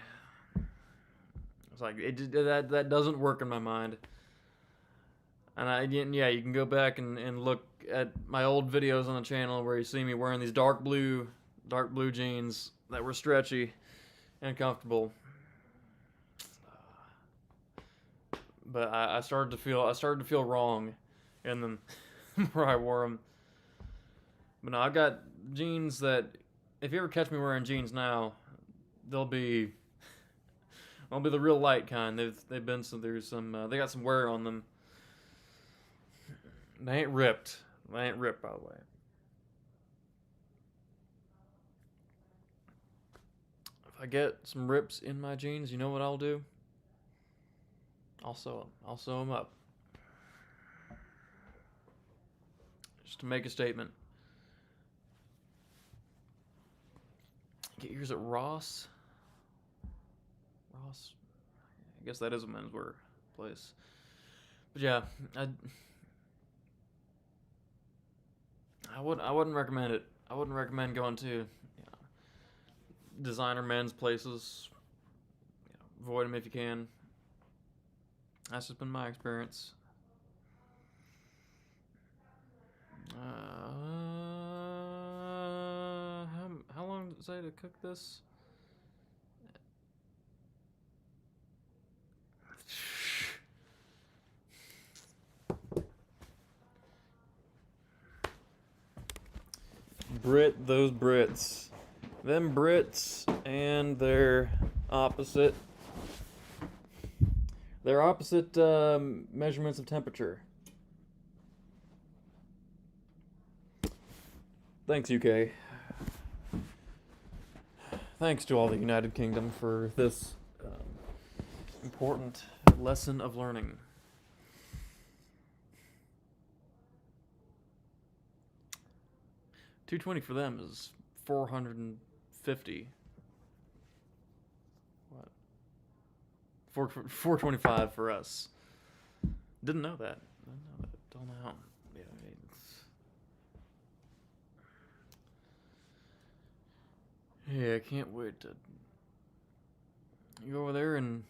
it's like that doesn't work in my mind. And you can go back and look at my old videos on the channel where you see me wearing these dark blue jeans that were stretchy and comfortable. But I started to feel wrong in them where I wore them. But no, I've got jeans that, if you ever catch me wearing jeans now, they'll be the real light kind. They've been through some. They got some wear on them. They ain't ripped. They ain't ripped, by the way. If I get some rips in my jeans, you know what I'll do? I'll sew them. I'll sew them up. Just to make a statement. Get yours at Ross. I guess that is a menswear place. But yeah, I wouldn't recommend it. I wouldn't recommend going to designer men's places. Avoid them if you can. That's just been my experience. How long did it say to cook this? Those Brits. Them Brits and their opposite measurements of temperature. Thanks, UK. Thanks to all the United Kingdom for this important lesson of learning. $220 for them is $450. What? $425 for us. Didn't know that. Don't know how. Yeah, I can't wait to go over there and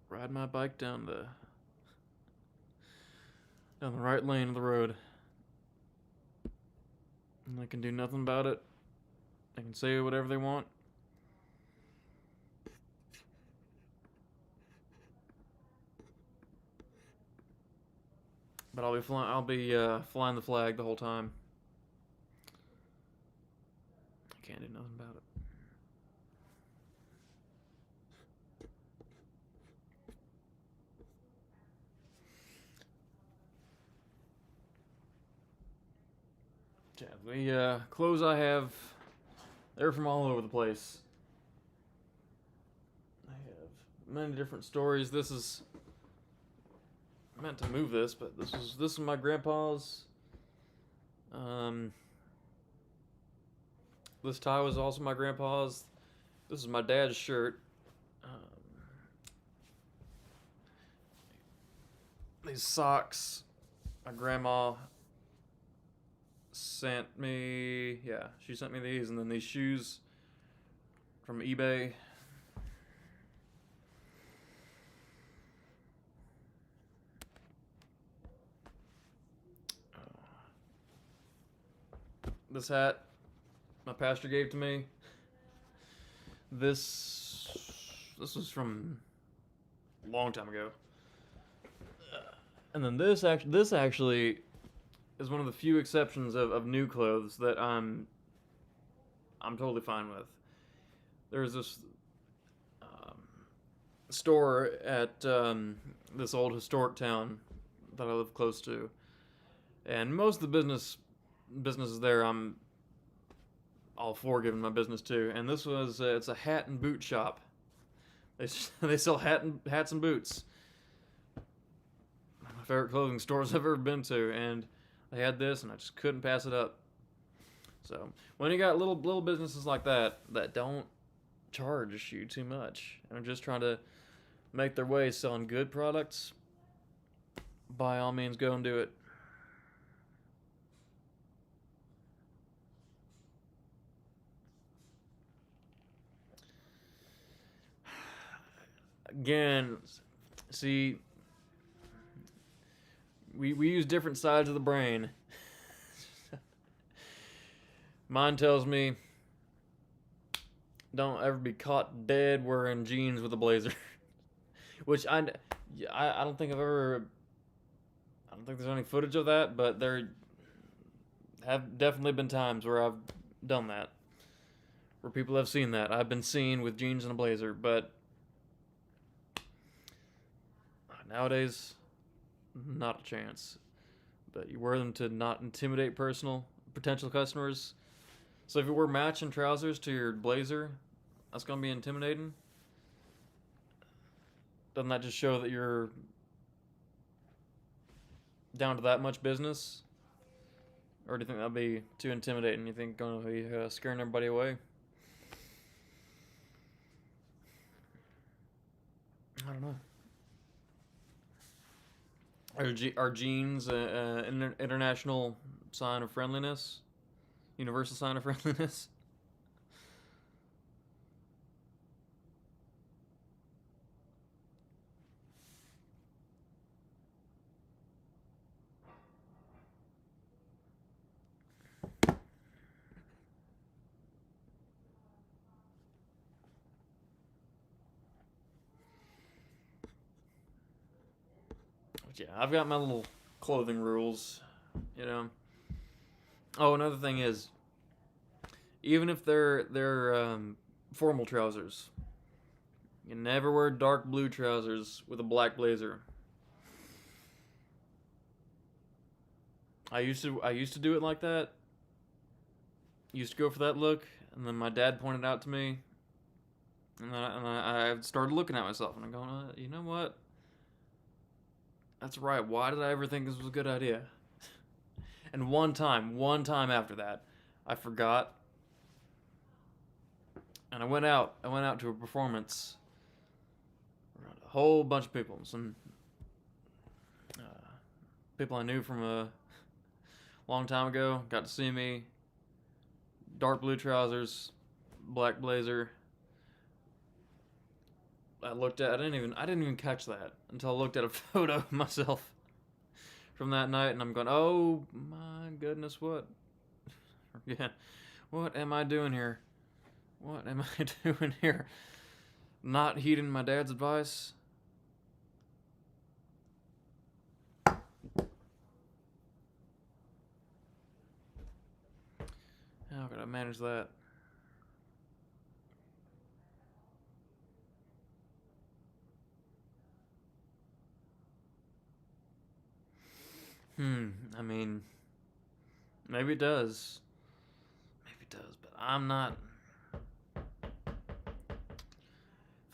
ride my bike down the right lane of the road. And they can do nothing about it. They can say whatever they want. But I'll be flying the flag the whole time. I can't do nothing about it. Yeah, the clothes I have, they're from all over the place. I have many different stories. I meant to move this, but this is my grandpa's. This tie was also my grandpa's. This is my dad's shirt. These socks, my grandma sent me. Yeah, she sent me these, and then these shoes from eBay. This hat my pastor gave to me. This was from a long time ago. And then this actually is one of the few exceptions of new clothes that I'm totally fine with. There's this store at this old historic town that I live close to, and most of the businesses there I'm all for giving my business to. And this was it's a hat and boot shop. They sell hats and boots. My favorite clothing stores I've ever been to, and they had this, and I just couldn't pass it up. So when you got little businesses like that don't charge you too much and are just trying to make their way selling good products, by all means go and do it. Again, see, we use different sides of the brain. Mine tells me don't ever be caught dead wearing jeans with a blazer. Which I don't think I don't think there's any footage of that, but there have definitely been times where I've done that. Where people have seen that. I've been seen with jeans and a blazer, but nowadays, not a chance. But you wear them to not intimidate potential customers. So if you wear matching trousers to your blazer, that's going to be intimidating. Doesn't that just show that you're down to that much business? Or do you think that'd be too intimidating? You think going to be scaring everybody away? I don't know. Are jeans an international sign of friendliness? Universal sign of friendliness? Yeah, I've got my little clothing rules, you know. Oh, another thing is, even if they're formal trousers, you never wear dark blue trousers with a black blazer. I used to do it like that. Used to go for that look, and then my dad pointed out to me, and I started looking at myself, and I'm going, you know what? That's right. Why did I ever think this was a good idea? And one time after that, I forgot, and I went out to a performance around a whole bunch of people, some people I knew from a long time ago. Got to see me. Dark blue trousers, black blazer. I didn't even catch that until I looked at a photo of myself from that night, and I'm going, oh my goodness, what? Yeah, what am I doing here? What am I doing here? Not heeding my dad's advice? How could I manage that? I mean, maybe it does. Maybe it does, but I'm not. If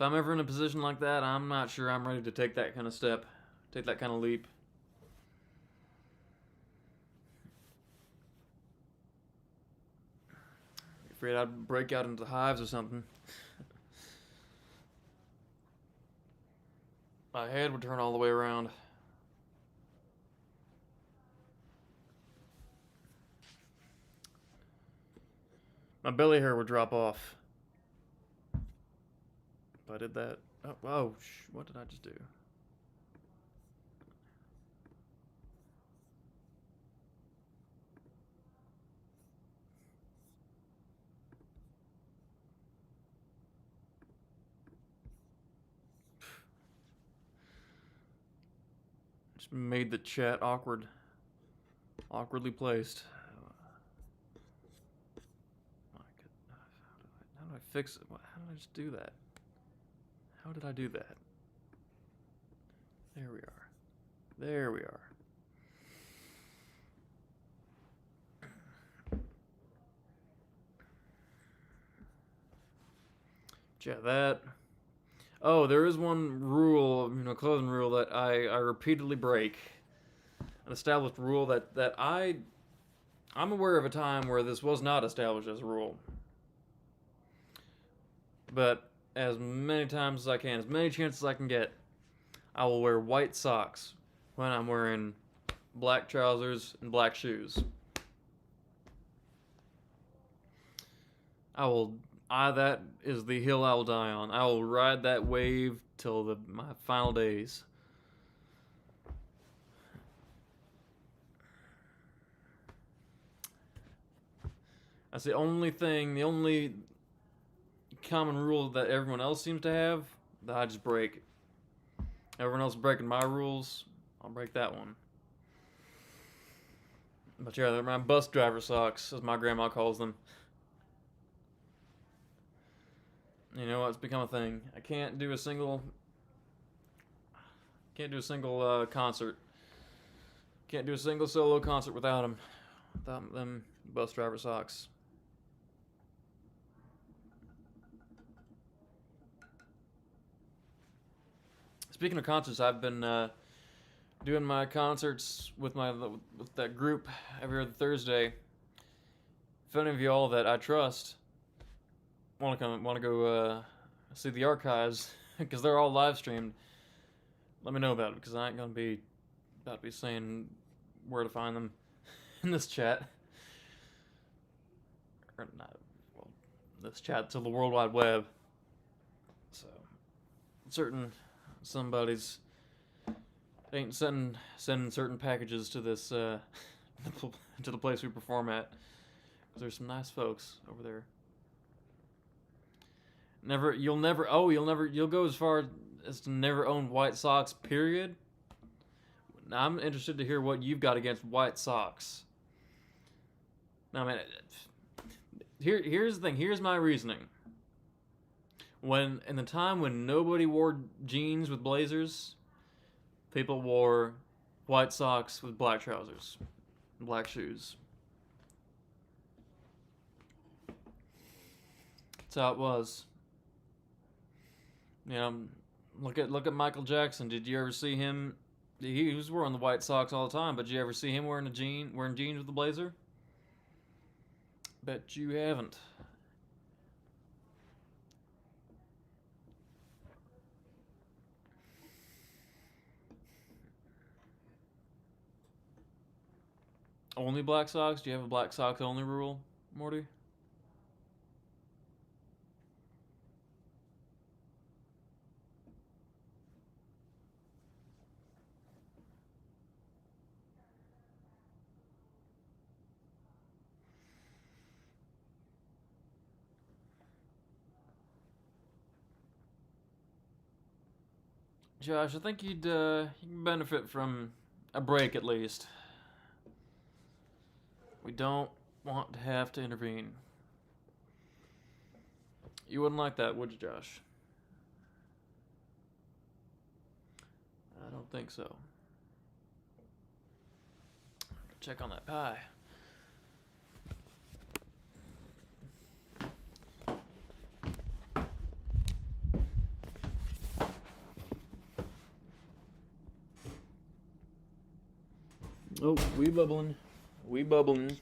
I'm ever in a position like that, I'm not sure I'm ready to take that kind of step, take that kind of leap. Afraid I'd break out into hives or something. My head would turn all the way around. My belly hair would drop off. I did that. Oh, what did I just do? Just made the chat awkward. Awkwardly placed. My goodness. How do I fix it? How did I just do that? How did I do that? There we are. There we are. Yeah, that. Oh, there is one rule, clothing rule that I repeatedly break. An established rule that I'm aware of a time where this was not established as a rule. But as many times as I can, as many chances as I can get, I will wear white socks when I'm wearing black trousers and black shoes. That is the hill I will die on. I will ride that wave till my final days. That's the only common rule that everyone else seems to have that I just break. Everyone else breaking my rules, I'll break that one. But yeah, they're my bus driver socks, as my grandma calls them. You know, it's become a thing. I can't do a single concert. Can't do a single solo concert without them. Without them bus driver socks. Speaking of concerts, I've been doing my concerts with that group every other Thursday. If any of y'all that I trust want to go see the archives, because they're all live streamed, let me know about it, because I ain't gonna be about to be saying where to find them in this chat. Or not, well, this chat to the World Wide Web. So somebody's ain't sending certain packages to this to the place we perform at, because there's some nice folks over there. You'll go as far as to never own white socks, period. Now, I'm interested to hear what you've got against white socks. Now, man, here's the thing. Here's my reasoning. In the time when nobody wore jeans with blazers, people wore white socks with black trousers and black shoes. That's how it was. You know, look at Michael Jackson. Did you ever see him? He was wearing the white socks all the time, but did you ever see him wearing jeans with a blazer? Bet you haven't. Only black socks? Do you have a black socks only rule, Morty? Josh, I think you'd benefit from a break at least. We don't want to have to intervene. You wouldn't like that, would you, Josh? I don't think so. Check on that pie. Oh, we bubbling. We bubbling.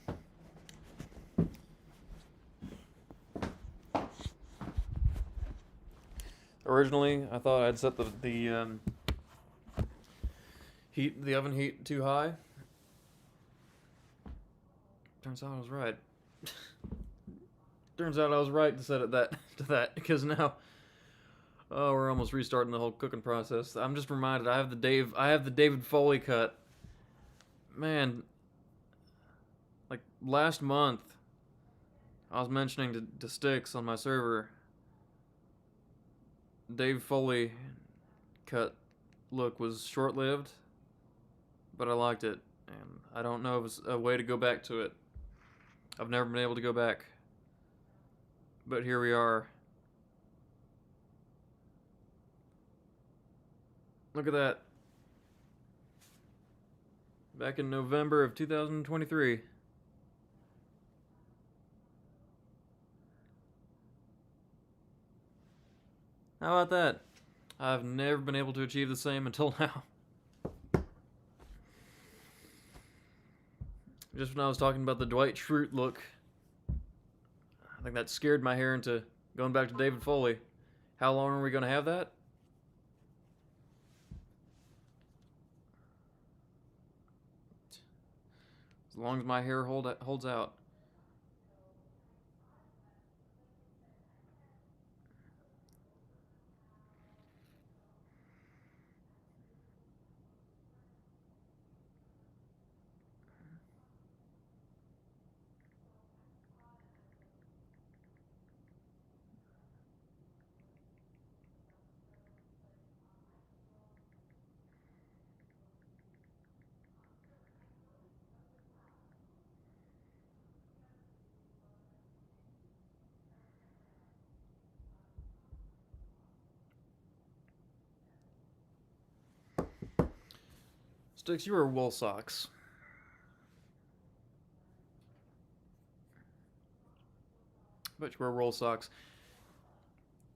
Originally, I thought I'd set the oven heat too high. Turns out I was right. Turns out I was right to set it to that, because now Oh, we're almost restarting the whole cooking process. I'm just reminded I have the David Foley cut. Man, like last month, I was mentioning to Sticks on my server, Dave Foley cut look was short-lived, but I liked it, and I don't know if it's a way to go back to it. I've never been able to go back, but here we are. Look at that. Back in November of 2023. How about that? I've never been able to achieve the same until now. Just when I was talking about the Dwight Schrute look, I think that scared my hair into going back to David Foley. How long are we going to have that? As long as my hair holds out. Sticks, you wear wool socks. But you wear wool socks.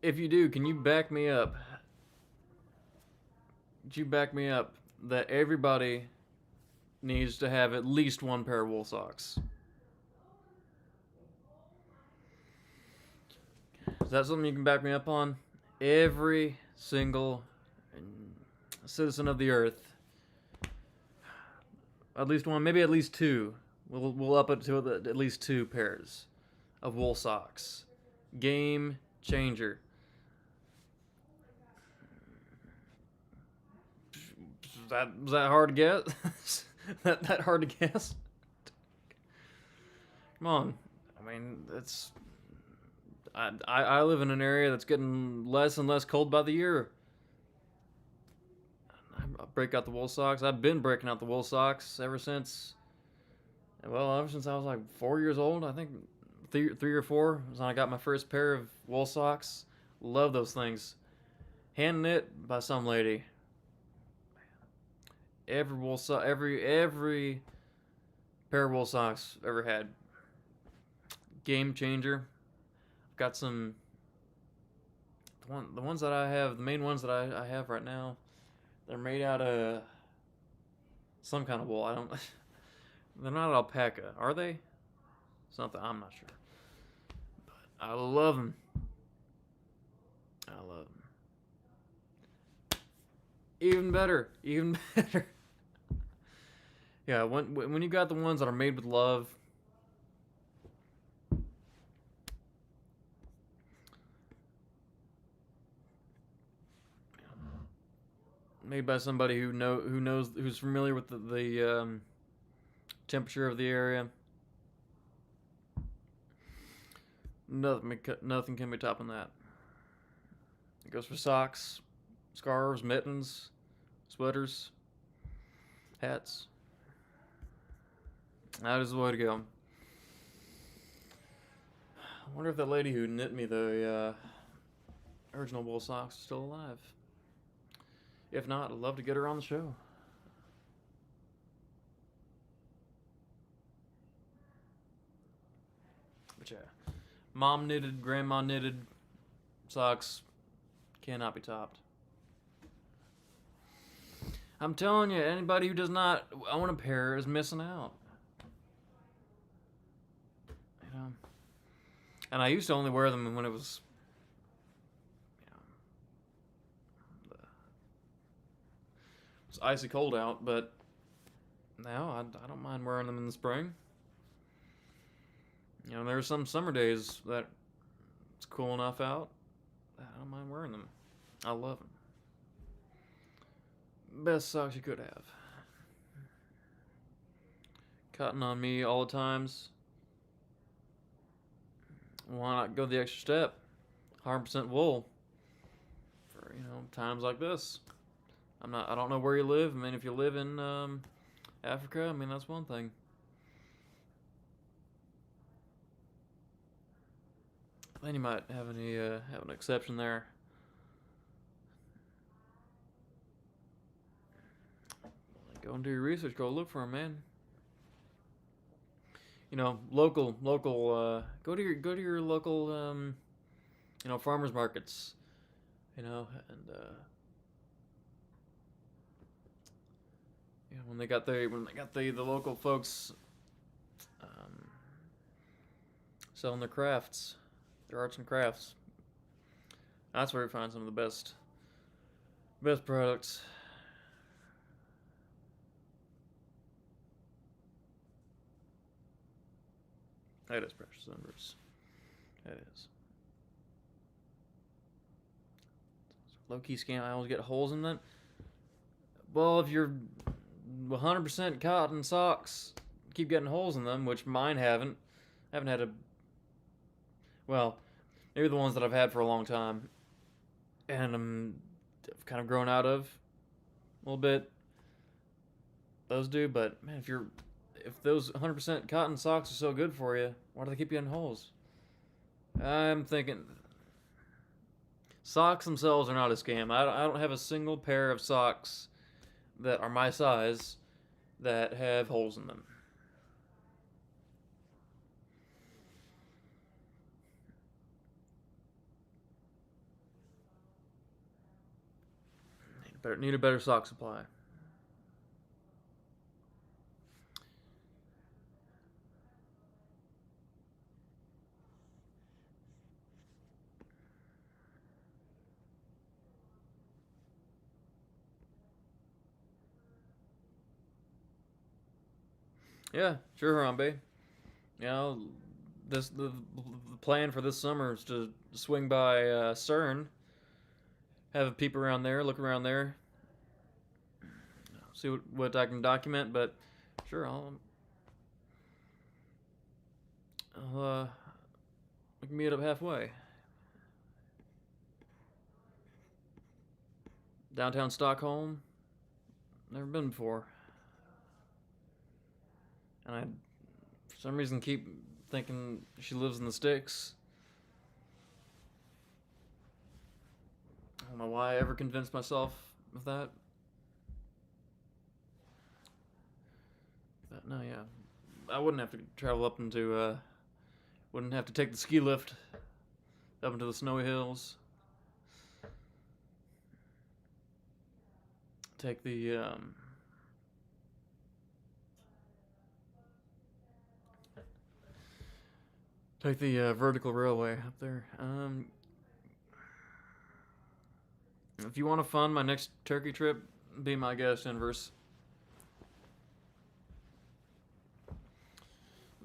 If you do, can you back me up? Could you back me up that everybody needs to have at least one pair of wool socks? Is that something you can back me up on? Every single citizen of the earth, at least one, maybe at least two. We'll up it to at least 2 pairs of wool socks. Game changer. Was that hard to guess? that hard to guess? Come on. I mean, it's... I live in an area that's getting less and less cold by the year. I break out the wool socks. I've been breaking out the wool socks ever since I was like 4 years old. I think 3 or 4 was when I got my first pair of wool socks. Love those things. Hand knit by some lady. Every wool sock, every pair of wool socks I've ever had. Game changer. I've got some. The ones that I have, the main ones that I have right now, they're made out of some kind of wool. I don't. They're not alpaca, are they? Something, I'm not sure. But I love them. I love them. Even better. Yeah, when you got the ones that are made with love, made by somebody who's familiar with the temperature of the area, nothing can be topping that. It goes for socks, scarves, mittens, sweaters, hats. That is the way to go. I wonder if that lady who knit me the original wool socks is still alive. If not, I'd love to get her on the show. But yeah, mom knitted, grandma knitted socks cannot be topped. I'm telling you, anybody who does not own a pair is missing out. You know, and I used to only wear them when it was, it was icy cold out, but now I don't mind wearing them in the spring. You know, there are some summer days that it's cool enough out that I don't mind wearing them. I love them. Best socks you could have. Cotton on me all the times. Why not go the extra step? 100% wool. For, times like this. I don't know where you live. I mean, if you live in Africa, I mean, that's one thing. Then you might have an exception there. Go and do your research. Go look for them, man. Local. Go to your local, farmers markets. And when they got the local folks selling their crafts, their arts and crafts. That's where you find some of the best products. That is precious numbers. That is. Low-key scam. I always get holes in that. Well, if you're 100% cotton socks, keep getting holes in them, which mine haven't. I haven't had a... Well, maybe the ones that I've had for a long time. And I've kind of grown out of a little bit. Those do, but man, if those 100% cotton socks are so good for you, why do they keep getting holes? I'm thinking socks themselves are not a scam. I don't have a single pair of socks that are my size that have holes in them. Need a better sock supply. Yeah, sure, Harambe. The plan for this summer is to swing by CERN, have a peep around there, look around there, see what I can document. But sure, we can meet up halfway. Downtown Stockholm. Never been before. And I, for some reason, keep thinking she lives in the sticks. I don't know why I ever convinced myself of that. But no, yeah. I wouldn't have to travel up into, wouldn't have to take the ski lift up into the snowy hills. Take the, vertical railway up there. If you want to fund my next Turkey trip, be my guest, Inverse.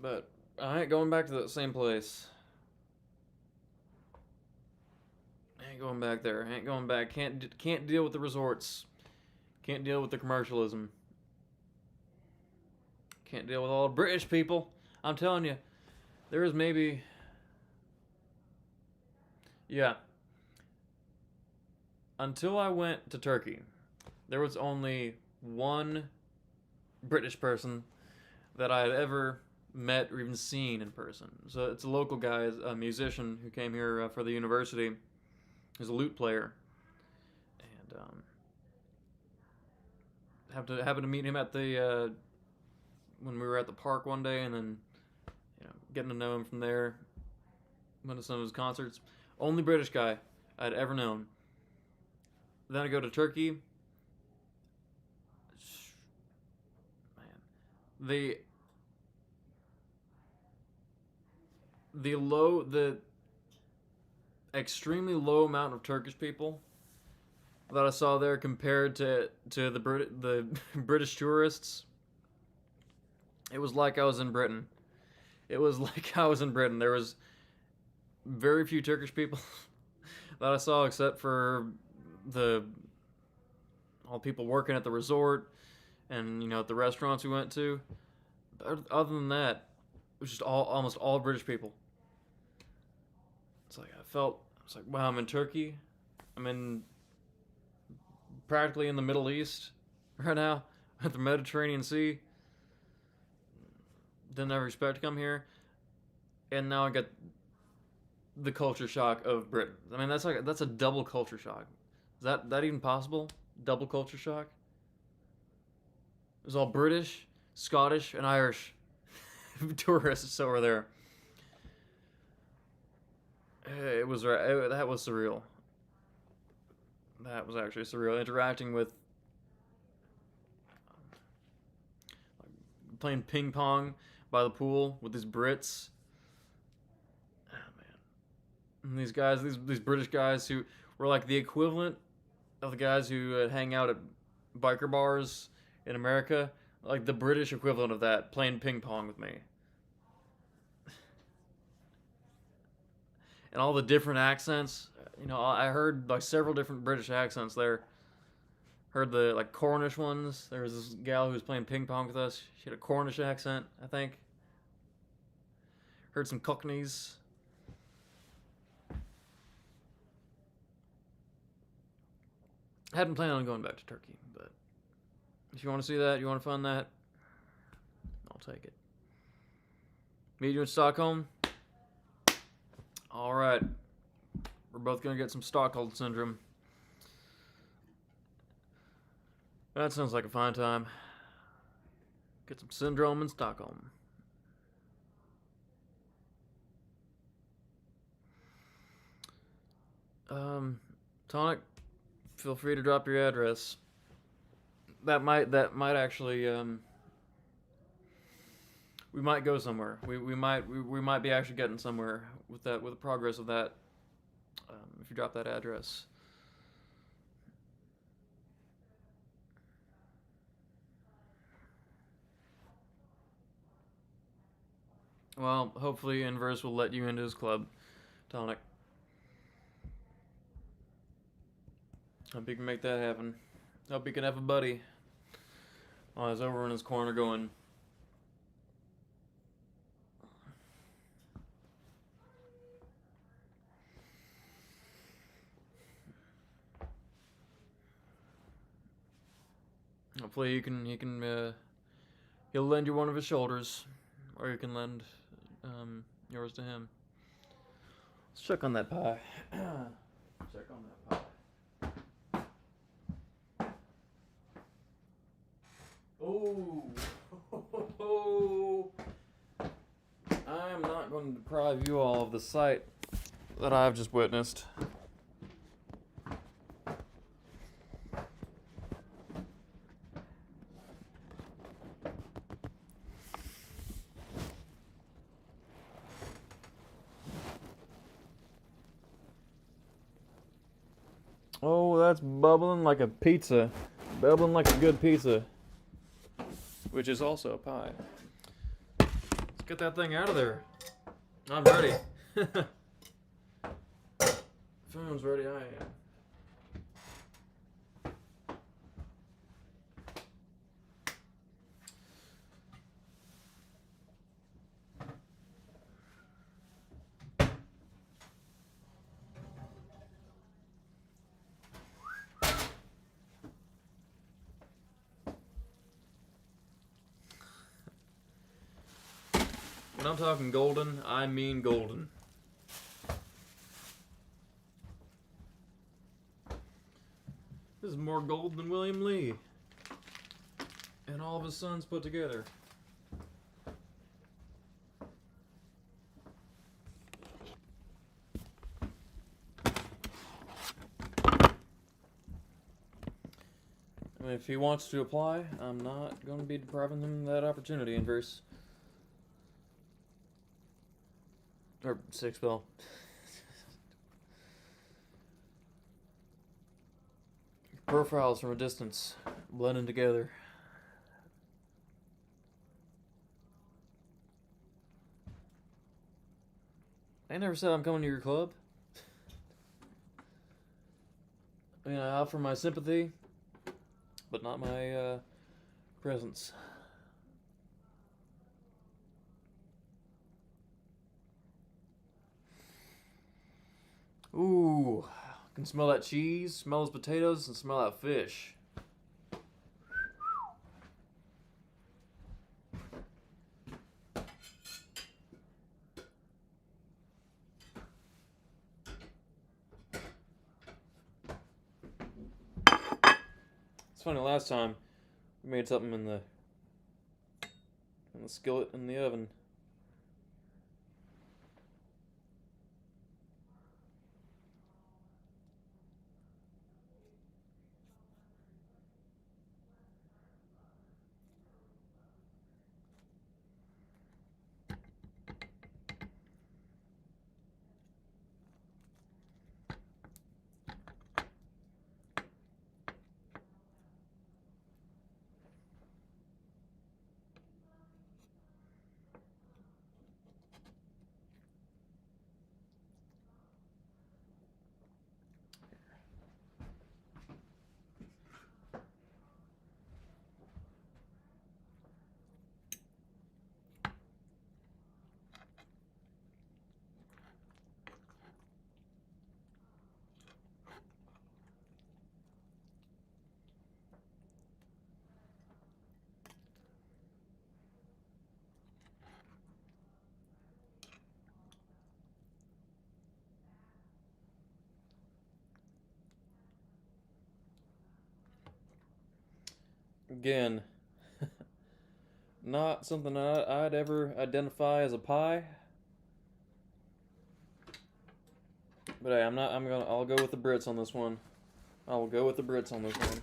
But I ain't going back to that same place. I ain't going back there. I ain't going back. Can't deal with the resorts. Can't deal with the commercialism. Can't deal with all the British people. I'm telling you. There is maybe... Yeah. Until I went to Turkey, there was only one British person that I had ever met or even seen in person. So it's a local guy, a musician who came here for the university. He's a lute player. And happened to meet him at the... when we were at the park one day, and then getting to know him from there. Went to some of his concerts. Only British guy I'd ever known. Then I go to Turkey. Man, the extremely low amount of Turkish people that I saw there compared to the British tourists. It was like I was in Britain. There was very few Turkish people that I saw, except for the all the people working at the resort, and at the restaurants we went to. Other than that, it was just almost all British people. It's like it's like, wow, I'm in Turkey. I'm in practically in the Middle East right now at the Mediterranean Sea. Didn't ever expect to come here, and now I got the culture shock of Britain. I mean, that's a double culture shock. Is that even possible? Double culture shock? It was all British, Scottish, and Irish tourists over there. That was surreal. That was actually surreal. Interacting with, playing ping pong by the pool with these Brits. Oh man, and these British guys who were like the equivalent of the guys who hang out at biker bars in America, like the British equivalent of that, playing ping pong with me. And all the different accents. I heard like several different British accents there. Heard the like Cornish ones. There was this gal who was playing ping pong with us. She had a Cornish accent, I think. Heard some Cockneys. Hadn't planned on going back to Turkey, but if you want to see that, you want to find that, I'll take it. Meet you in Stockholm? Alright. We're both going to get some Stockholm Syndrome. That sounds like a fine time. Get some syndrome in Stockholm. Tonic, feel free to drop your address. That might actually, we might go somewhere. We might be actually getting somewhere with the progress of that. If you drop that address. Well, hopefully Inverse will let you into his club, Tonic. Hope you can make that happen. Hope you can have a buddy while he's over in his corner going, hopefully he'll lend you one of his shoulders, or you can lend yours to him. Let's check on that pie. Check on that pie. Oh, I am not going to deprive you all of the sight that I've just witnessed. Oh, that's bubbling like a pizza. Bubbling like a good pizza. Which is also a pie. Let's get that thing out of there. I'm ready. Phone's ready, I am. When I'm talking golden, I mean golden. This is more gold than William Lee and all of his sons put together. I mean, if he wants to apply, I'm not going to be depriving him of that opportunity, Inverse. Or six bell. Profiles from a distance, blending together. I never said I'm coming to your club. I mean, I offer my sympathy, but not my presence. Ooh, I can smell that cheese, smell those potatoes, and smell that fish. It's funny, last time we made something in the skillet in the oven. Again, not something I'd ever identify as a pie. But hey, I'll go with the Brits on this one. I will go with the Brits on this one.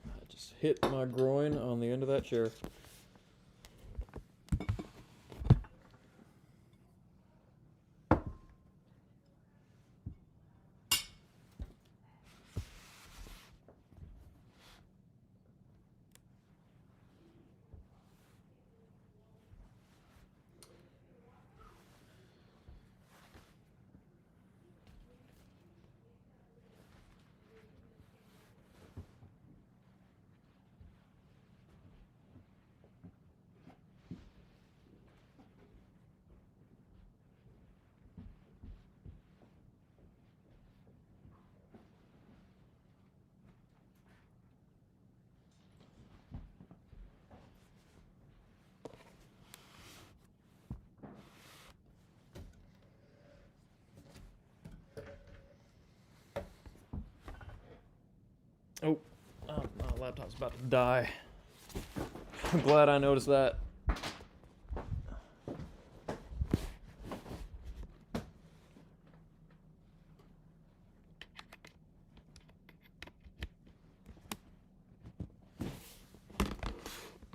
I just hit my groin on the end of that chair. Oh, my laptop's about to die. I'm glad I noticed that.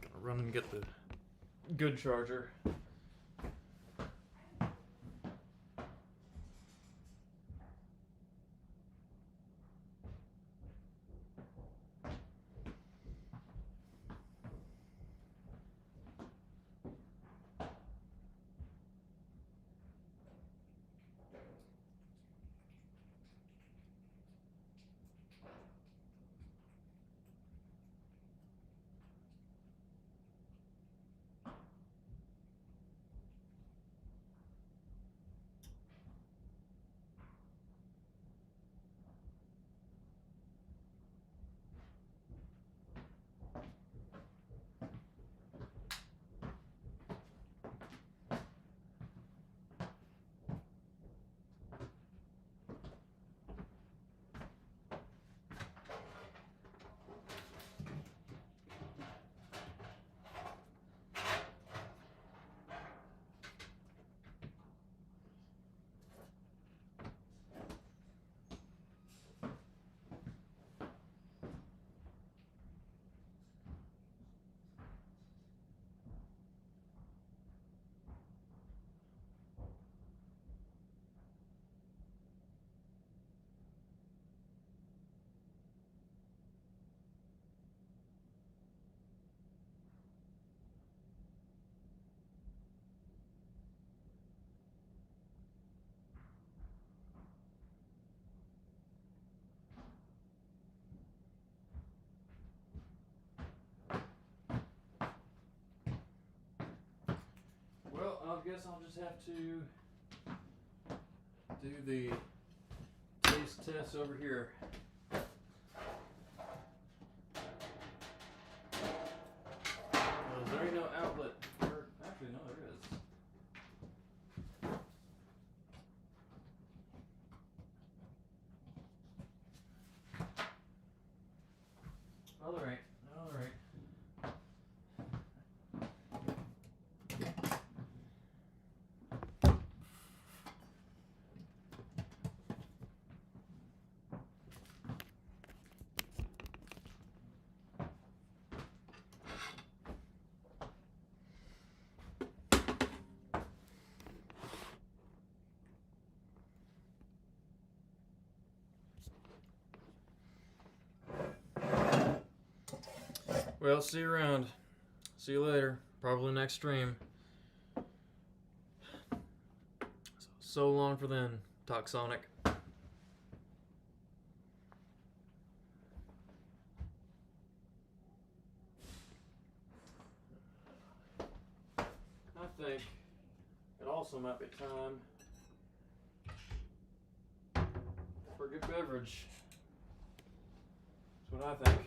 Gonna run and get the good charger. guess I'll just have to do the taste test over here. There ain't no outlet. Actually, no, there is. Oh, there ain't. All right. Well, see you around. See you later. Probably next stream. So long for then, Toxonic. I think it also might be time for a good beverage. That's what I think.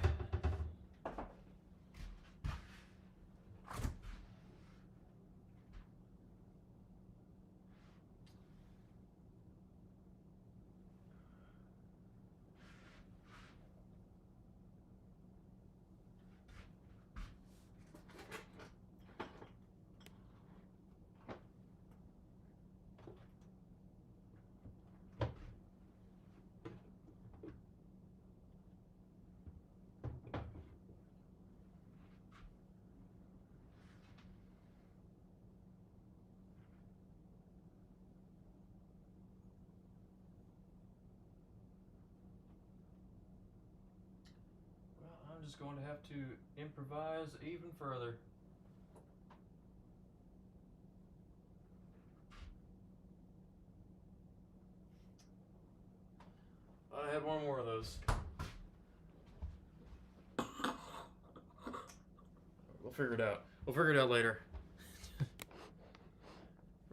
I'm just going to have to improvise even further. I had one more of those. We'll figure it out. We'll figure it out later.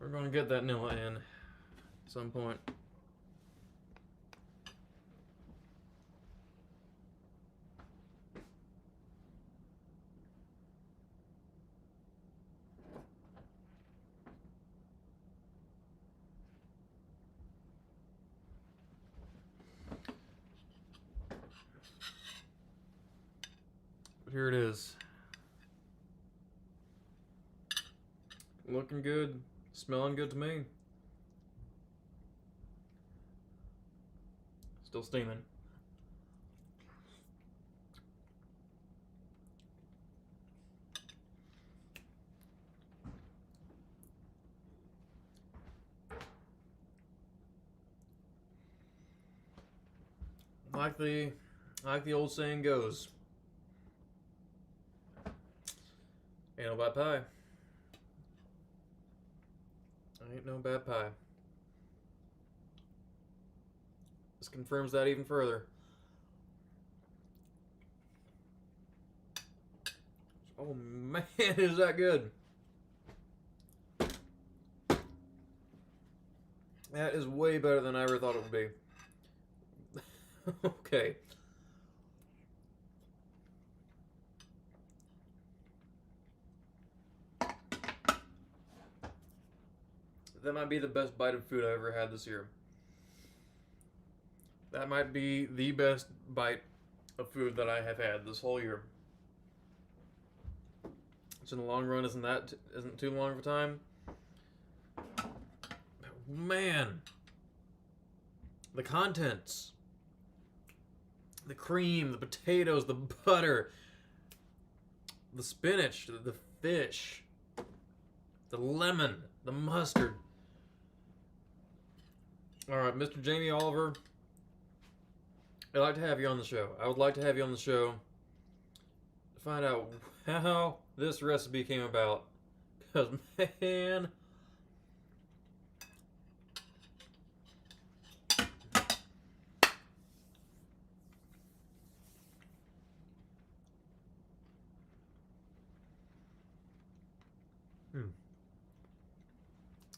We're going to get that Nilla in at some point. But here it is. Looking good, smelling good to me. Still steaming. Like the old saying goes, ain't no bad pie. Ain't no bad pie. This confirms that even further. Oh man, is that good? That is way better than I ever thought it would be. Okay. That might be the best bite of food I ever had this year. That might be the best bite of food that I have had this whole year. Which in the long run isn't too long of a time. But man, the contents, the cream, the potatoes, the butter, the spinach, the fish, the lemon, the mustard. All right, Mr. Jamie Oliver, I'd like to have you on the show. I would like to have you on the show to find out how this recipe came about. Because, man,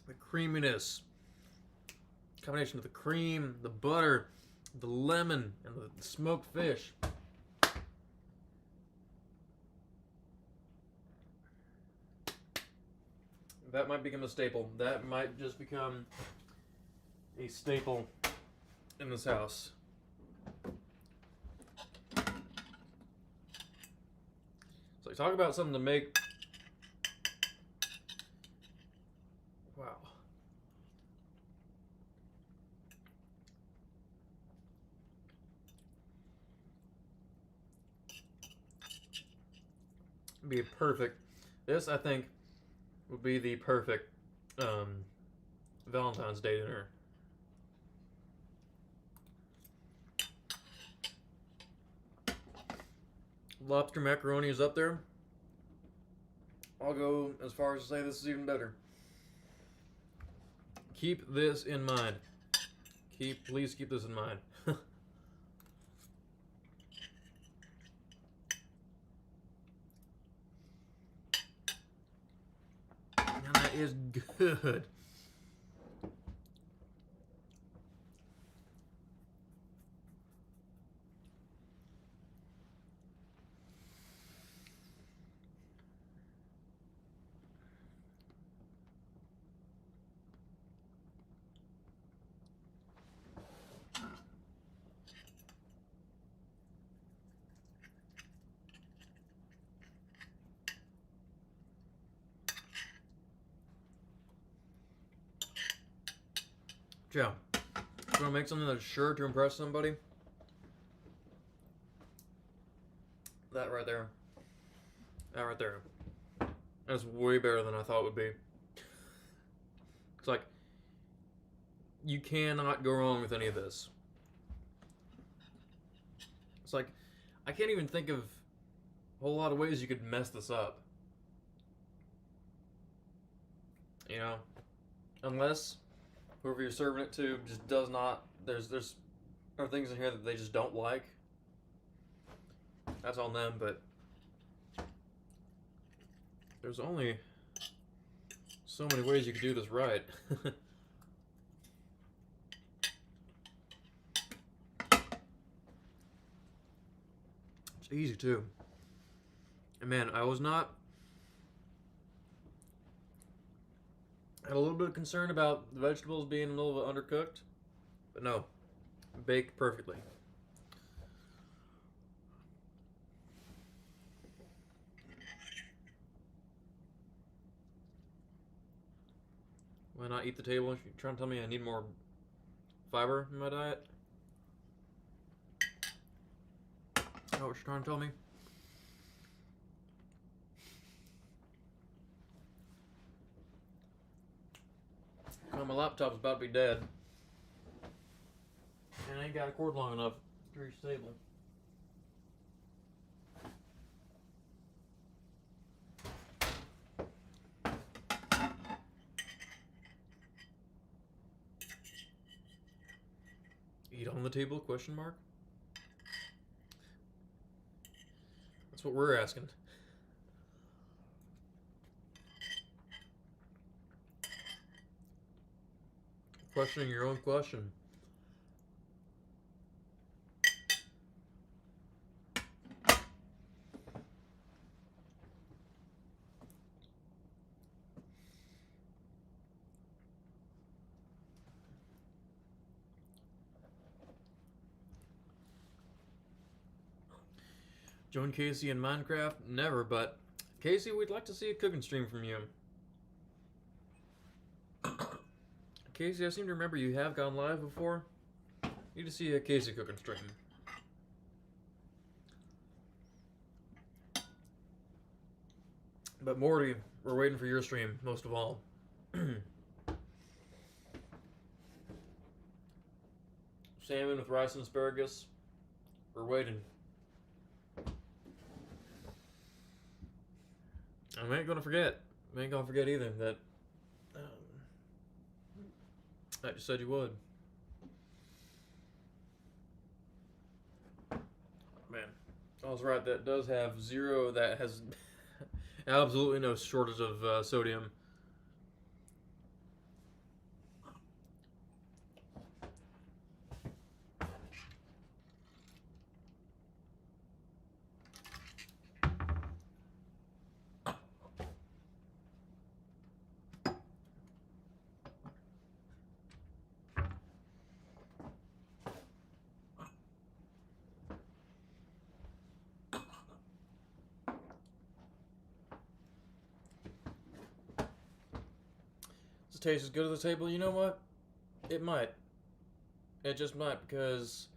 The creaminess. Combination of the cream, the butter, the lemon, and the smoked fish. That might become a staple. That might just become a staple in this house. So talk about something to make. Wow. Be perfect. This, I think, would be the perfect Valentine's Day dinner. Lobster macaroni is up there. I'll go as far as to say this is even better. Keep this in mind. Please keep this in mind. And that is good. Joe, you want to make something that's sure to impress somebody? That right there. That right there. That's way better than I thought it would be. It's like, you cannot go wrong with any of this. It's like, I can't even think of a whole lot of ways you could mess this up. You know? Unless whoever you're serving it to just does not, there are things in here that they just don't like. That's on them, but there's only so many ways you could do this right. It's easy too. And man, I was not, had a little bit of concern about the vegetables being a little bit undercooked, but no, baked perfectly. Why not eat the table if you're trying to tell me I need more fiber in my diet? Is that what you're trying to tell me? Oh, my laptop's about to be dead. And I ain't got a cord long enough to reach the table. Eat on the table, question mark? That's what we're asking. Questioning your own question. Join Casey in Minecraft? Never, but Casey, we'd like to see a cooking stream from you. Casey, I seem to remember you have gone live before. Need to see a Casey cooking stream. But Morty, we're waiting for your stream, most of all. Salmon with rice and asparagus. We're waiting. And we ain't gonna forget. We ain't gonna forget either that I just said you would. Man, I was right. That does have zero. That has absolutely no shortage of sodium. taste as good as the table. You know what? It might. It just might, because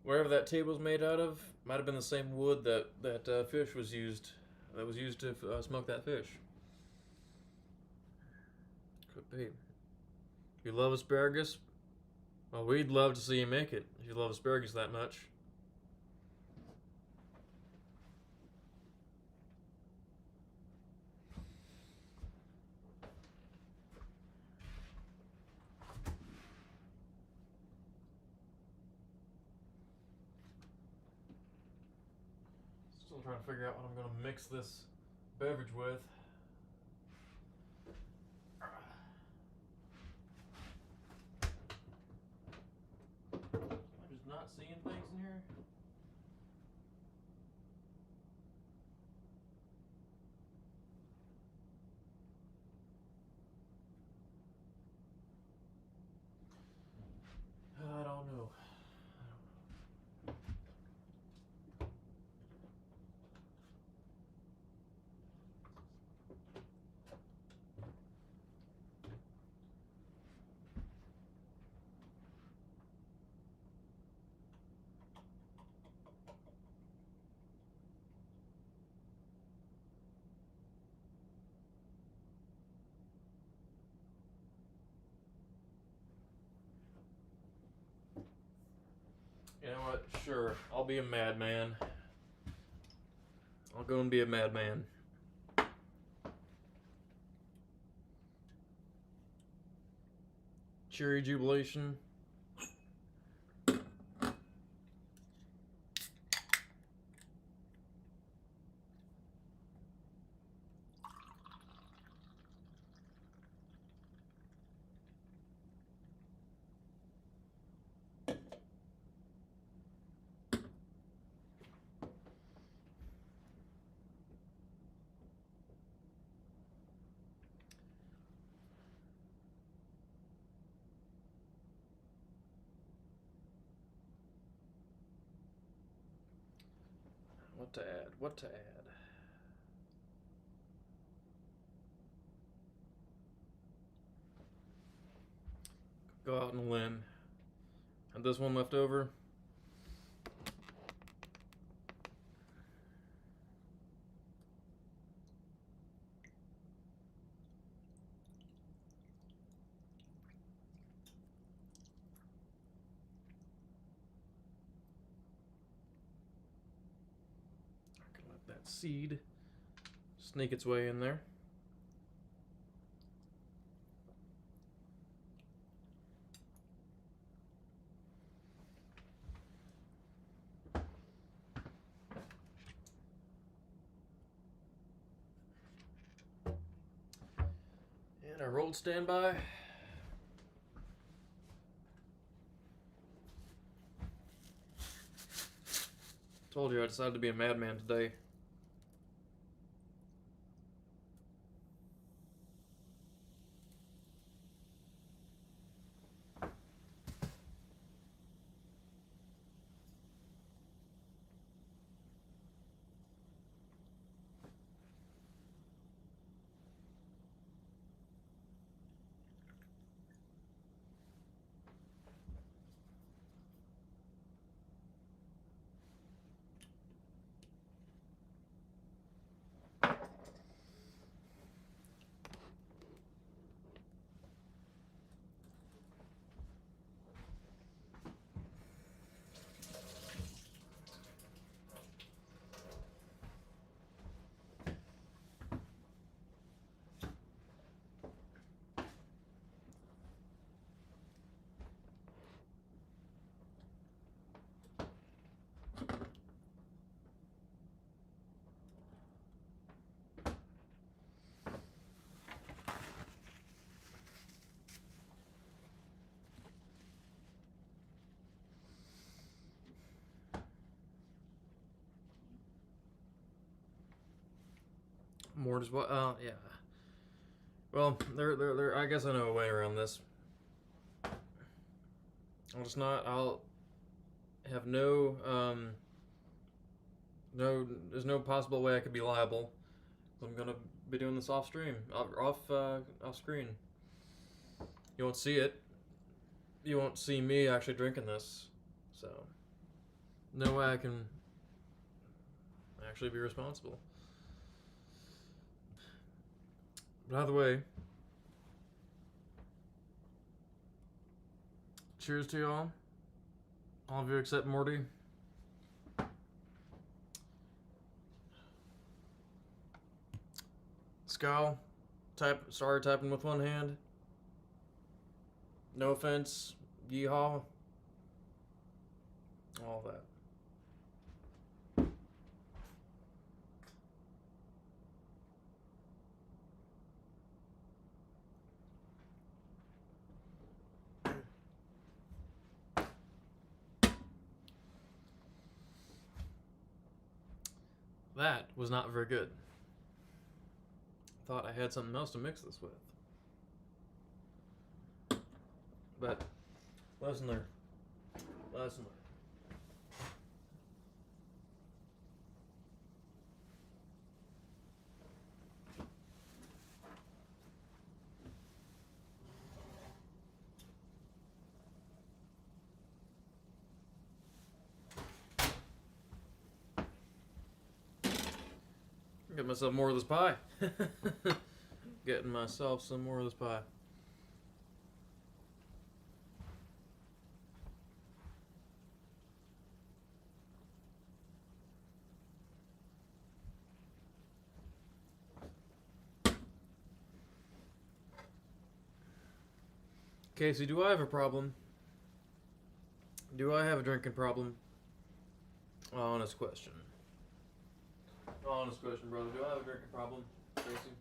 wherever that table's made out of might have been the same wood that fish was used. That was used to smoke that fish. Could be. If you love asparagus, well, we'd love to see you make it. If you love asparagus that much. Still trying to figure out what I'm going to mix this beverage with. I'm just not seeing things in here. I don't know. You know what? Sure, I'll be a madman. I'll go and be a madman. Cherry jubilation. What to add? What to add? Go out on a limb. And this one left over. I can let that seed sneak its way in there. And our rolled standby. Told you I decided to be a madman today. More as well. Yeah. Well, there. I guess I know a way around this. I'll have there's no possible way I could be liable. I'm gonna be doing this off stream, off screen. You won't see it. You won't see me actually drinking this. So, no way I can actually be responsible. By the way, cheers to y'all. All of you except Morty. Skull, started typing with one hand. No offense, yeehaw. All that. That was not very good. Thought I had something else to mix this with. But, lesson learned. Lesson learned. Get myself more of this pie. Getting myself some more of this pie. Casey, do I have a problem? Do I have a drinking problem? Honest question. Honest question, brother. Do I have a drinking problem, Casey?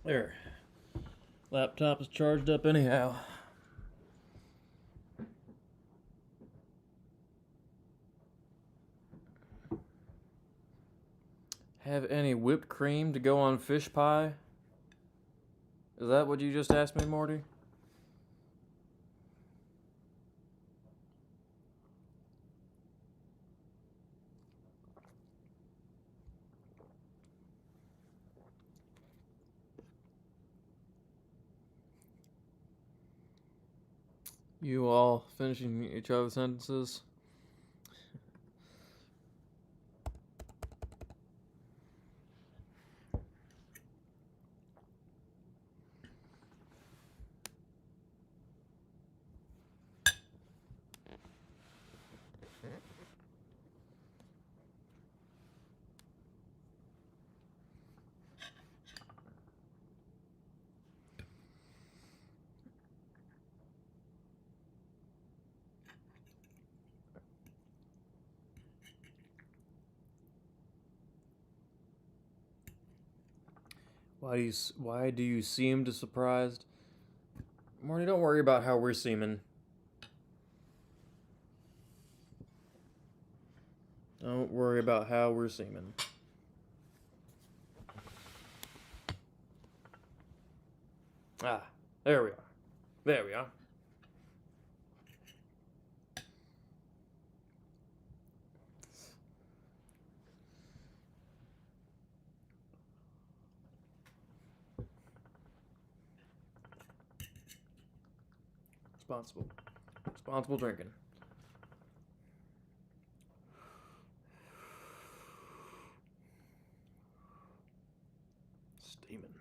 There. Laptop is charged up anyhow. Have any whipped cream to go on fish pie? Is that what you just asked me, Morty? You all finishing each other's sentences? Why do you seem surprised? Marty, don't worry about how we're seeming. Don't worry about how we're seeming. Ah, there we are. There we are. Responsible drinking. Steaming.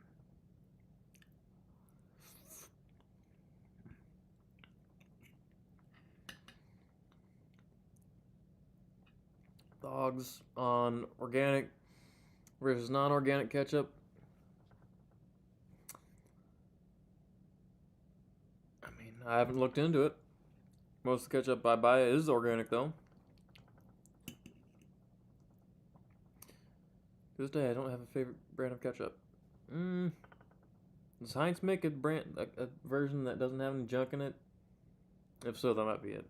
Dogs on organic versus non-organic ketchup. I mean, I haven't looked into it. Most of the ketchup I buy is organic, though. To this day, I don't have a favorite brand of ketchup. Does Heinz make a version that doesn't have any junk in it? If so, that might be it.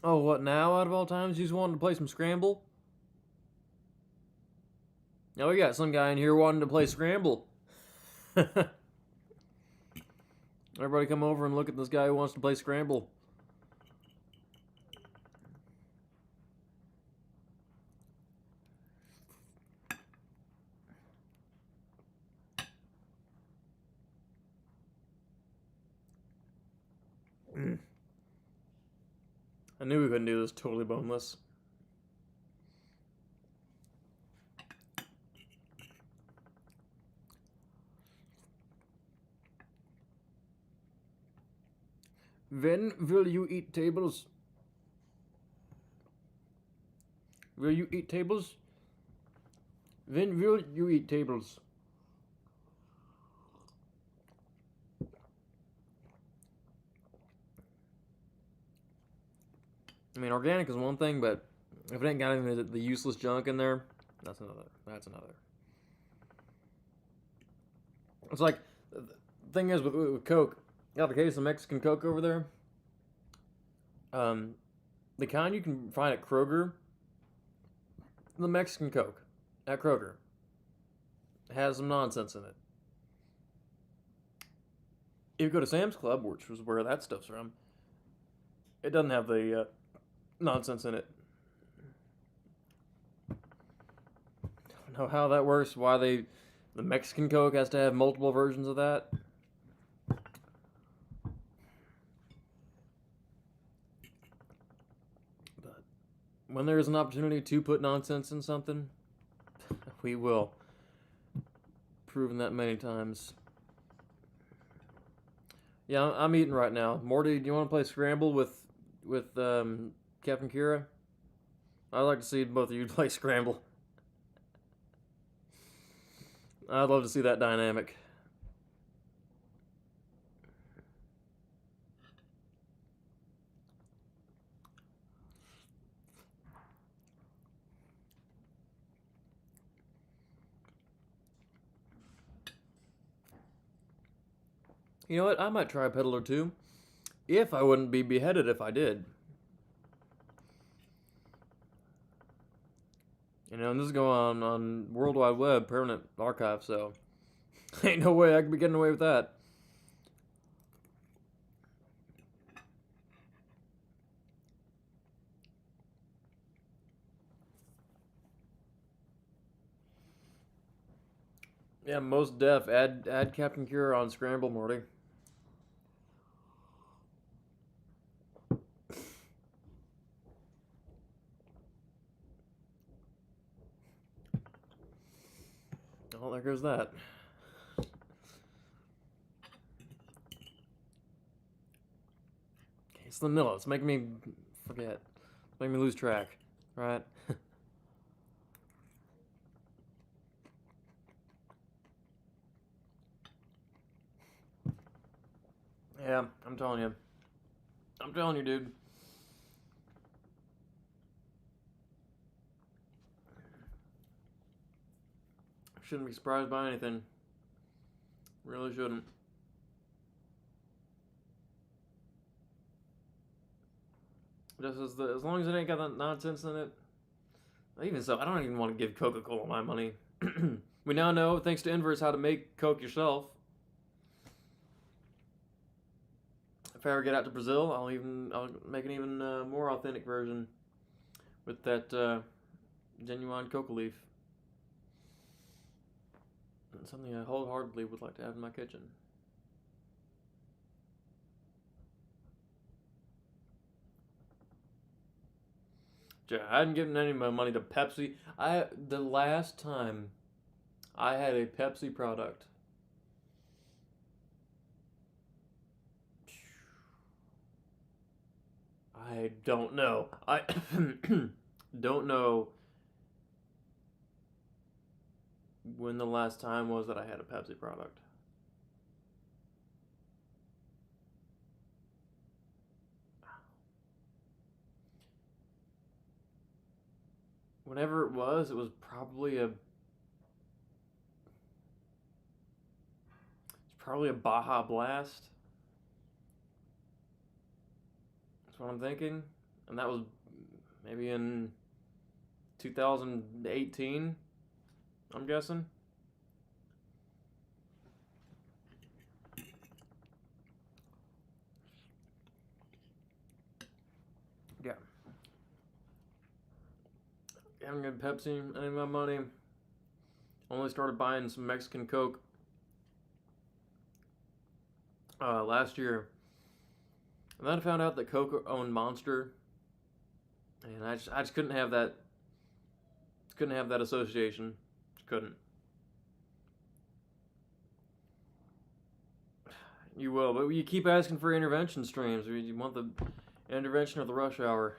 Oh, what now, out of all times? You just wanted to play some Scramble? Oh, we got some guy in here wanting to play Scramble. Everybody come over and look at this guy who wants to play Scramble. I knew we couldn't do this totally boneless. When will you eat tables? Will you eat tables? When will you eat tables? I mean, organic is one thing, but if it ain't got any of the useless junk in there, that's another. That's another. It's like, the thing is with Coke, got the case of Mexican Coke over there. The kind you can find at Kroger, the Mexican Coke at Kroger has some nonsense in it. If you go to Sam's Club, which was where that stuff's from, it doesn't have the nonsense in it. I don't know how that works, why the Mexican Coke has to have multiple versions of that. But when there is an opportunity to put nonsense in something, we will. Proven that many times. Yeah, I'm eating right now. Morty, do you want to play Scramble with Captain Kira? I'd like to see both of you play Scramble. I'd love to see that dynamic. You know what? I might try a pedal or two. If I wouldn't be beheaded if I did. You know, and this is going on World Wide Web, permanent archive, so ain't no way I could be getting away with that. Yeah, most def. Add Captain Cure on Scramble, Morty. Oh, there goes that. Okay, it's the vanilla. It's making me forget. It's making me lose track. Right? Yeah, I'm telling you. I'm telling you, dude. Shouldn't be surprised by anything. Really shouldn't. Just as long as it ain't got that nonsense in it. Even so, I don't even want to give Coca-Cola my money. We now know, thanks to Inverse, how to make Coke yourself. If I ever get out to Brazil, I'll make an even more authentic version with that genuine coca leaf. It's something I wholeheartedly would like to have in my kitchen. Yeah, I hadn't given any of my money to Pepsi. The last time I had a Pepsi product, I don't know. I don't know when the last time was that I had a Pepsi product. Whenever it was probably a Baja Blast. That's what I'm thinking. And that was maybe in 2018, I'm guessing. Yeah. Haven't got Pepsi, any of my money. Only started buying some Mexican Coke last year. And then I found out that Coke owned Monster. And I just couldn't have that. Couldn't have that association. Just couldn't. You will, but you keep asking for intervention streams. You want the intervention of the rush hour.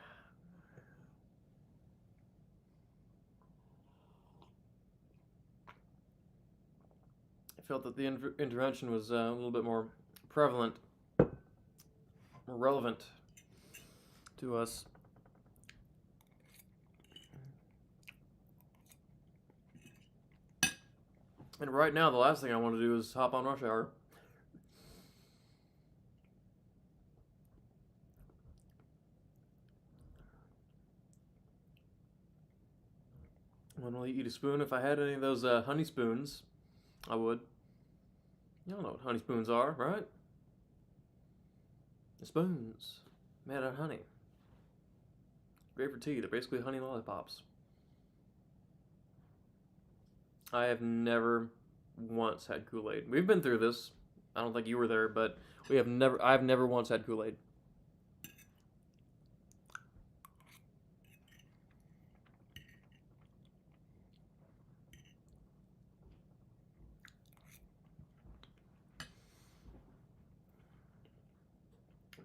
I felt that the intervention was a little bit more prevalent, more relevant to us. And right now, the last thing I want to do is hop on rush hour. I would only eat a spoon. If I had any of those honey spoons, I would. You all know what honey spoons are, right? The spoons made out of honey. Great for tea. They're basically honey lollipops. I have never once had Kool-Aid. We've been through this. I don't think you were there, but I've never once had Kool-Aid.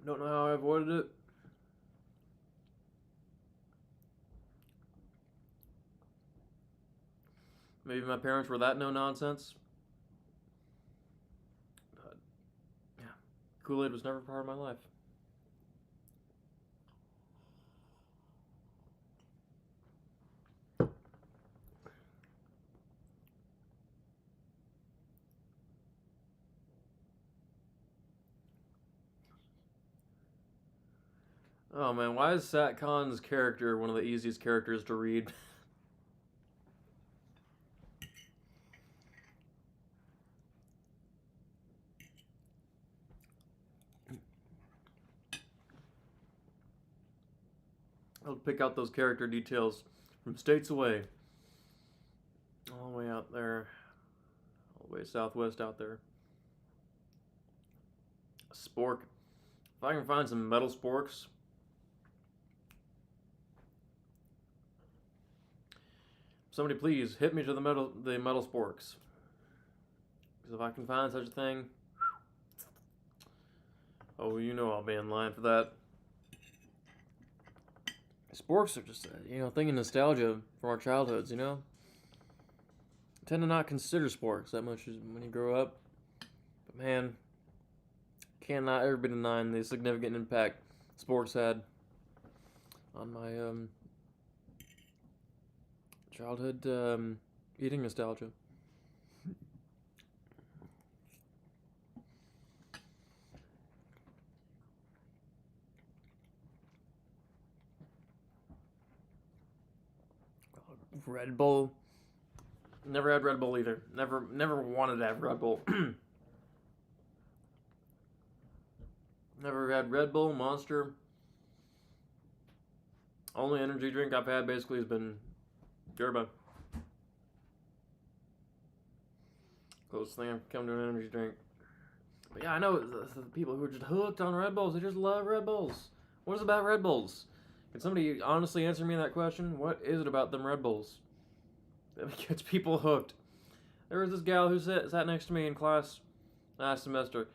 Don't know how I avoided it. Maybe my parents were that no nonsense. But yeah, Kool-Aid was never part of my life. Oh man, why is Satcon's character one of the easiest characters to read? I'll pick out those character details from states away. All the way out there. All the way southwest out there. A spork. If I can find some metal sporks. Somebody please hit me to the metal sporks. Because if I can find such a thing, oh, you know I'll be in line for that. Sporks are just, a thing of nostalgia from our childhoods, I tend to not consider sporks that much when you grow up. But man, cannot ever be denying the significant impact sports had on my childhood eating nostalgia. Red Bull. Never had Red Bull either. Never wanted to have Red Bull. Never had Red Bull, Monster. Only energy drink I've had basically has been Yerba. Closest thing I've come to an energy drink. But yeah, I know the people who are just hooked on Red Bulls. They just love Red Bulls. What is it about Red Bulls? Can somebody honestly answer me that question? What is it about them Red Bulls that gets people hooked? There was this gal who sat next to me in class last semester,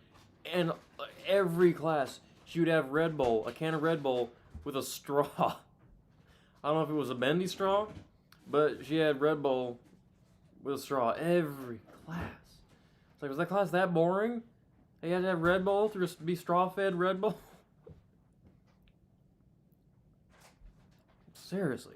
and every class she would have Red Bull, a can of Red Bull with a straw. I don't know if it was a bendy straw, but she had Red Bull with a straw every class. It's like, was that class that boring? They had to have Red Bull to just be straw-fed Red Bull? Seriously.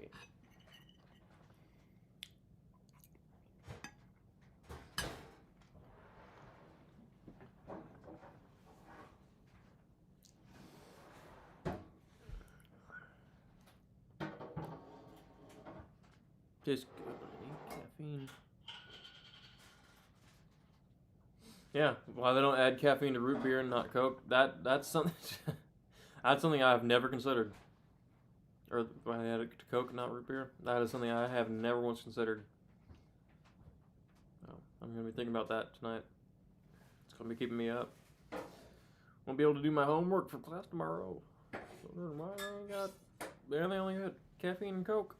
Just caffeine. Yeah, why they don't add caffeine to root beer and not Coke? That's something. That's something I have never considered. Or why they add it to Coke and not root beer? That is something I have never once considered. Oh, I'm gonna be thinking about that tonight. It's gonna be keeping me up. Won't be able to do my homework for class tomorrow. They only got caffeine and Coke.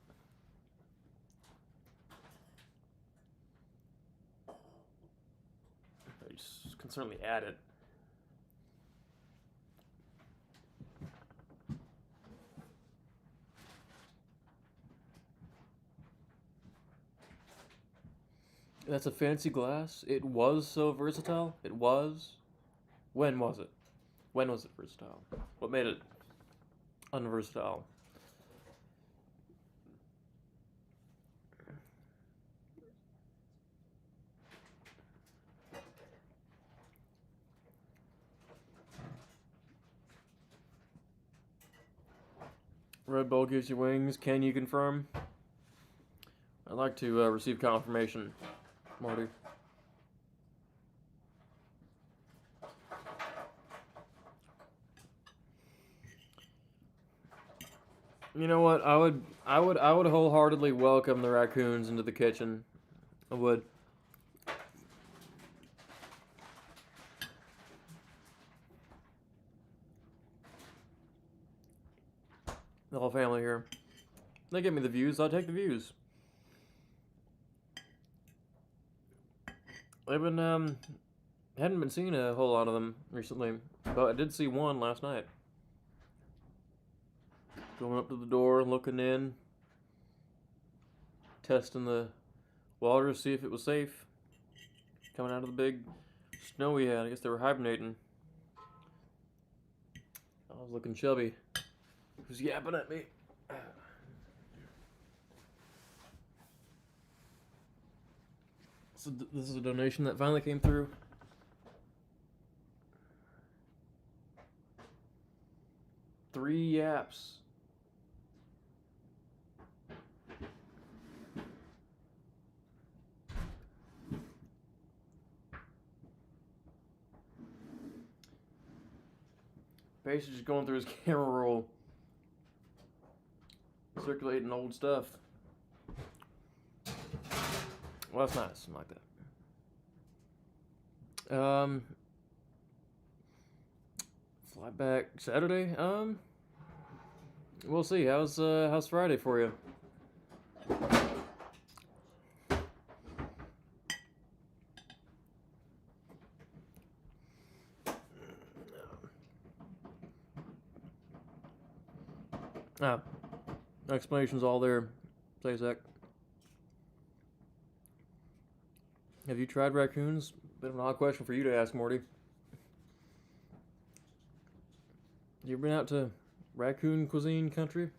You can certainly add it. That's a fancy glass. It was so versatile. It was. When was it? When was it versatile? What made it unversatile? Red Bull gives you wings. Can you confirm? I'd like to receive confirmation, Marty. You know what? I would wholeheartedly welcome the raccoons into the kitchen. I would. The whole family here. They give me the views, I'll take the views. I've been, hadn't been seeing a whole lot of them recently, but I did see one last night. Going up to the door, looking in, testing the water to see if it was safe. Coming out of the big snow we had. I guess they were hibernating. I was looking chubby. He was yapping at me. So this is a donation that finally came through. Three yaps. Basically just going through his camera roll. Circulating old stuff. Well, that's nice. I like that. Fly back Saturday. We'll see. How's Friday for you? Explanation's all there. Say, Zach. Have you tried raccoons? Bit of an odd question for you to ask, Morty. You ever been out to raccoon cuisine country?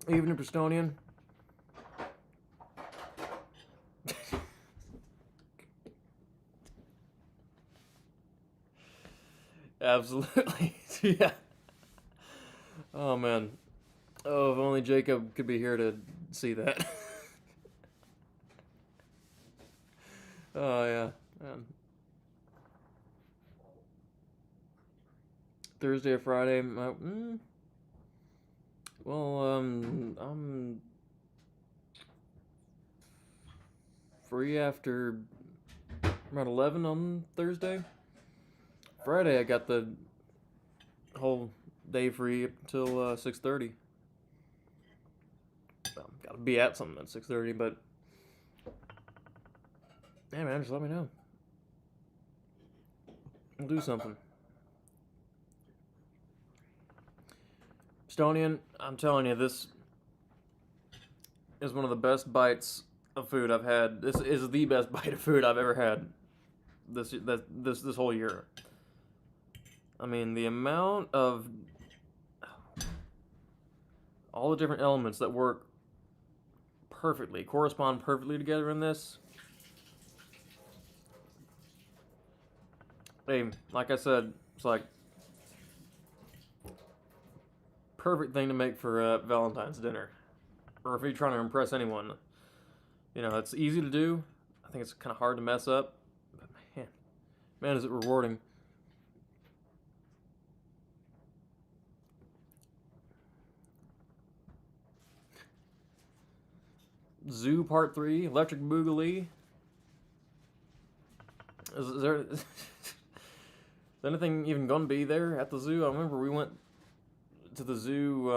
Even in Bristonian? Absolutely. Yeah. Oh man. Oh, if only Jacob could be here to see that. Oh yeah. Man. Thursday or Friday. Well, I'm free after around 11 on Thursday. Friday, I got the whole day free up until 6:30. Gotta be at something at 6:30, but yeah, man, just let me know. We'll do something. Estonian, I'm telling you, this is one of the best bites of food I've had. This is the best bite of food I've ever had this whole year. I mean, the amount of all the different elements that work perfectly, correspond perfectly together in this. Hey, like I said, it's like perfect thing to make for Valentine's dinner, or if you're trying to impress anyone. You know, it's easy to do. I think it's kind of hard to mess up, but man, is it rewarding. Zoo Part 3, Electric Boogaloo. Is there anything even going to be there at the zoo? I remember we went to the zoo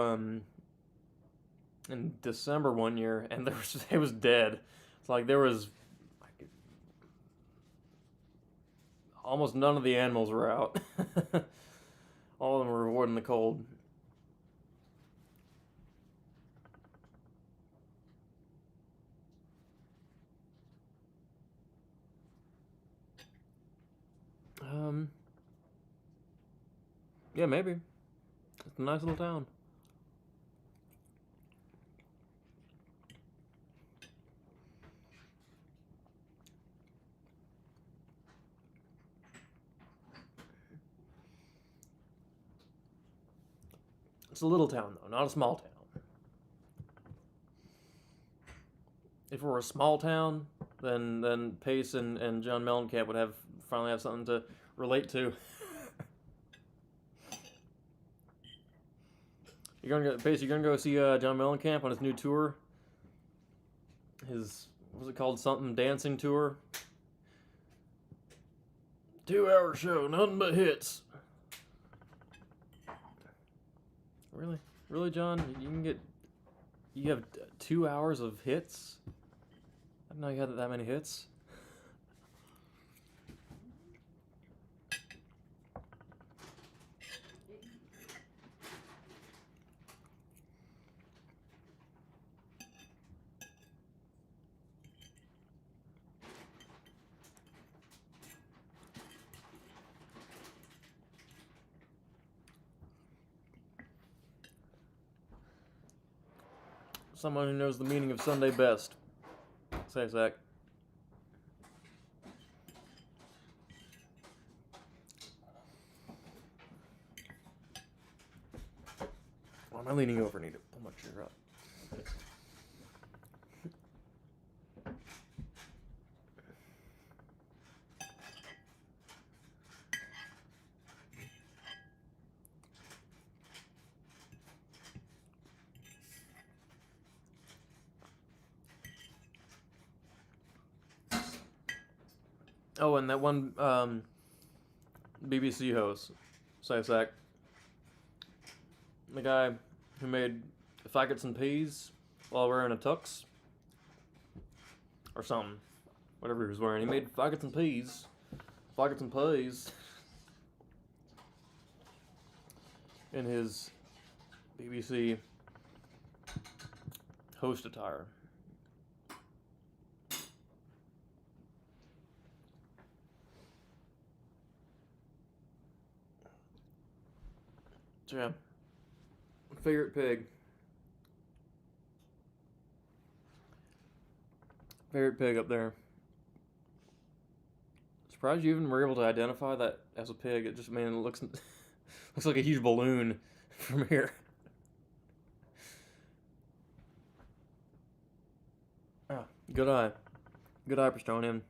in December one year, and it was dead. It's like there was almost none of the animals were out. All of them were avoiding the cold. Yeah, maybe. It's a nice little town. It's a little town, though, not a small town. If it were a small town, then Pace and John Mellencamp would finally have something to relate to. Pace, you're gonna go see John Mellencamp on his new tour. His, what was it called? Something dancing tour. 2-hour show, nothing but hits. Really, John? You have 2 hours of hits? I didn't know you had that many hits. Someone who knows the meaning of Sunday best. Say, Zach. Why am I leaning over? I need to pull my chair up. Oh, and that one BBC host, Zach, the guy who made faggots and peas while wearing a tux or something, whatever he was wearing. He made faggots and peas in his BBC host attire. So yeah, favorite pig. Favorite pig up there. Surprised you even were able to identify that as a pig. It just, man, it looks looks like a huge balloon from here. Ah, good eye. Good eye, Prestonian.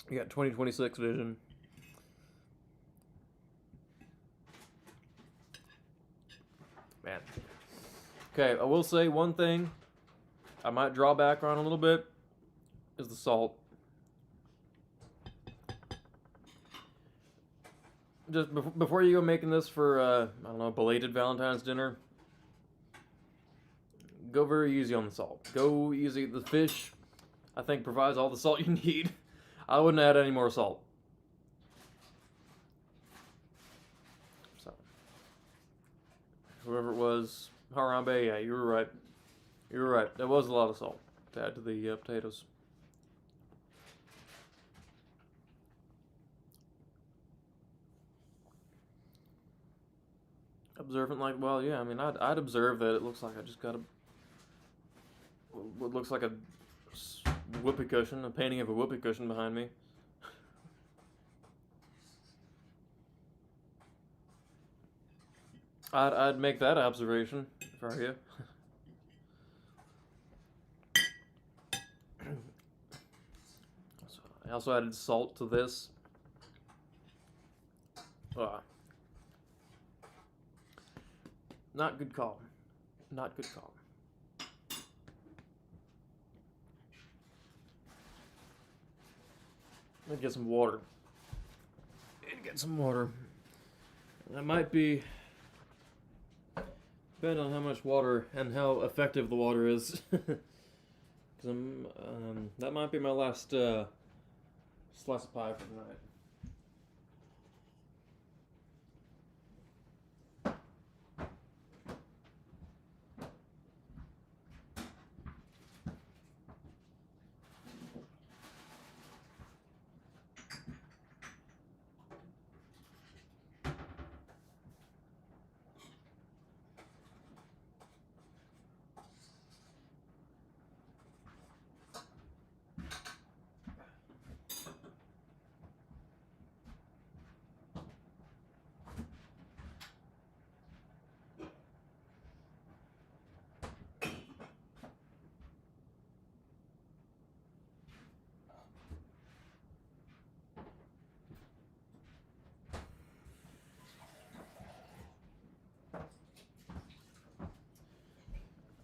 You got 2026 vision. Man. Okay, I will say one thing I might draw back on a little bit is the salt. Just before you go making this for, I don't know, belated Valentine's dinner, go very easy on the salt. Go easy. The fish, I think, provides all the salt you need. I wouldn't add any more salt. So, whoever it was, Harambe, yeah, you were right. You were right. There was a lot of salt to add to the potatoes. Observant, like, well, yeah, I mean, I'd observe that it looks like I just got what looks like a whoopee cushion, a painting of a whoopee cushion behind me. I'd make that observation if I were you. I also added salt to this. Not good call. Not good call. Let me get some water. Get some water. That might be depend on how much water and how effective the water is. Because that might be my last slice of pie for tonight.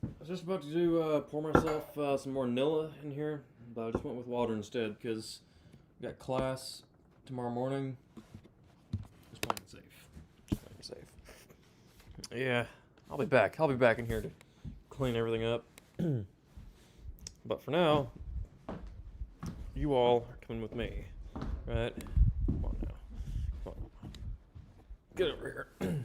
I was just about to do pour myself some more Nilla in here, but I just went with water instead because I got class tomorrow morning. Just playing it safe. Just playing it safe. Yeah, I'll be back. I'll be back in here to clean everything up. But for now, you all are coming with me, right? Come on now. Come on. Get over here.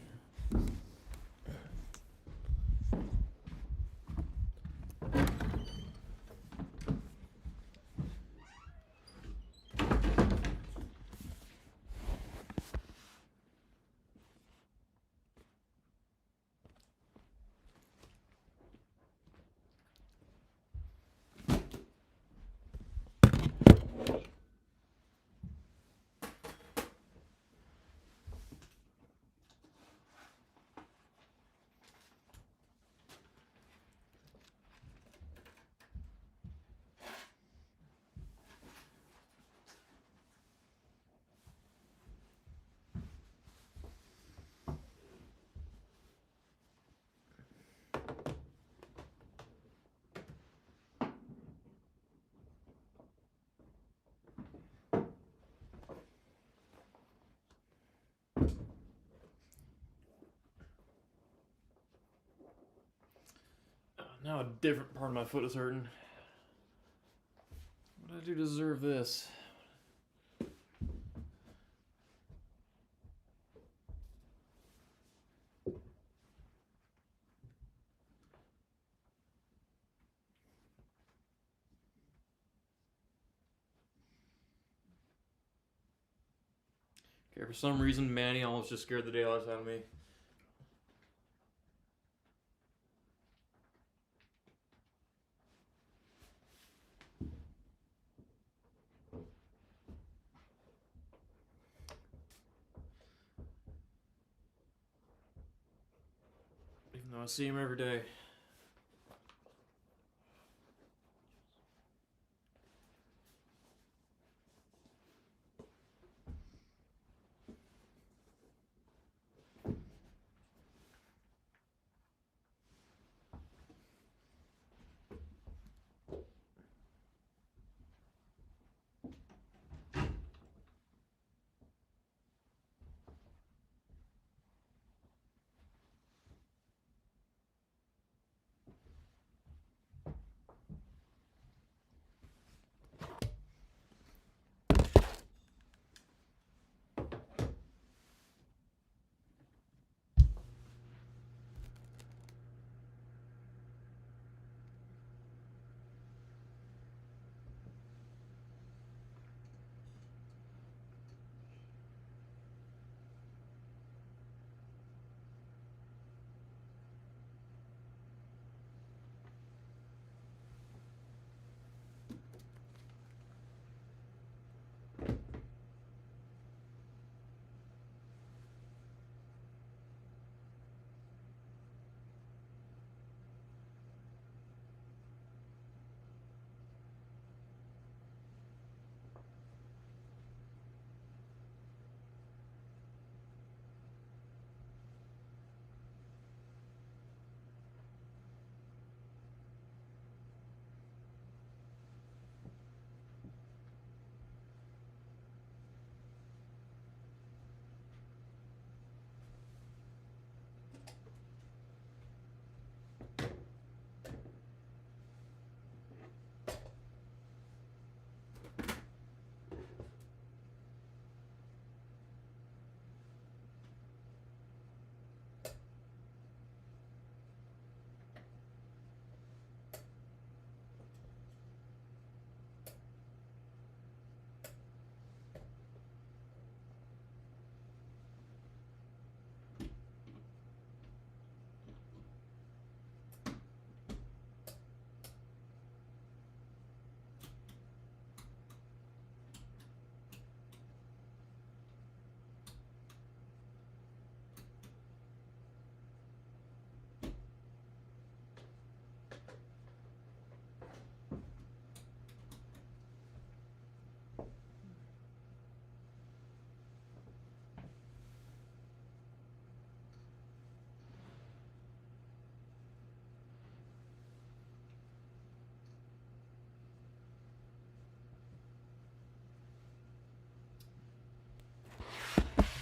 Now a different part of my foot is hurting. What did I do to deserve this? Okay, for some reason, Manny almost just scared the daylights out of me. Even though I see him every day.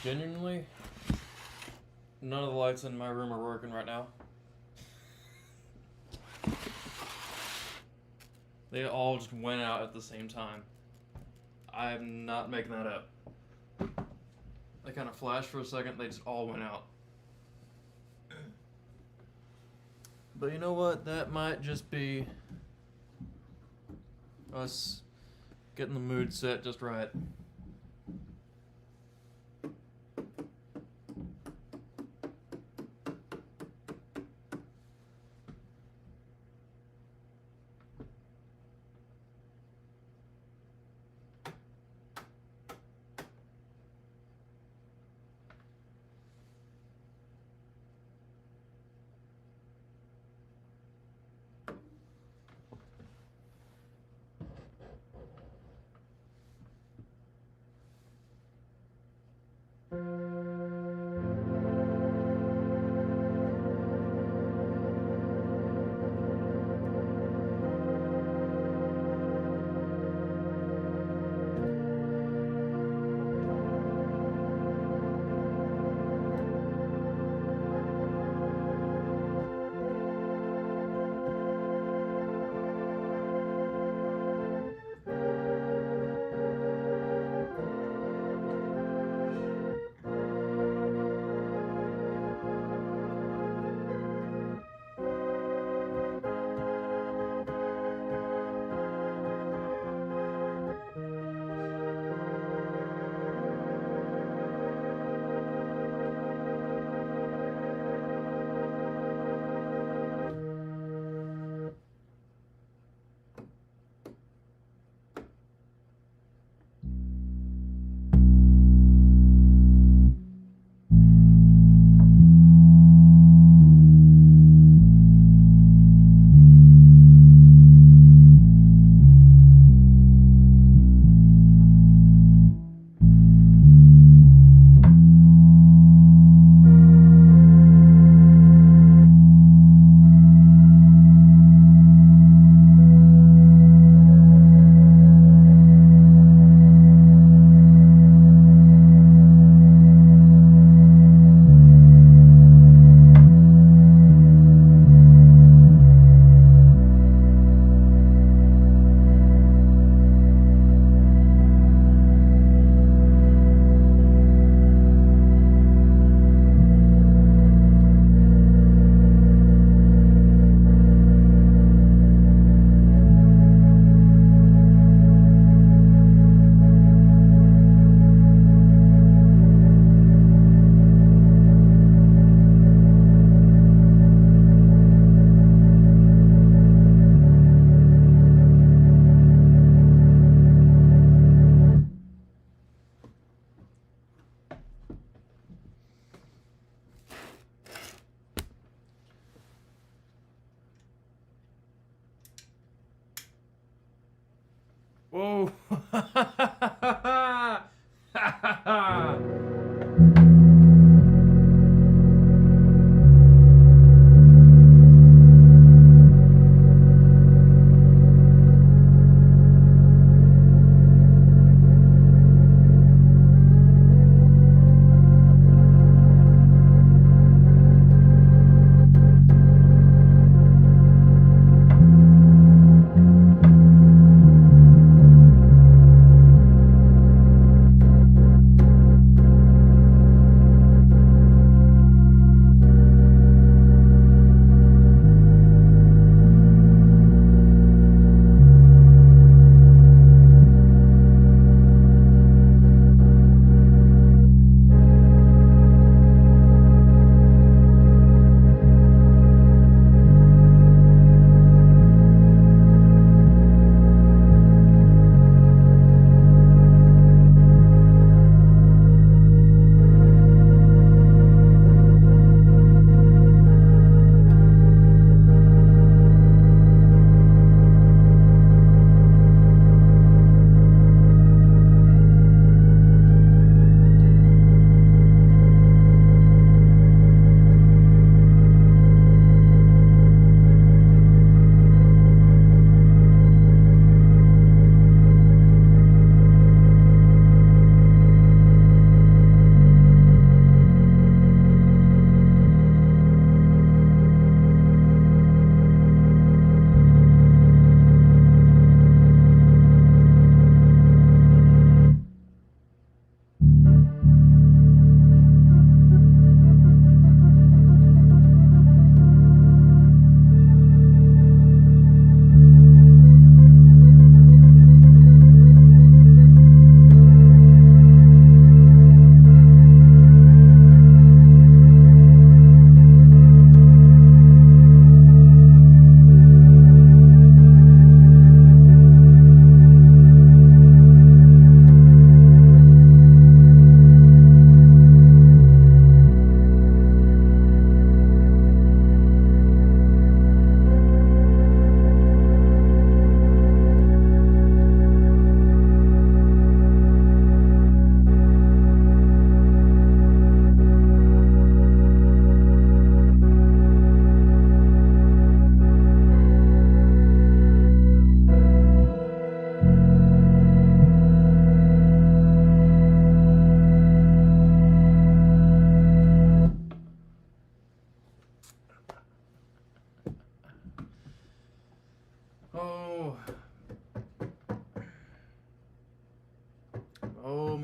Genuinely, none of the lights in my room are working right now. They all just went out at the same time. I'm not making that up. They kind of flashed for a second, they just all went out. But you know what? That might just be us getting the mood set just right.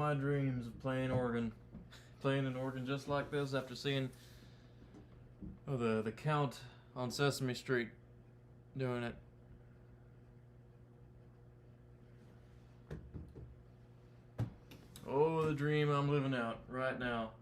my dreams of playing organ. Playing an organ just like this after seeing the Count on Sesame Street doing it. Oh, the dream I'm living out right now.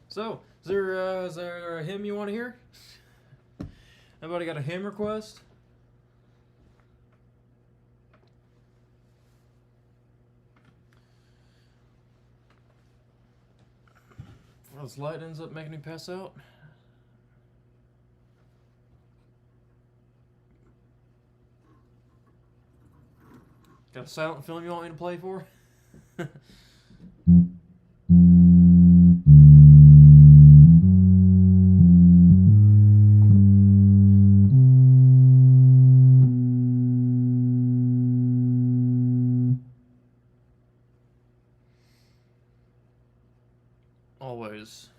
So, is there a hymn you want to hear? Anybody got a hymn request? Well, this light ends up making me pass out. Got a silent film you want me to play for? Always.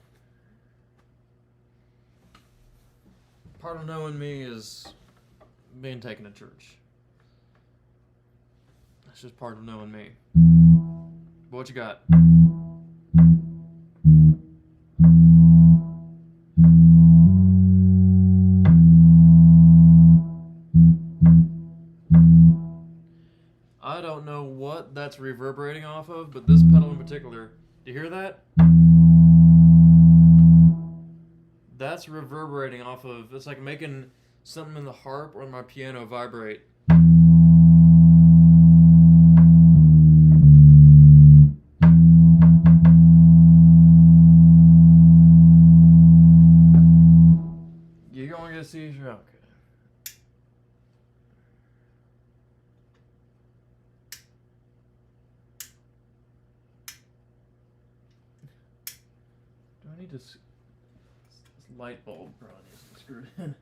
Part of knowing me is being taken to church. That's just part of knowing me. But what you got? I don't know what that's reverberating off of, but this pedal in particular, do you hear that? That's reverberating off of, it's like making something in the harp or my piano vibrate. You're going to get a seizure? Okay. Do I need to... This light bulb probably needs to be screwed in.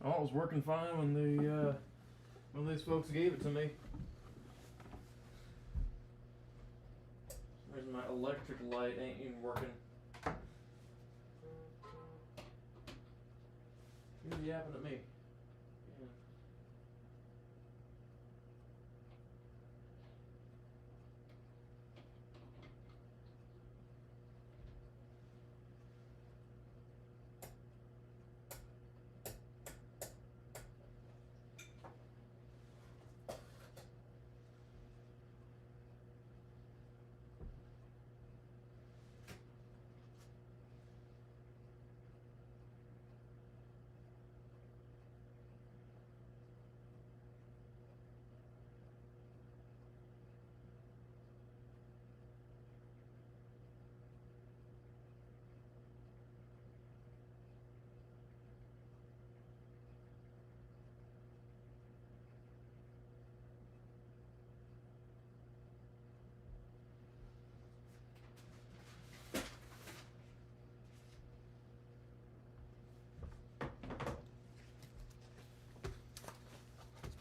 Oh, it was working fine when these folks gave it to me. There's my electric light ain't even working. Who's yapping at me? Yeah.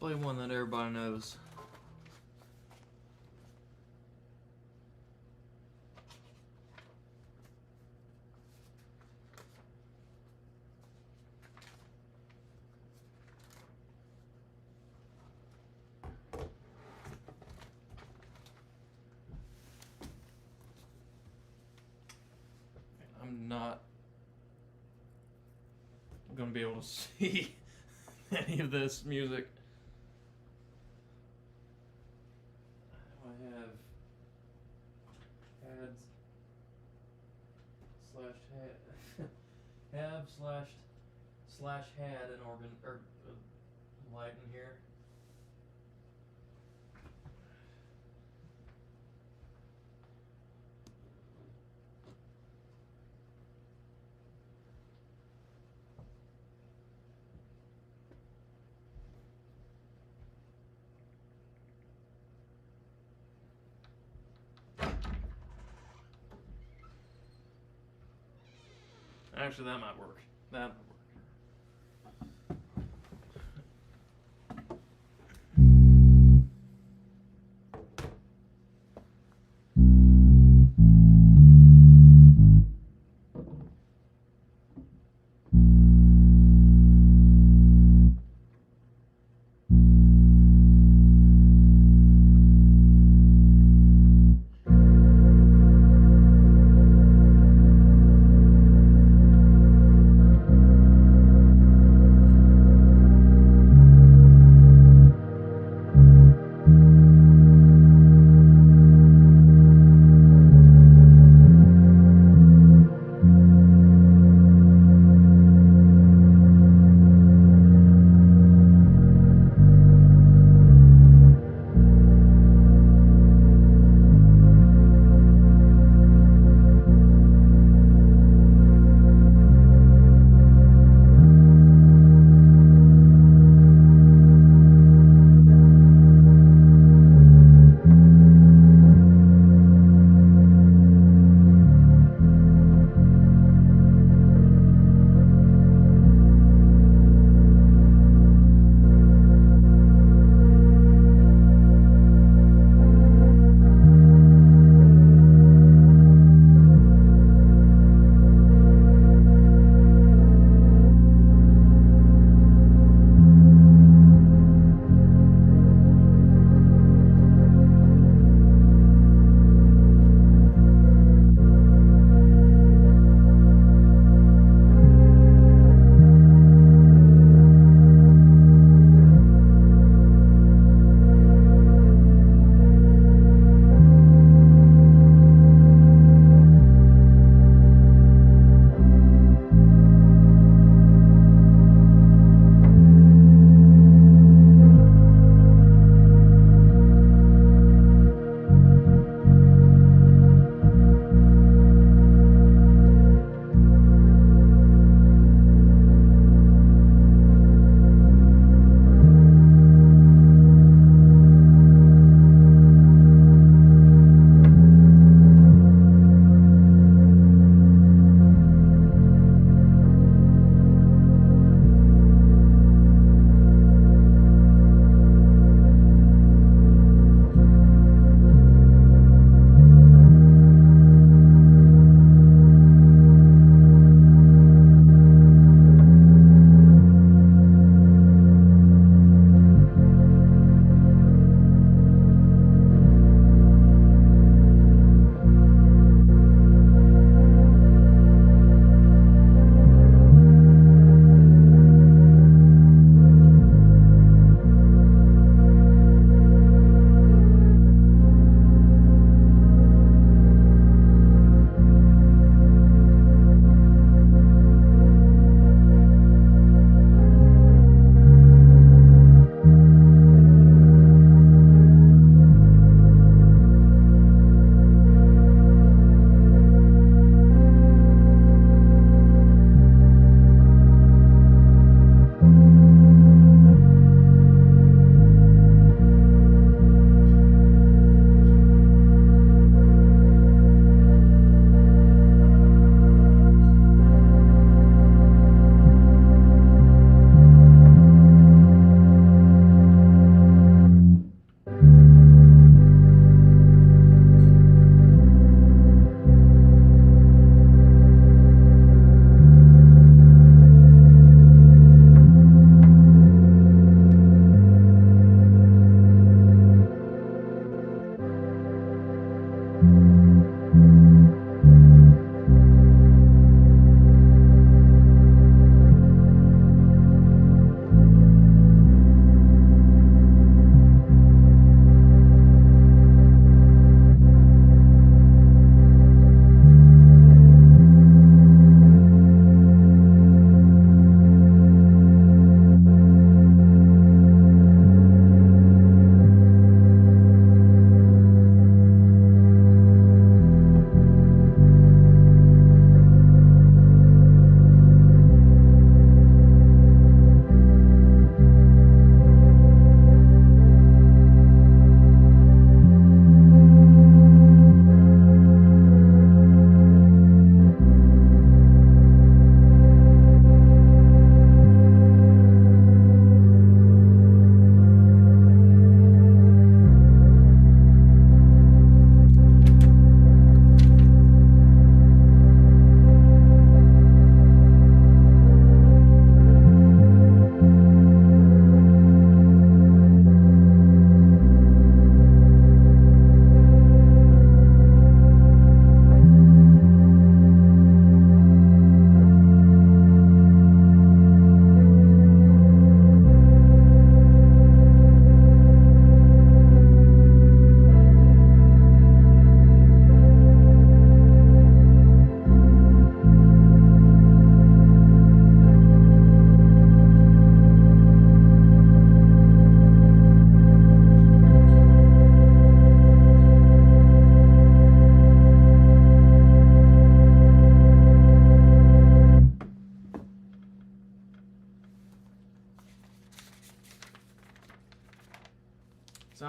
Play one that everybody knows. I'm not gonna be able to see any of this music. Had an organ or light in here. Actually, that might work. That might work.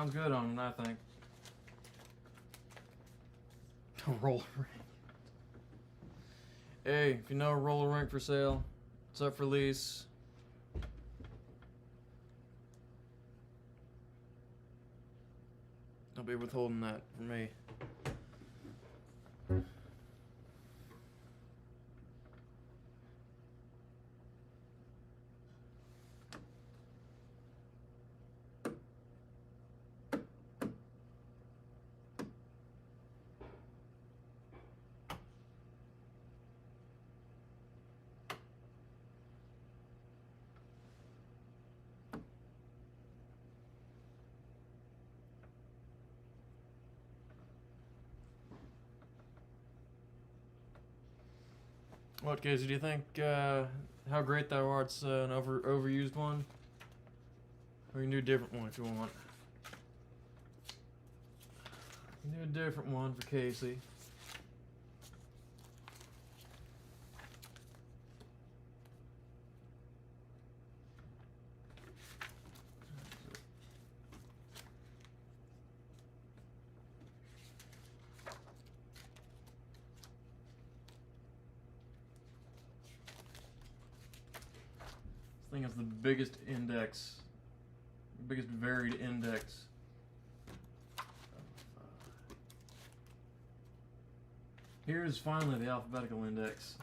Sounds good on it, I think. A roller rink. Hey, if you know a roller rink for sale, it's up for lease. I'll be withholding that from me. What, Casey, do you think How Great Thou Art's an overused one? Or you can do a different one if you want. You can do a different one for Casey. This thing has the biggest index, biggest varied index. Here's finally the alphabetical index.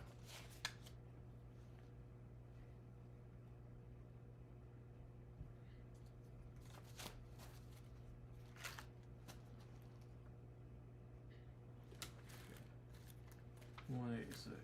Okay. 186.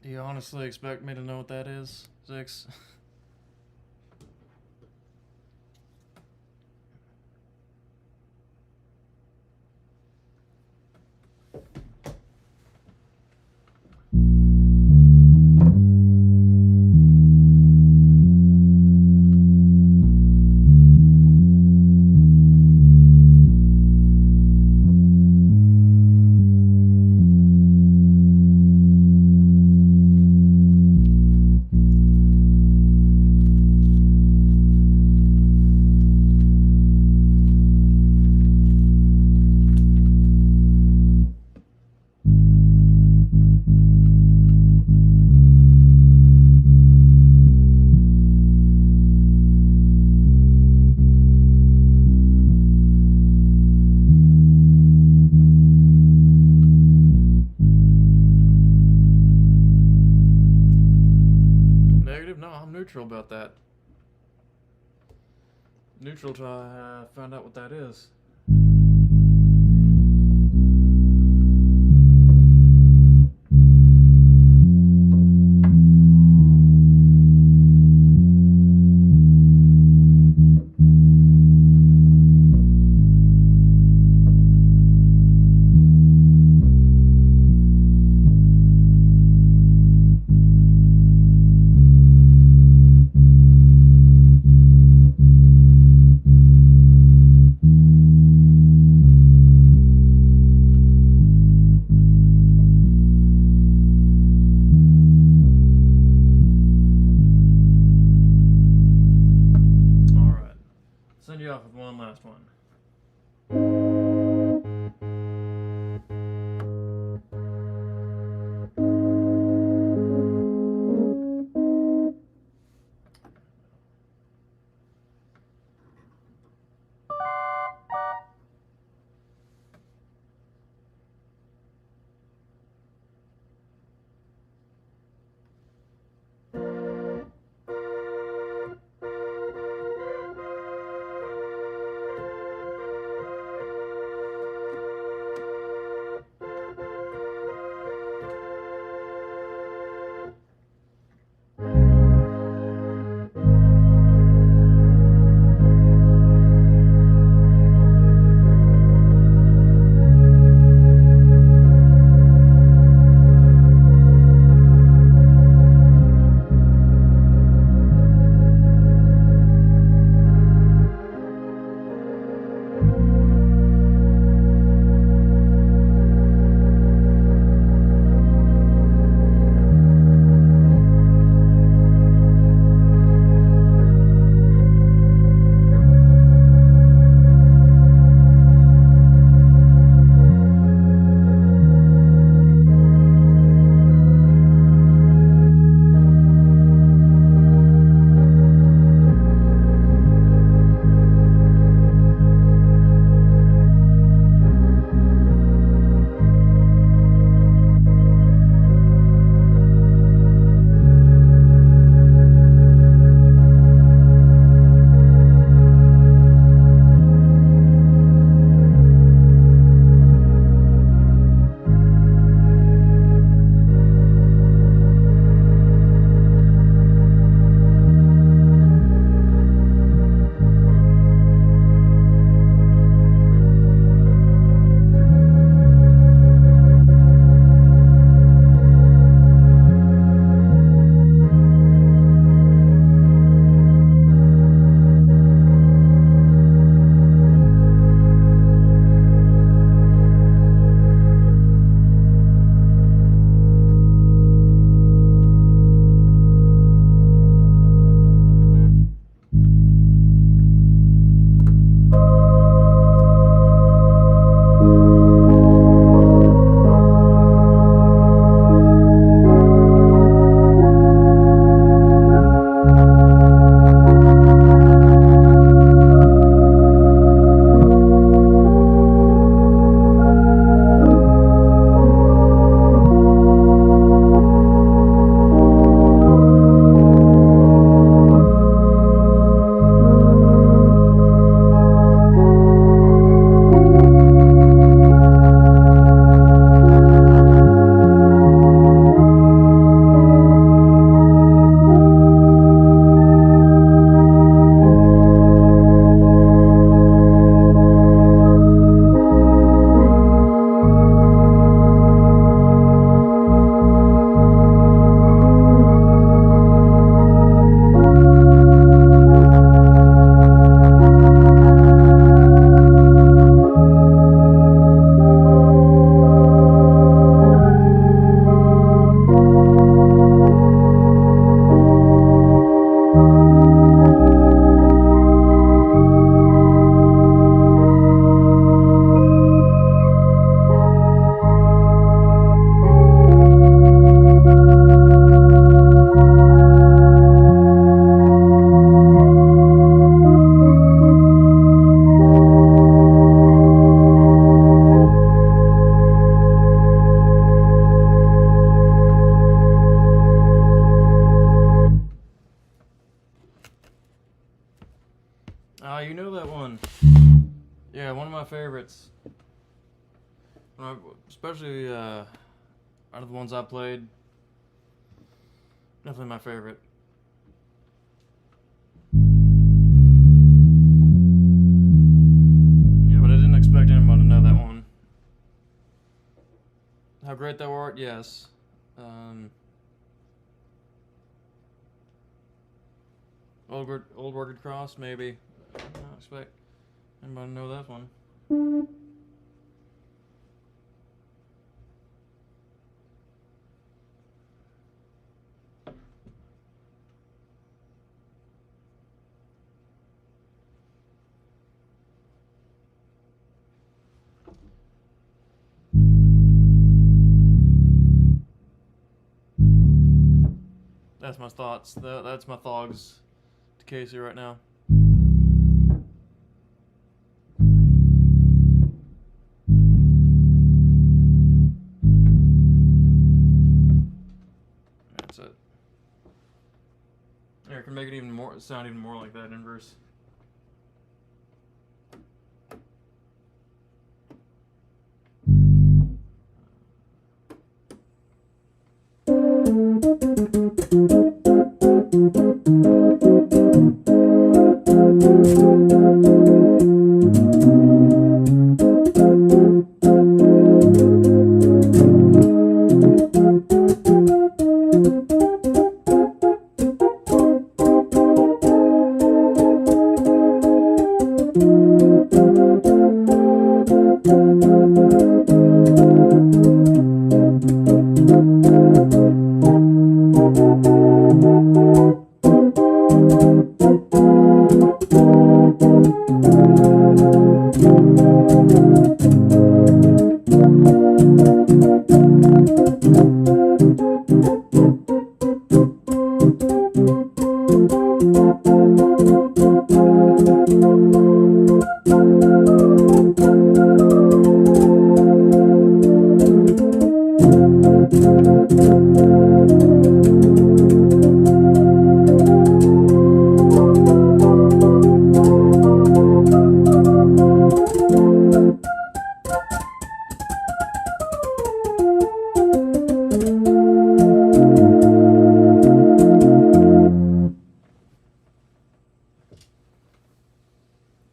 Do you honestly expect me to know what that is, Six? Negative? No, I'm neutral about that. Neutral till I find out what that is. my favorites. Especially out of the ones I played. Definitely my favorite. Yeah, but I didn't expect anyone to know that one. How great thou art, yes. Old Rugged Cross, maybe. I don't expect anybody to know that one. That's my thoughts. That's my thogs to Casey right now. That's it. Here, I can make it even more sound even more like that inverse.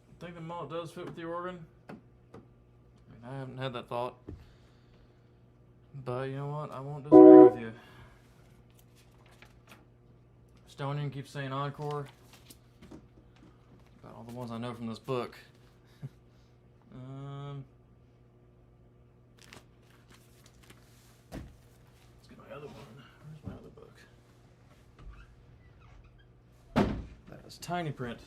I think the mullet does fit with the organ. I haven't had that thought. But you know what? I won't disagree with you. Stonian keeps saying encore. About all the ones I know from this book. Let's get my other one. Where's my other book? That is tiny print.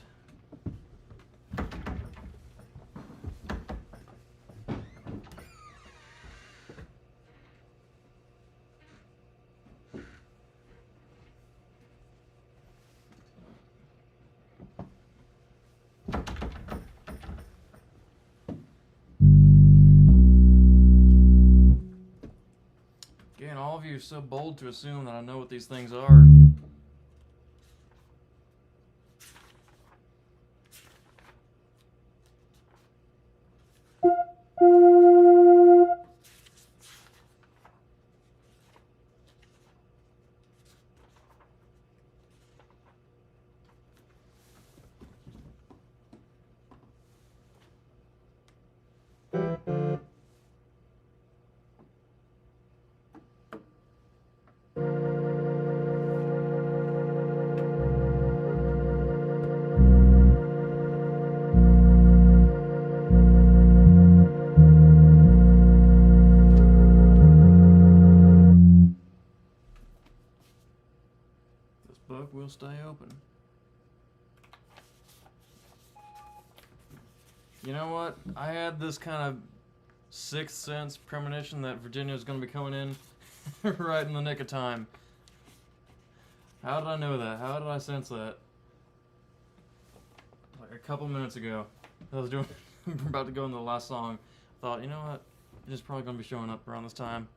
Again, all of you are so bold to assume that I know what these things are. Book will stay open. You know what? I had this kind of sixth sense premonition that Virginia was going to be coming in right in the nick of time. How did I know that? How did I sense that? Like a couple minutes ago, I was doing about to go into the last song. I thought, you know what? It's probably going to be showing up around this time.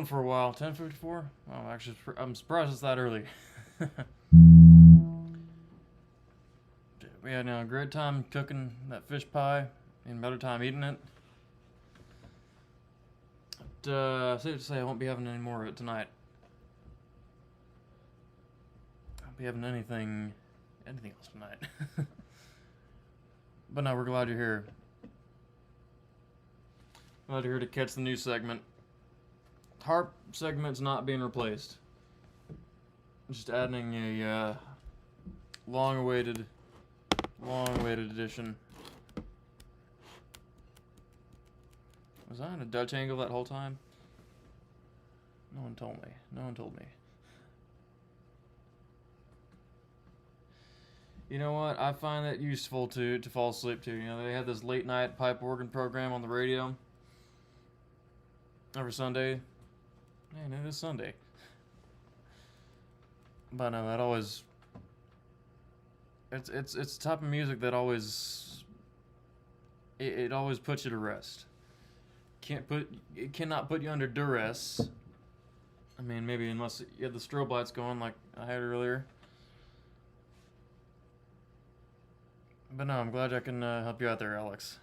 going for a while. 10:54. Well, actually, I'm surprised it's that early. We had a great time cooking that fish pie, and better time eating it. But, safe to say, I won't be having any more of it tonight. I won't be having anything else tonight. But no, we're glad you're here. Glad you're here to catch the new segment. Harp segment's not being replaced. Just adding a long-awaited edition. Was I in a Dutch angle that whole time? No one told me. You know what? I find that useful to fall asleep to. You know, they have this late night pipe organ program on the radio every Sunday. Man, it is Sunday. But no, that always... It's the type of music that always... It always puts you to rest. It cannot put you under duress. I mean, maybe unless you have the strobe lights going like I had earlier. But no, I'm glad I can help you out there, Alex.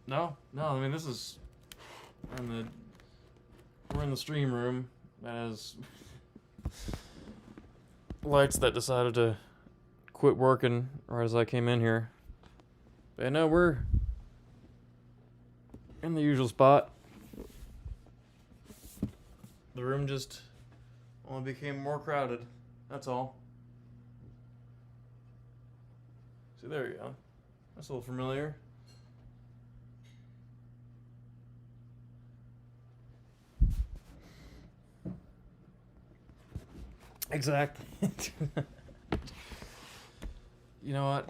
No, I mean, this is... We're in the stream room that has lights that decided to quit working right as I came in here. But no, we're in the usual spot. The room just only became more crowded. That's all. See, there you go. That's a little familiar. Exactly. You know what?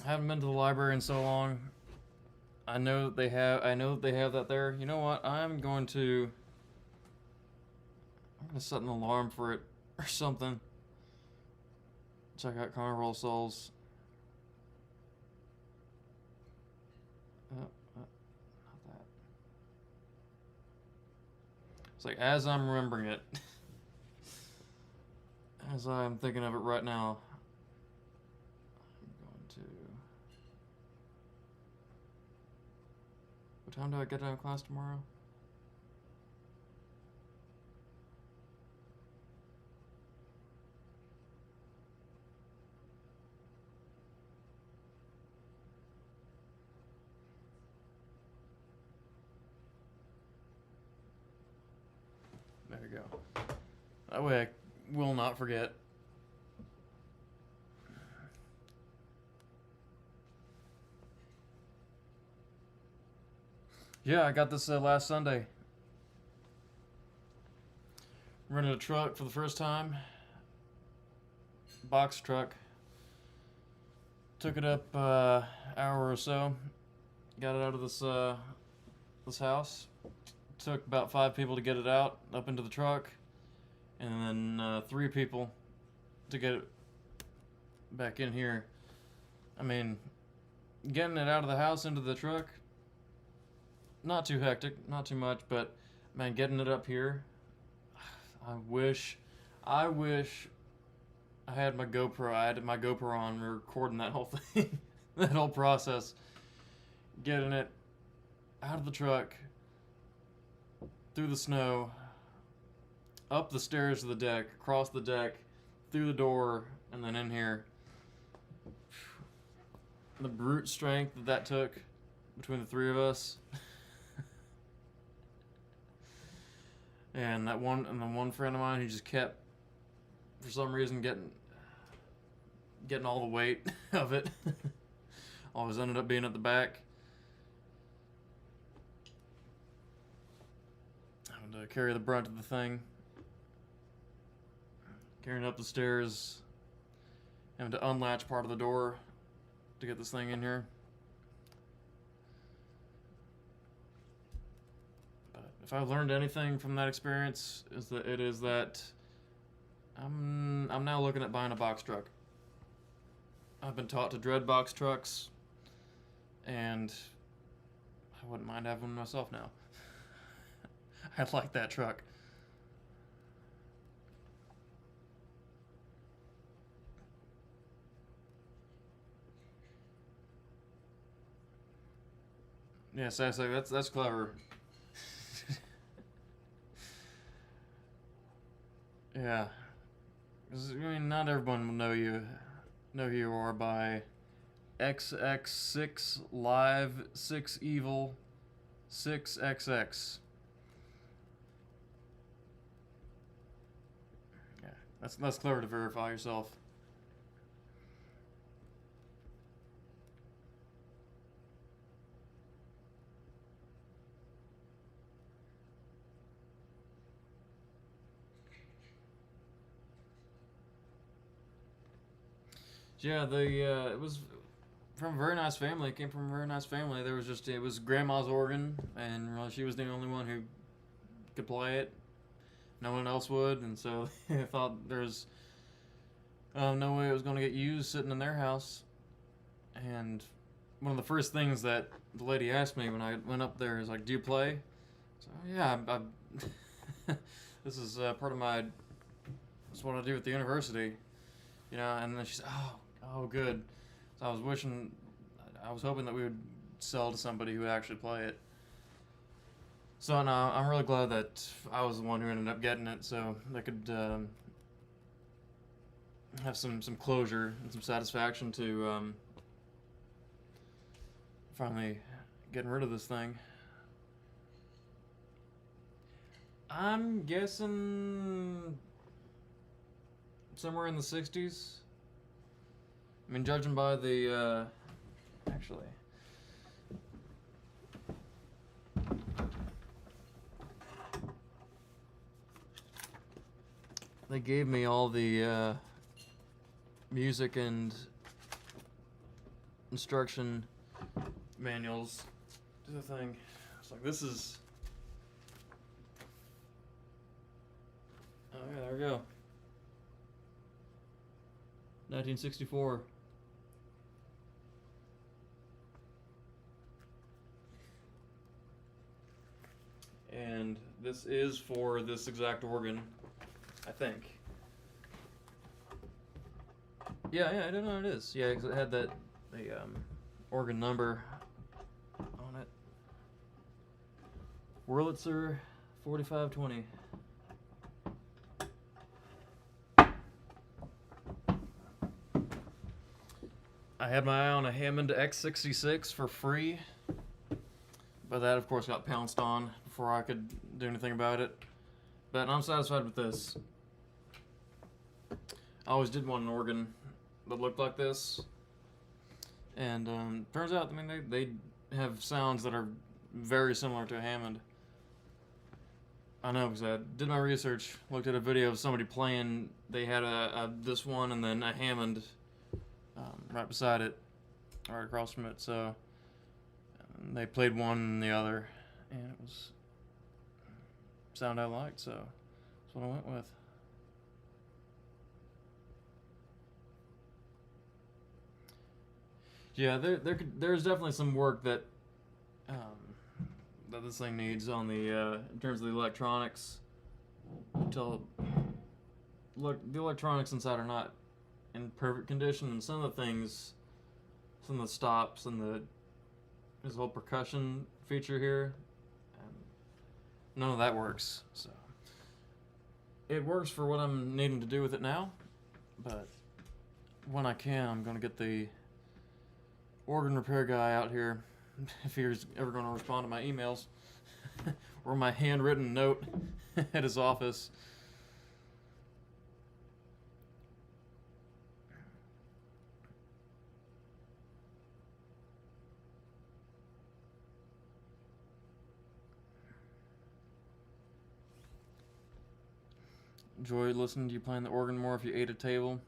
I haven't been to the library in so long. I know that they have that there. You know what? I'm gonna set an alarm for it or something. Check out Carnival Souls. Not that. It's like as I'm remembering it, as I'm thinking of it right now, I'm going to... What time do I get out of class tomorrow? There you go. That way I will not forget. Yeah, I got this last Sunday. Rented a truck for the first time. Box truck. Took it up hour or so. Got it out of this house. Took about 5 people to get it out, up into the truck, and then 3 people to get it back in here. I mean, getting it out of the house into the truck, not too hectic, not too much, but man, getting it up here, I wish I had my GoPro. I had my GoPro on, recording that whole thing, that whole process, getting it out of the truck, through the snow, up the stairs to the deck, across the deck, through the door, and then in here. The brute strength that took between the 3 of us. And the one friend of mine who just kept, for some reason, getting all the weight of it. Always ended up being at the back. To carry the brunt of the thing, carrying up the stairs, having to unlatch part of the door to get this thing in here. But if I've learned anything from that experience, is that I'm now looking at buying a box truck. I've been taught to dread box trucks, and I wouldn't mind having one myself now. I like that truck. Yeah, seriously, that's clever. Yeah, 'cause, I mean, not everyone will know who you are by XX6 Live 6 Evil 6XX. Yeah, that's clever to verify yourself. Yeah, it was from a very nice family. It came from a very nice family. It was grandma's organ, and really she was the only one who could play it. No one else would, and so I thought there was no way it was going to get used sitting in their house. And one of the first things that the lady asked me when I went up there is like, "Do you play?" So yeah, this is part of my. That's what I do at the university, And then she said, "Oh, good." So I was hoping that we would sell to somebody who would actually play it. So no, I'm really glad that I was the one who ended up getting it, so they could have some closure and some satisfaction to finally getting rid of this thing. I'm guessing somewhere in the 60s. I mean, judging by the actually. They gave me all the music and instruction manuals to the thing. It's like, this is... Oh yeah, there we go. 1964. And this is for this exact organ, I think. Yeah, I don't know what it is. Yeah, because it had the organ number on it. Wurlitzer 4520. I had my eye on a Hammond X66 for free, but that, of course, got pounced on before I could do anything about it. But I'm satisfied with this. I always did want an organ that looked like this, and turns out, I mean, they have sounds that are very similar to a Hammond. I know, because I did my research, looked at a video of somebody playing. They had this one and then a Hammond right beside it, right across from it. So they played one and the other, and it was sound I liked. So that's what I went with. Yeah, there's definitely some work that that this thing needs on the in terms of the electronics. The electronics inside are not in perfect condition, and some of the stops and this whole percussion feature here, none of that works. So it works for what I'm needing to do with it now, but when I can, I'm gonna get the organ repair guy out here, if he's ever going to respond to my emails or my handwritten note at his office. Enjoy listening to you playing the organ more if you ate a table.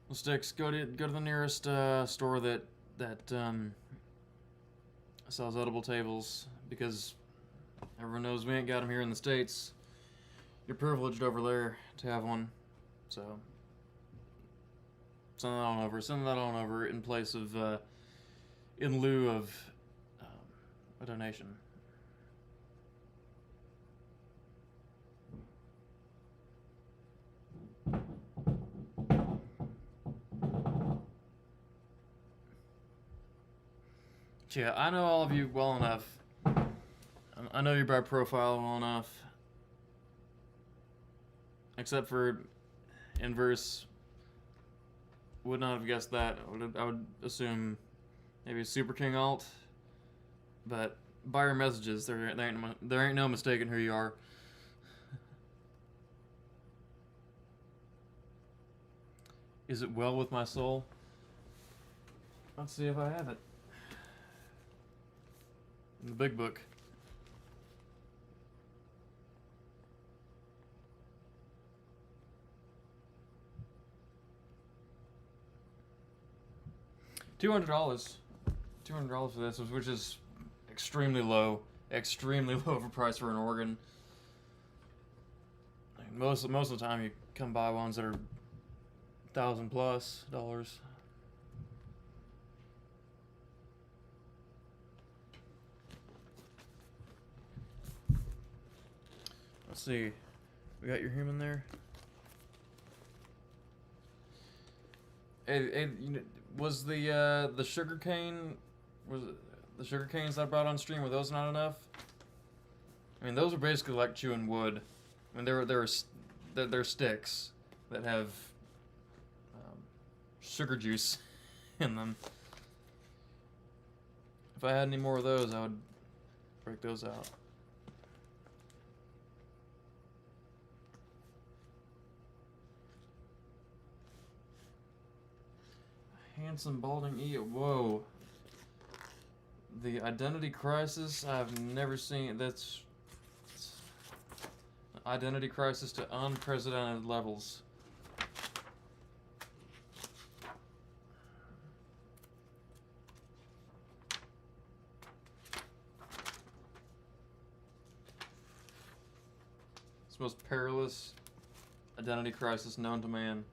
Well, Sticks, go to the nearest store that sells edible tables, because everyone knows we ain't got them here in the States. You're privileged over there to have one, so Send that on over. Send that on over in place of, in lieu of a donation. Yeah, I know all of you well enough. I know your bar profile well enough. Except for Inverse. Would not have guessed that. I would assume maybe Super King alt. But by your messages, there ain't no mistaking who you are. Is it well with my soul? Let's see if I have it. In the big book. $200 for this, which is extremely low for price for an organ. Most of the time, you come by ones that are $1,000+ Let's see. We got your human there. Hey, was the sugar cane? Was it the sugar canes that I brought on stream? Were those not enough? I mean, those are basically like chewing wood. I mean, they're sticks that have sugar juice in them. If I had any more of those, I would break those out. Handsome balding E. Whoa. The identity crisis. I've never seen. That's identity crisis to unprecedented levels. It's the most perilous identity crisis known to man.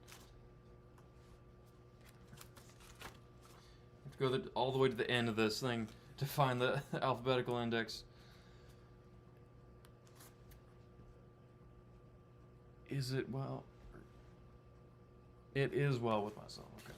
Go all the way to the end of this thing to find the alphabetical index. Is it well? It is well with myself. Okay.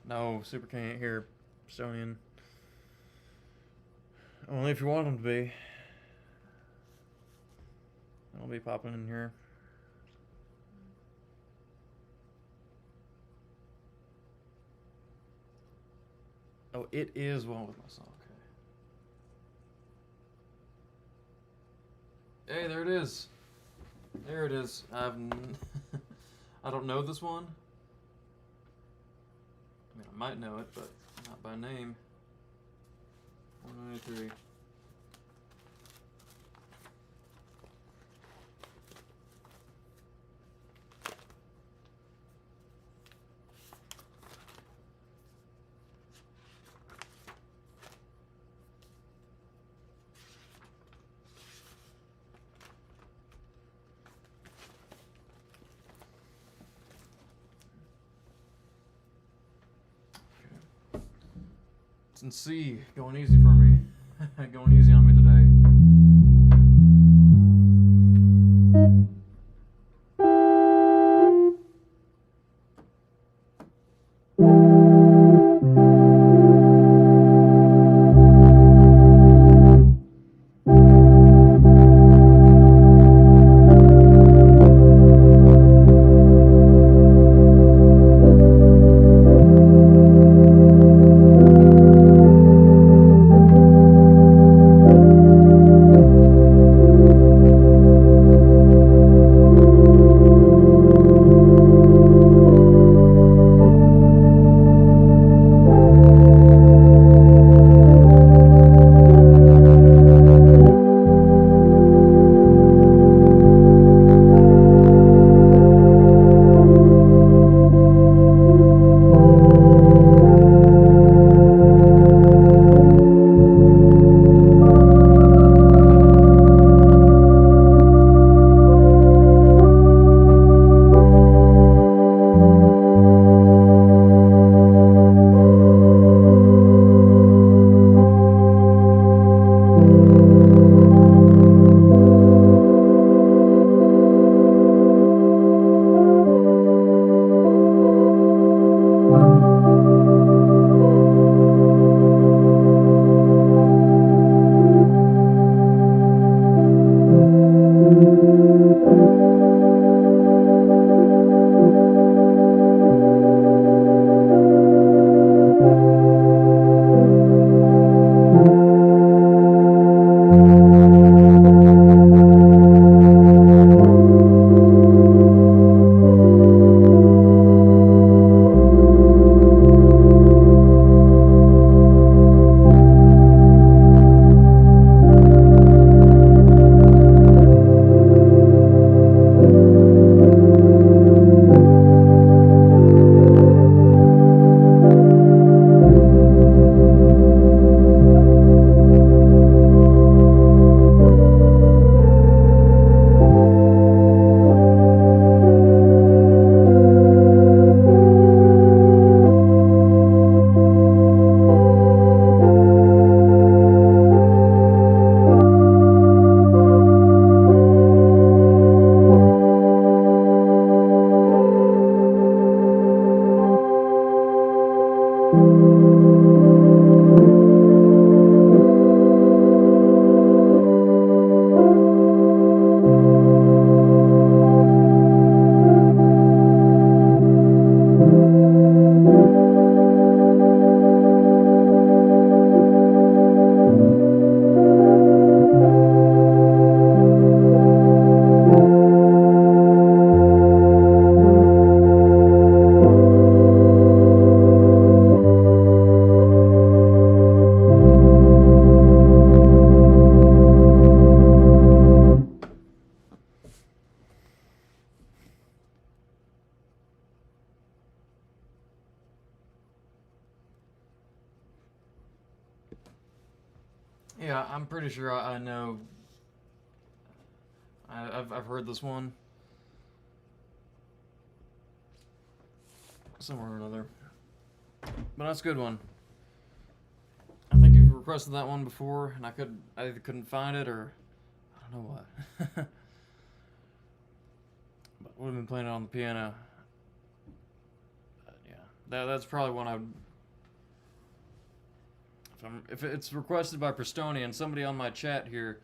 No, Super King ain't here, Stonian. Only if you want him to be. I'll be popping in here. Oh, it is well with myself. Okay. Hey, there it is. There it is. I don't know this one. I mean, I might know it, but not by name. 193. It's in C, going easy for me. Going easy on me today. Yeah, I'm pretty sure I know. I've heard this one somewhere or another, but that's a good one. I think you've requested that one before, and I either couldn't find it or I don't know what. But we've been playing it on the piano. But yeah, that's probably one I would. If it's requested by Prestonian, somebody on my chat here,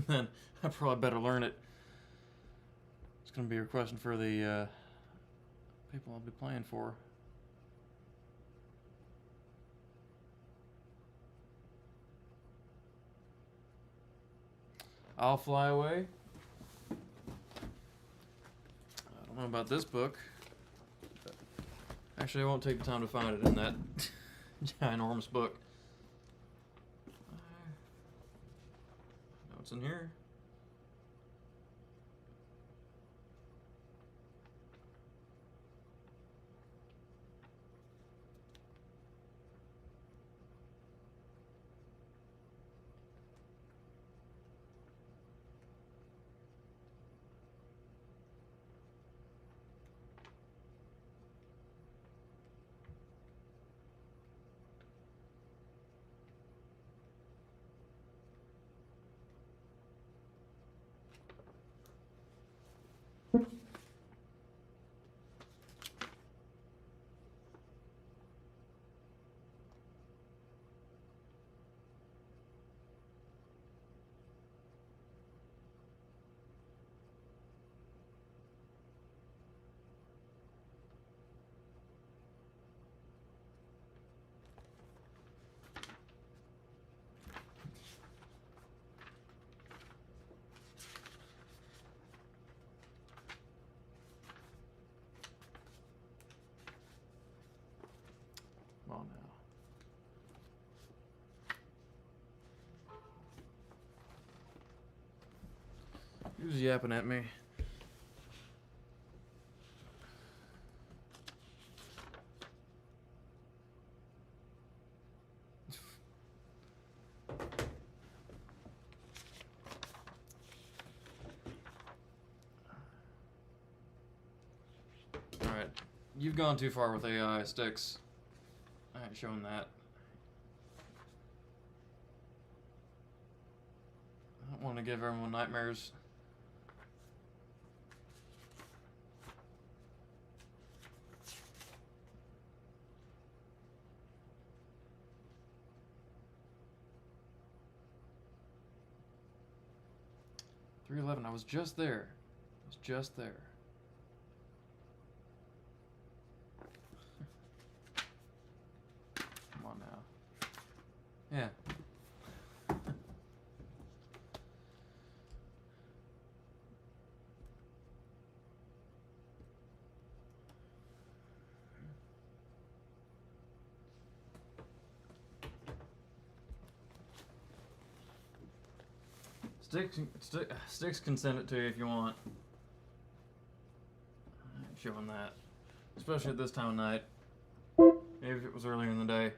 then I probably better learn it. It's gonna be a question for the people I'll be playing for. I'll Fly Away. I don't know about this book. Actually, I won't take the time to find it in that ginormous book. What's in here? Come on now. Who's yapping at me? Alright. You've gone too far with AI, Sticks. I ain't showing that. I don't want to give everyone nightmares. .311, I was just there. I was just there. Come on now. Yeah. Sticks can send it to you if you want. I ain't showing that. Especially at this time of night. Maybe if it was earlier in the day.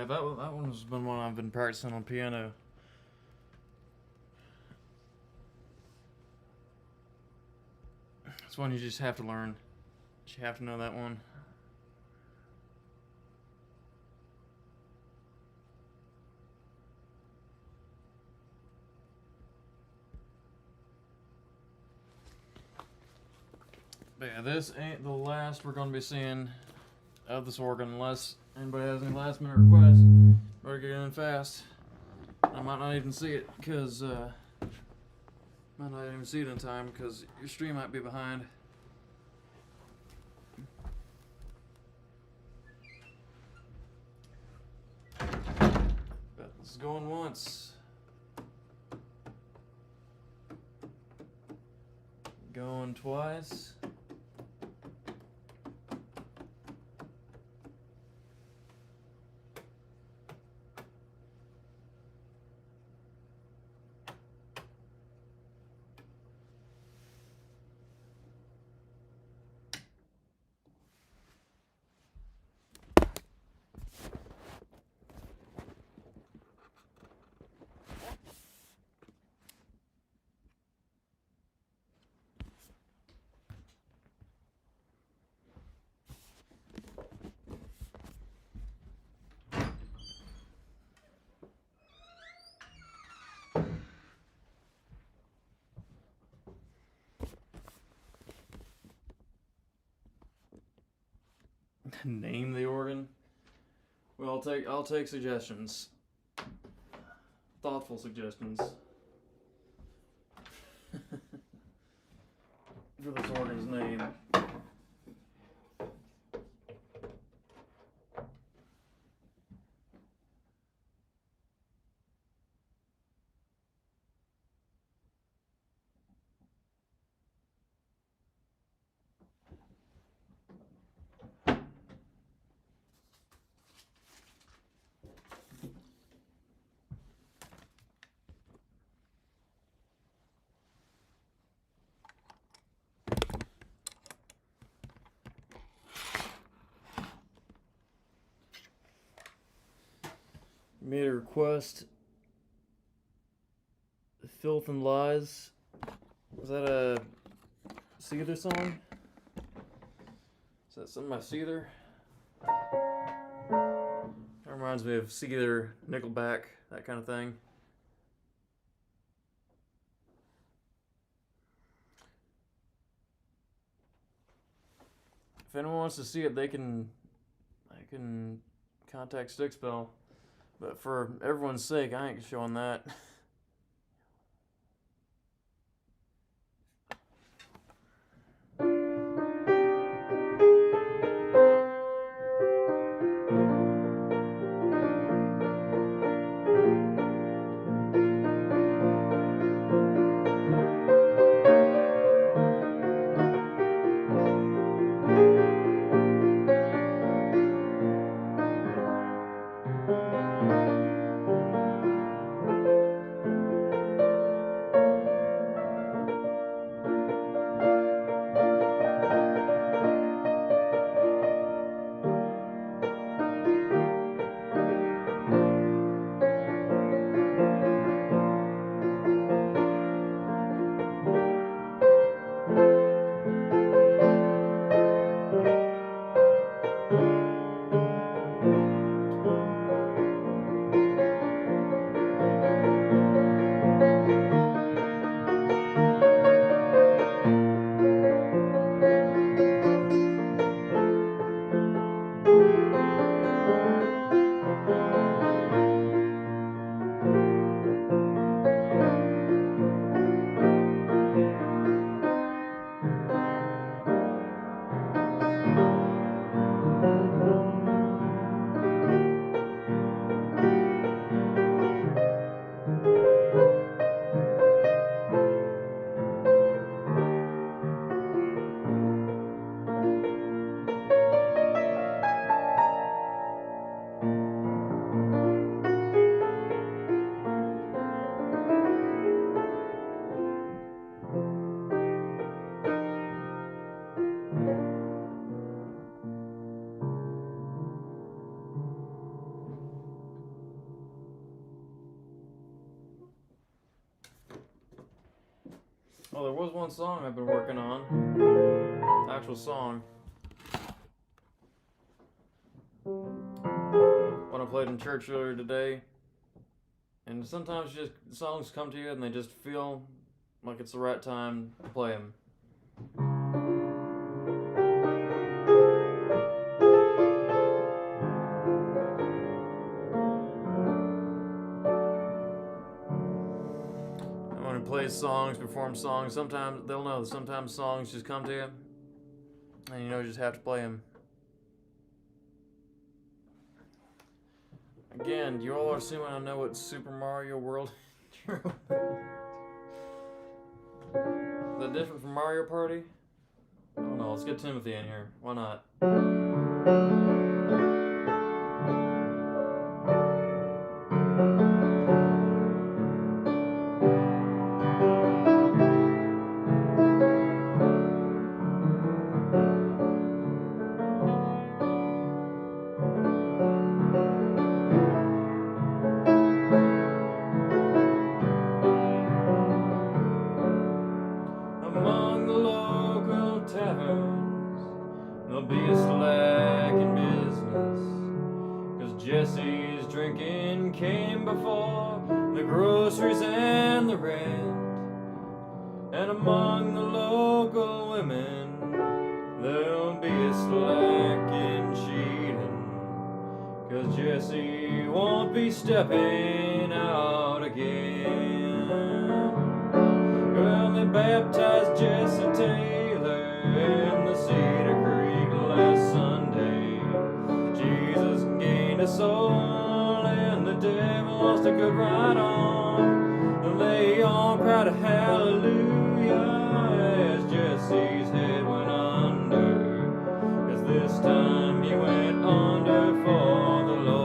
that one's been one I've been practicing on piano. It's one you just have to learn. You have to know that one. But yeah, this ain't the last we're going to be seeing of this organ unless anybody has any last minute requests. Better get in fast. I might not even see it because might not even see it in time because your stream might be behind. But this is going once. Going twice. Name the organ. Well, I'll take suggestions. Thoughtful suggestions. For this organ's name. Made a request. Filth and Lies. Was that a Seether song? Is that something by Seether? That reminds me of Seether, Nickelback, that kind of thing. If anyone wants to see it, I can contact Stickspell. But for everyone's sake, I ain't showing that. Well, there was one song I've been working on. Actual song. What I played in church earlier today. And sometimes just songs come to you and they just feel like it's the right time to play them. When he plays songs, performs songs, sometimes they'll know that sometimes songs just come to you and you just have to play them. Again, you all are assuming I know what Super Mario World is. That different from Mario Party? I don't know, let's get Timothy in here. Why not? Among the local taverns, there'll be a slack in business, 'cause Jesse's drinking came before the groceries and the rent. And among the local women, there'll be a slack in cheating, 'cause Jesse won't be stepping out again. Well, they baptized Jesse Taylor in the Cedar Creek last Sunday. Jesus gained a soul and the devil lost a good ride on. They all cried a hallelujah as Jesse's head went under, 'cause this time he went under for the Lord.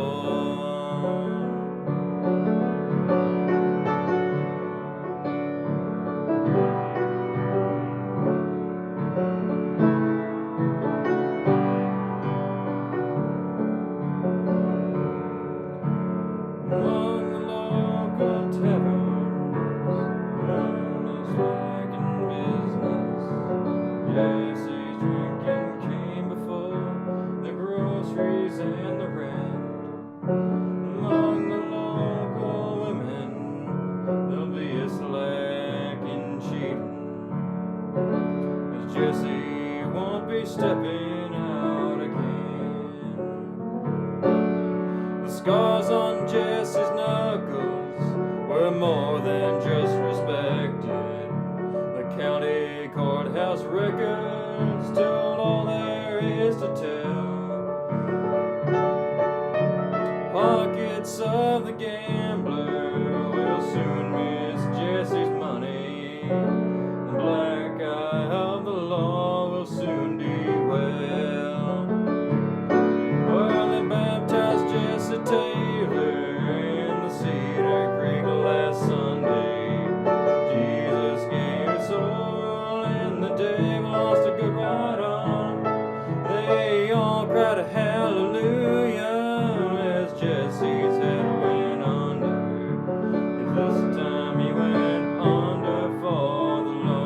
Among the local taverns, one is slack in business. Jesse's drinking came before the groceries and the rent. Among the local women, there'll be a slack in cheating, 'cause Jesse won't be stepping out again. The scars on Jesse's knuckles were more than just respected. The county courthouse records told all there is to tell. Pockets of the gambler will soon miss Jesse's money. The black eye of the law will soon be well. Well, they baptized Jesse Taylor in the Cedar Creek last Sunday. Jesus gave his soul and the devil lost a good ride on. They all cried a hallelujah as Jesse's head went under, 'cause this time he went under for the Lord.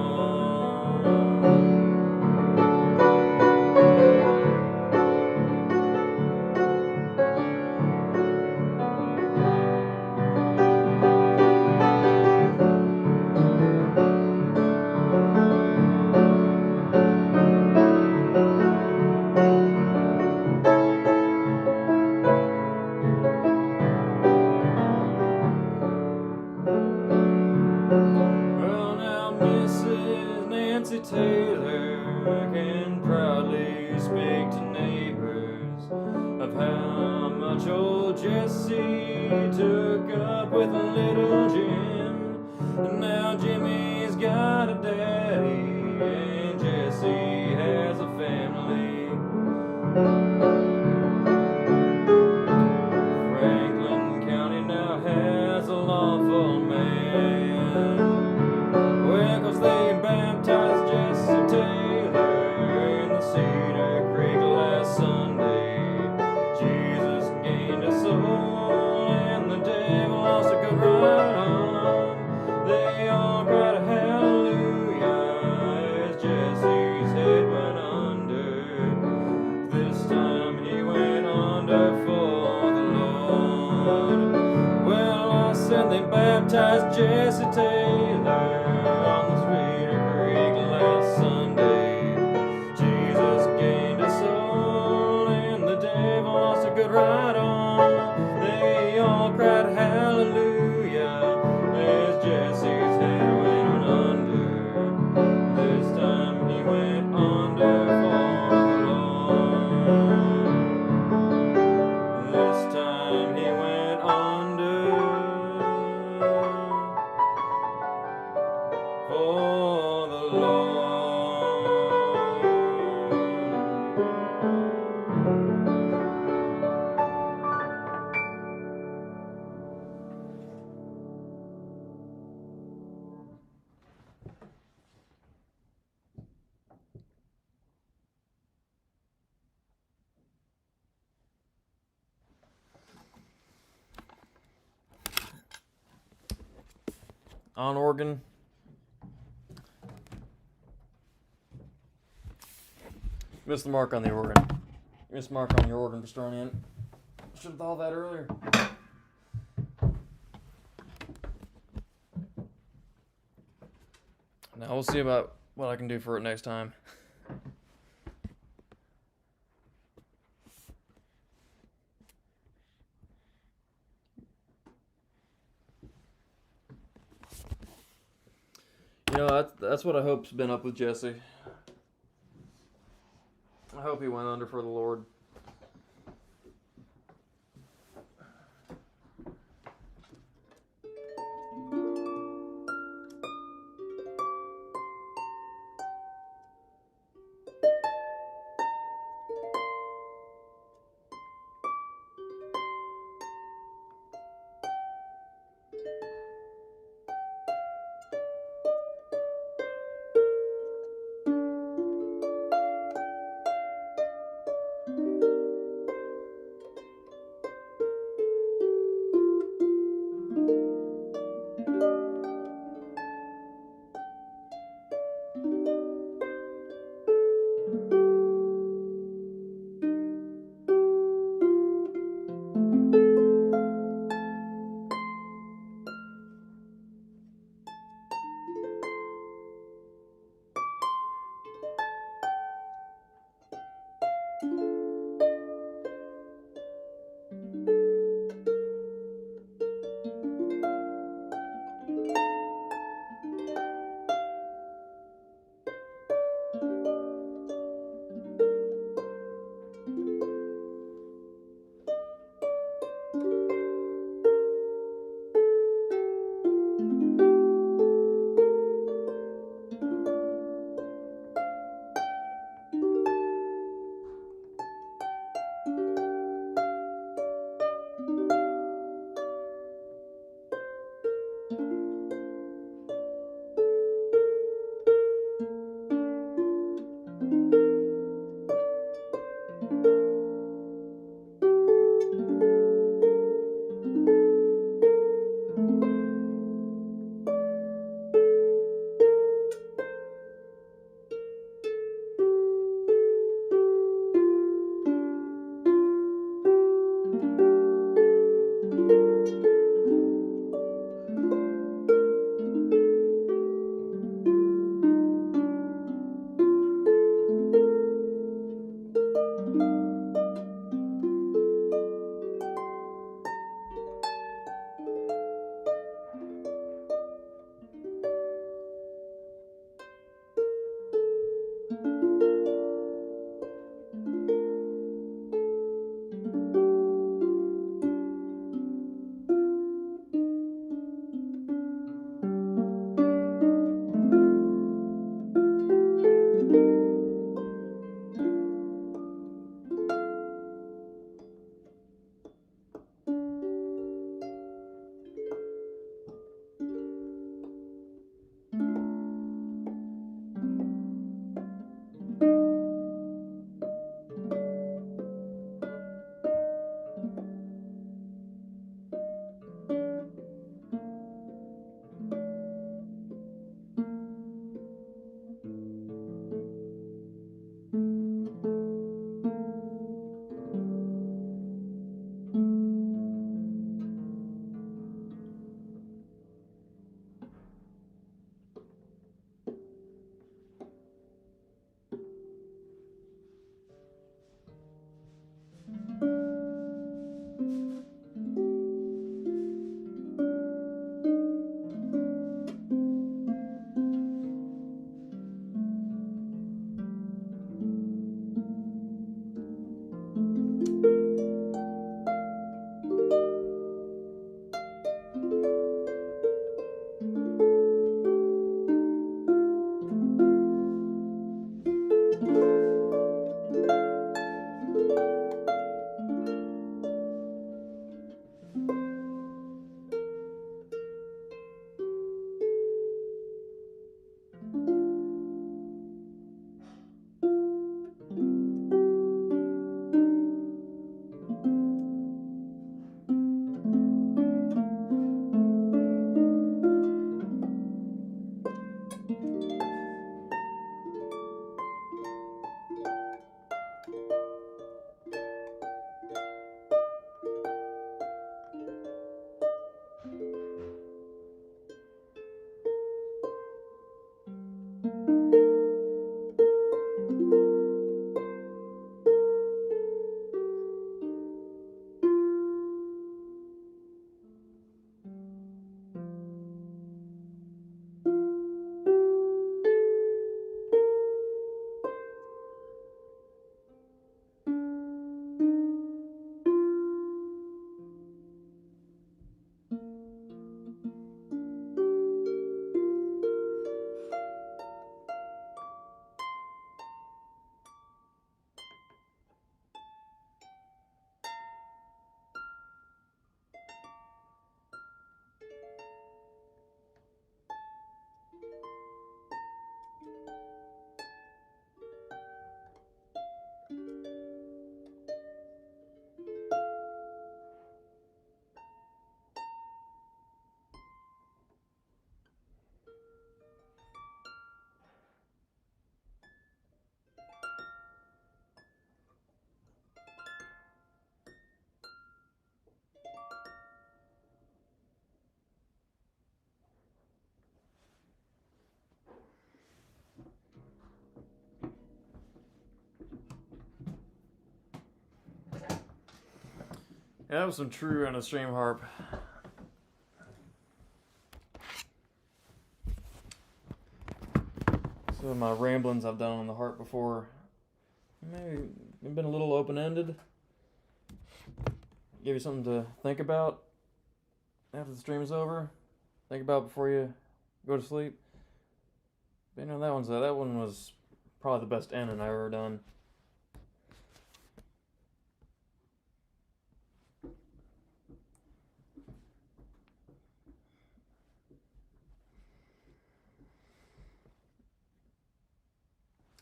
Well, now Mrs. Nancy Taylor can proudly speak to neighbors of how much old Jesse took up with little Jim. And now Jimmy's got a daddy and Jesse has a family. Franklin County now has a lawful man. Well, 'cause they baptized Jesse Taylor in the Cedar Creek last Sunday. Jesus gained a soul and the devil lost a good ride sailor on the Sweeter Creek last Sunday. Jesus gained a soul and the devil lost a good ride on. They all cried hallelujah as Jesse's head went under. This time he went under for the Lord. This time he went under for the Lord. On organ, missed the mark on the organ. Missed the mark on your organ, Pastronian. Should have thought of that earlier. Now we'll see about what I can do for it next time. You know, that's what I hope's been up with Jesse. I hope he went under for the Lord. Yeah, that was some true and a stream harp. Some of my ramblings I've done on the harp before. Maybe been a little open-ended. Give you something to think about after the stream is over. Think about before you go to sleep. But you know, that one was probably the best ending I've ever done.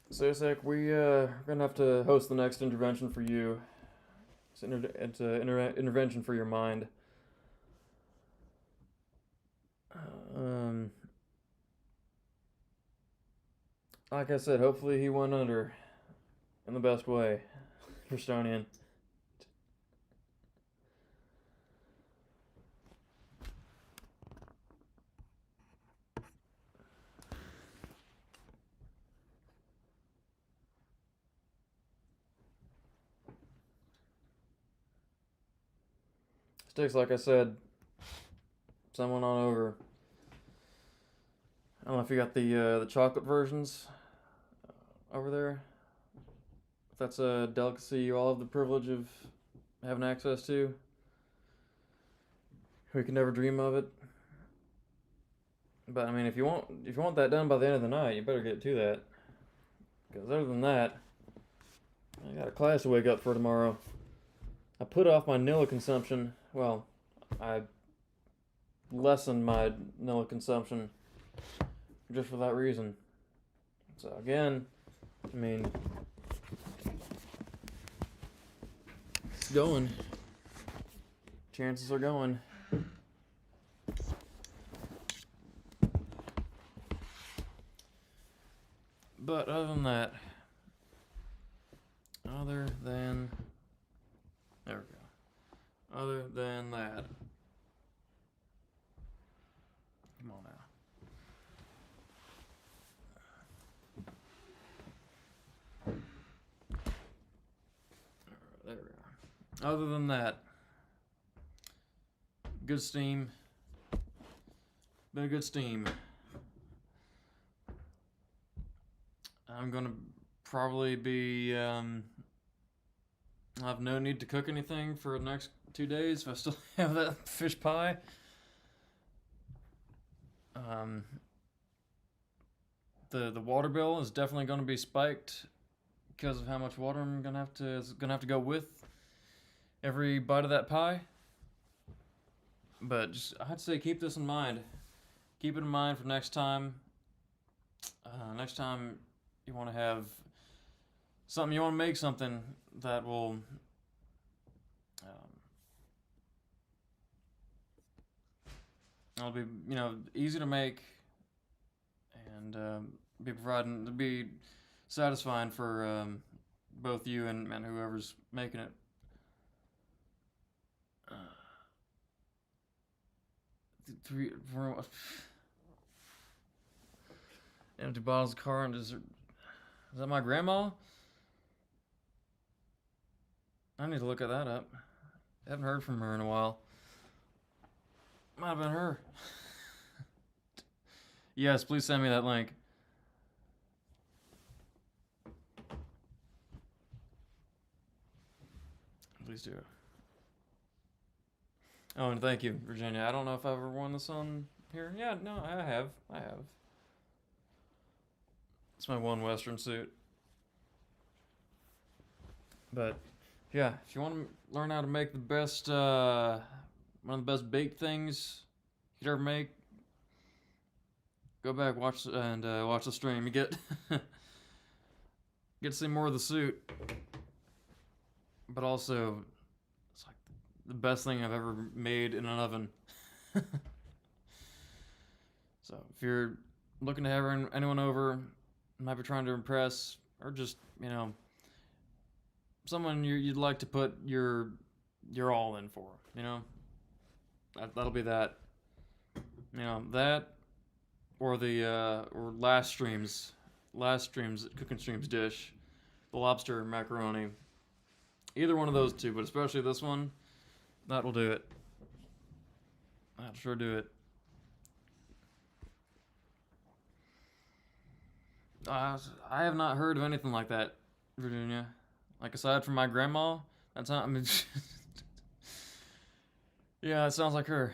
So, Isaac, we're gonna have to host the next intervention for you. It's an intervention for your mind. Like I said, hopefully he went under in the best way for Stonian. Sticks, like I said, someone on over. I don't know if you got the chocolate versions over there. If that's a delicacy you all have the privilege of having access to. We can never dream of it. But I mean, if you want that done by the end of the night, you better get to that. Because other than that, I got a class to wake up for tomorrow. I put off my Nilla consumption. Well, I lessened my Nilla consumption just for that reason. So again, I mean, it's going. Chances are going. But other than that, other than that, come on now. There we are. Other than that, good steam. Been a good steam. I'm gonna probably be, I have no need to cook anything for the next 2 days if I still have that fish pie. The water bill is definitely gonna be spiked because of how much water I'm gonna have to go with every bite of that pie. But just, I'd say keep this in mind. Keep it in mind for next time. Next time you want to have something, you want to make something that will it'll be, you know, easy to make and be satisfying for both you and whoever's making it. Empty bottles of car and dessert. Is that my grandma? I need to look at that up. I haven't heard from her in a while. Might have been her. Yes, please send me that link. Please do. Oh, and thank you, Virginia. I don't know if I've ever worn this on here. Yeah, no, I have. It's my one Western suit. But yeah, if you want to learn how to make the best, one of the best baked things you could ever make, go back watch the stream. You get to see more of the suit, but also it's like the best thing I've ever made in an oven. So if you're looking to have anyone over, might be trying to impress, or just, you know, someone you'd like to put your all in for, you know, that'll be that, you know, that or the or last stream's cooking streams dish, the lobster macaroni. Either one of those two, but especially this one. That'll do it. That'll sure do it. I have not heard of anything like that, Virginia. Like, aside from my grandma, that's not, I mean, yeah, it sounds like her.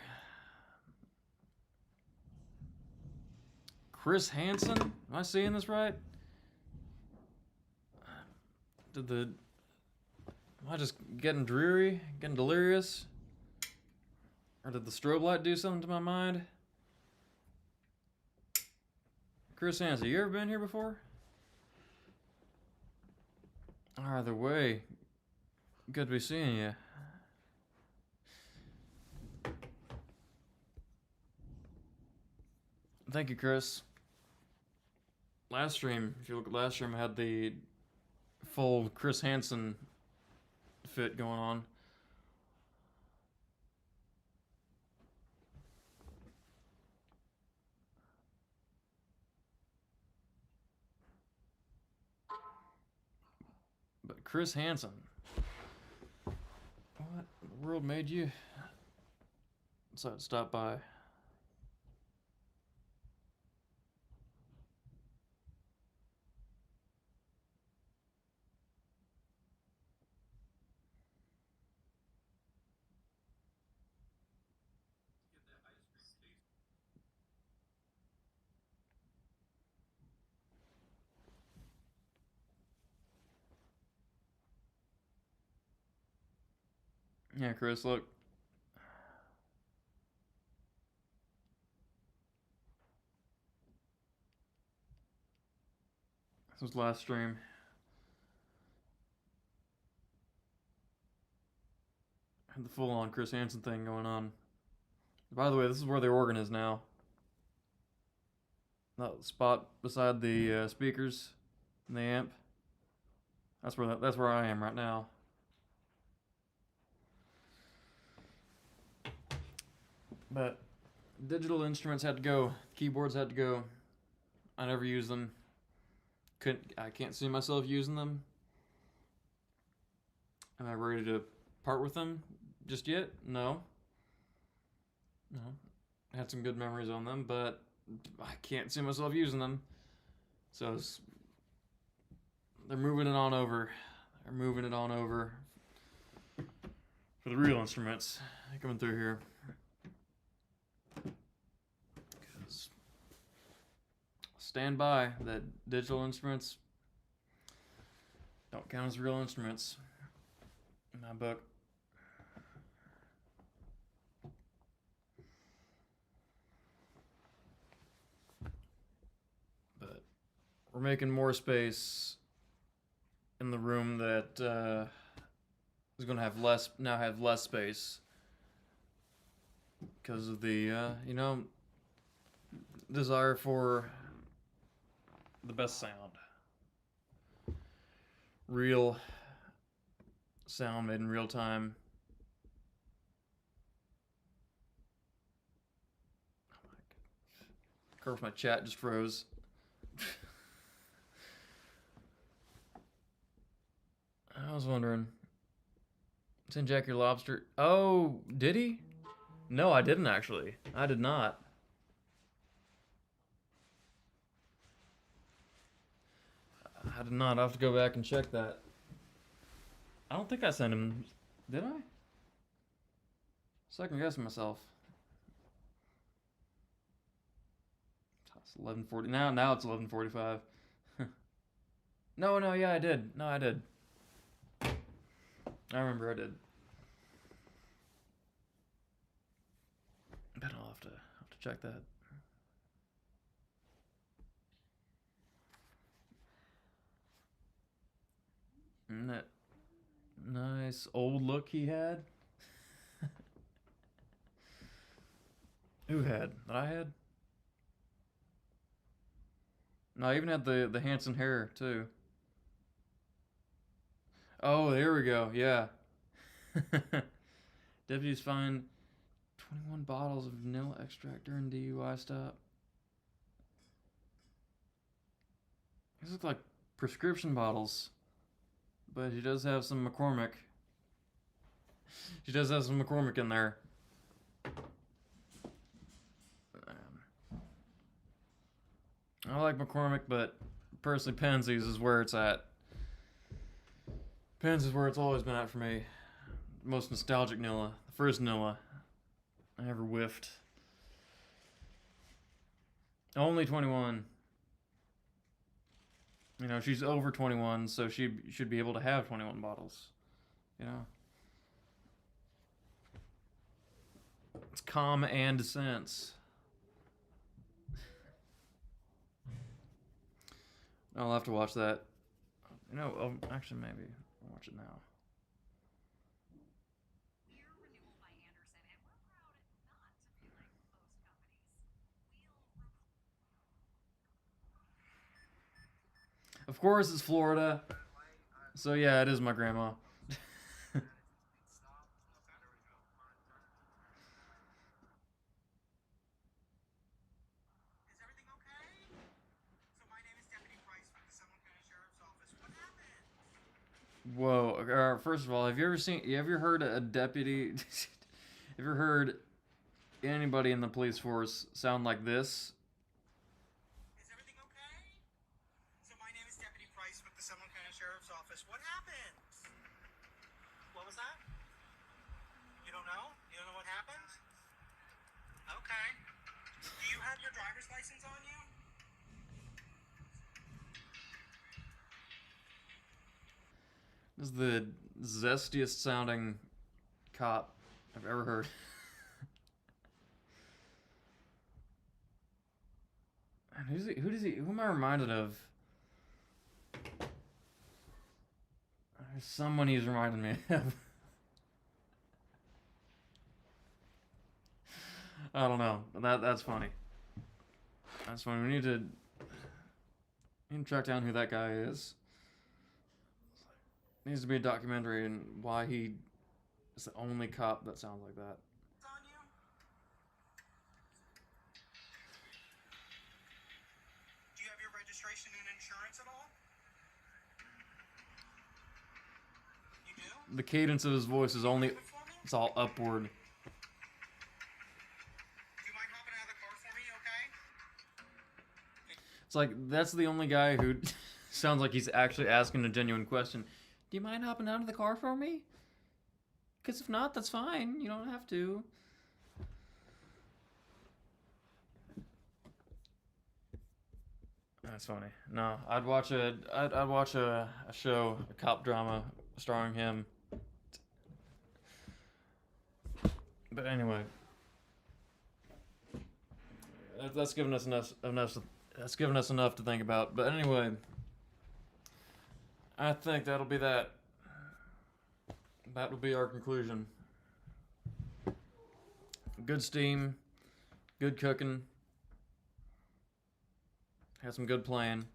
Chris Hansen? Am I seeing this right? Am I just getting dreary? Getting delirious? Or did the strobe light do something to my mind? Chris Hansen, you ever been here before? Either way, good to be seeing you. Thank you, Chris. Last stream, if you look at last stream, I had the full Chris Hansen fit going on. But Chris Hansen, what in the world made you decide to stop by? Yeah, Chris, look. This was last stream. Had the full-on Chris Hansen thing going on. By the way, this is where the organ is now. That spot beside the speakers and the amp. That's where I am right now. But digital instruments had to go. Keyboards had to go. I never use them. I can't see myself using them. Am I ready to part with them just yet? No. No. I had some good memories on them, but I can't see myself using them. So they're moving it on over. They're moving it on over for the real instruments coming through here. Because stand by that digital instruments don't count as real instruments in my book. But we're making more space in the room that is going to have less space because of the desire for the best sound. Real sound made in real time. Oh my god. Of course my chat just froze. I was wondering. Send Jack your lobster. Oh, did he? No, I didn't actually. I did not. I did not. I'll have to go back and check that. I don't think I sent him. Did I? Second guessing myself. It's 11:40. Now it's 11:45. No, yeah, I did. No, I did. I remember I did. But I'll have to check that. Isn't that nice old look he had? Who had? That I had? No, I even had the Hanson hair too. Oh, there we go. Yeah. Deputies find 21 bottles of vanilla extract during DUI stop. These look like prescription bottles, but he does have some McCormick. She does have some McCormick in there. I like McCormick, but personally, Penzies is where it's at. Pens is where it's always been at for me. Most nostalgic Nilla. The first Nilla I ever whiffed. Only 21. You know, she's over 21, so she should be able to have 21 bottles. You know? It's common and sense. I'll have to watch that. You know, actually, maybe I'll watch it now. Of course, it's Florida. So yeah, it is my grandma. Whoa. First of all, have you ever heard a deputy, have you ever heard anybody in the police force sound like this? Is everything okay? So my name is Deputy Price with the Seminole County Sheriff's Office. What happened? What was that? You don't know? You don't know what happened? Okay. Do you have your driver's license on you? This is the zestiest sounding cop I've ever heard. And who am I reminded of? There's someone he's reminding me of. I don't know. That's funny. That's funny. We need to track down who that guy is. Needs to be a documentary and why he is the only cop that sounds like that. It's on you? Do you have your registration and insurance at all? You do? The cadence of his voice is only, it's all upward. Do you mind hopping out of the car for me, okay? It's like, that's the only guy who sounds like he's actually asking a genuine question. Do you mind hopping out of the car for me? Because if not, that's fine. You don't have to. That's funny. No, I'd watch a show, a cop drama starring him. But anyway, that's given us enough to think about. But anyway, I think that'll be that. That will be our conclusion. Good steam, good cooking, had some good playing.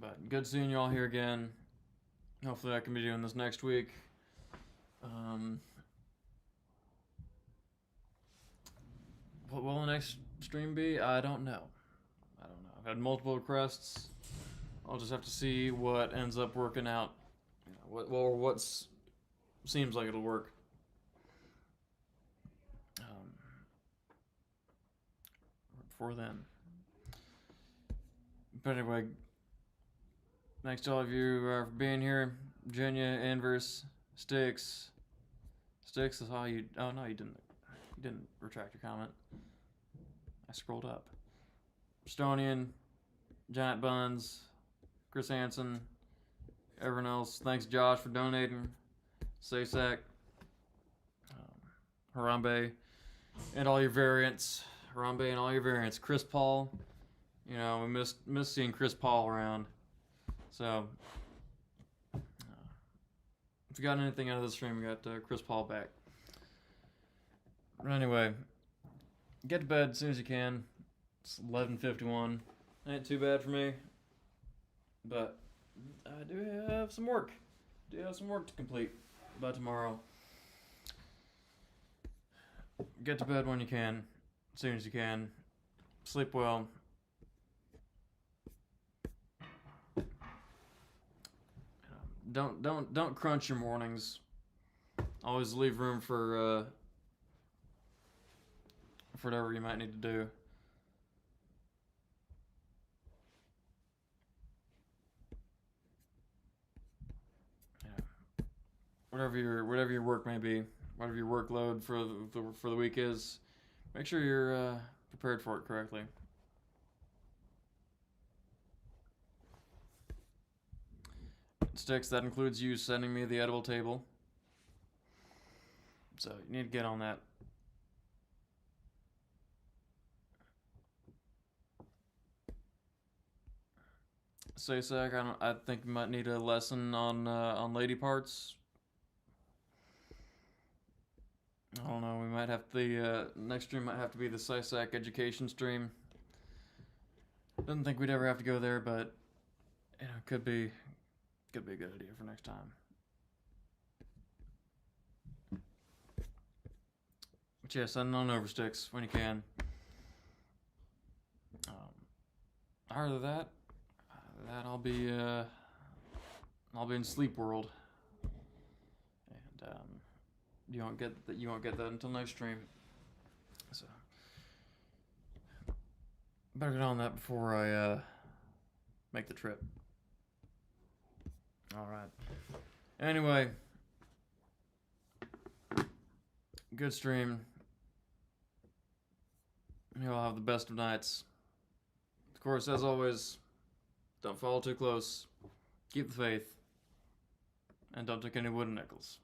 But good seeing you all here again. Hopefully I can be doing this next week. What will the next stream be? I don't know. I've had multiple requests. I'll just have to see what ends up working out. You know, what seems like it'll work. Before then. But anyway, thanks to all of you for being here. Virginia, Inverse, Sticks. Sticks is how you. Oh no, you didn't. You didn't retract your comment. I scrolled up. Stonian, Giant Buns, Chris Hansen, everyone else. Thanks, Josh, for donating. Sasak, Harambe, and all your variants. Harambe and all your variants. Chris Paul. You know, we missed seeing Chris Paul around. So, if you got anything out of the stream, we got Chris Paul back. But anyway, get to bed as soon as you can. It's 11:51. Ain't too bad for me. But I do have some work. To complete by tomorrow. Get to bed when you can, as soon as you can. Sleep well. don't crunch your mornings. Always leave room for whatever you might need to do. Yeah. Whatever your work may be, whatever your workload for the week is, make sure you're prepared for it correctly. Sticks, that includes you sending me the edible table. So you need to get on that. Say sec, I think you might need a lesson on lady parts. I don't know, we might have the next stream might have to be the SciSac education stream. Didn't think we'd ever have to go there, but you know, could be a good idea for next time. But yeah, send on over, Sticks, when you can. Other than that, I'll be in Sleep World, and you won't get that until next stream. So better get on that before I make the trip. All right. Anyway, good stream. You'll have the best of nights. Of course, as always, don't fall too close. Keep the faith. And don't take any wooden nickels.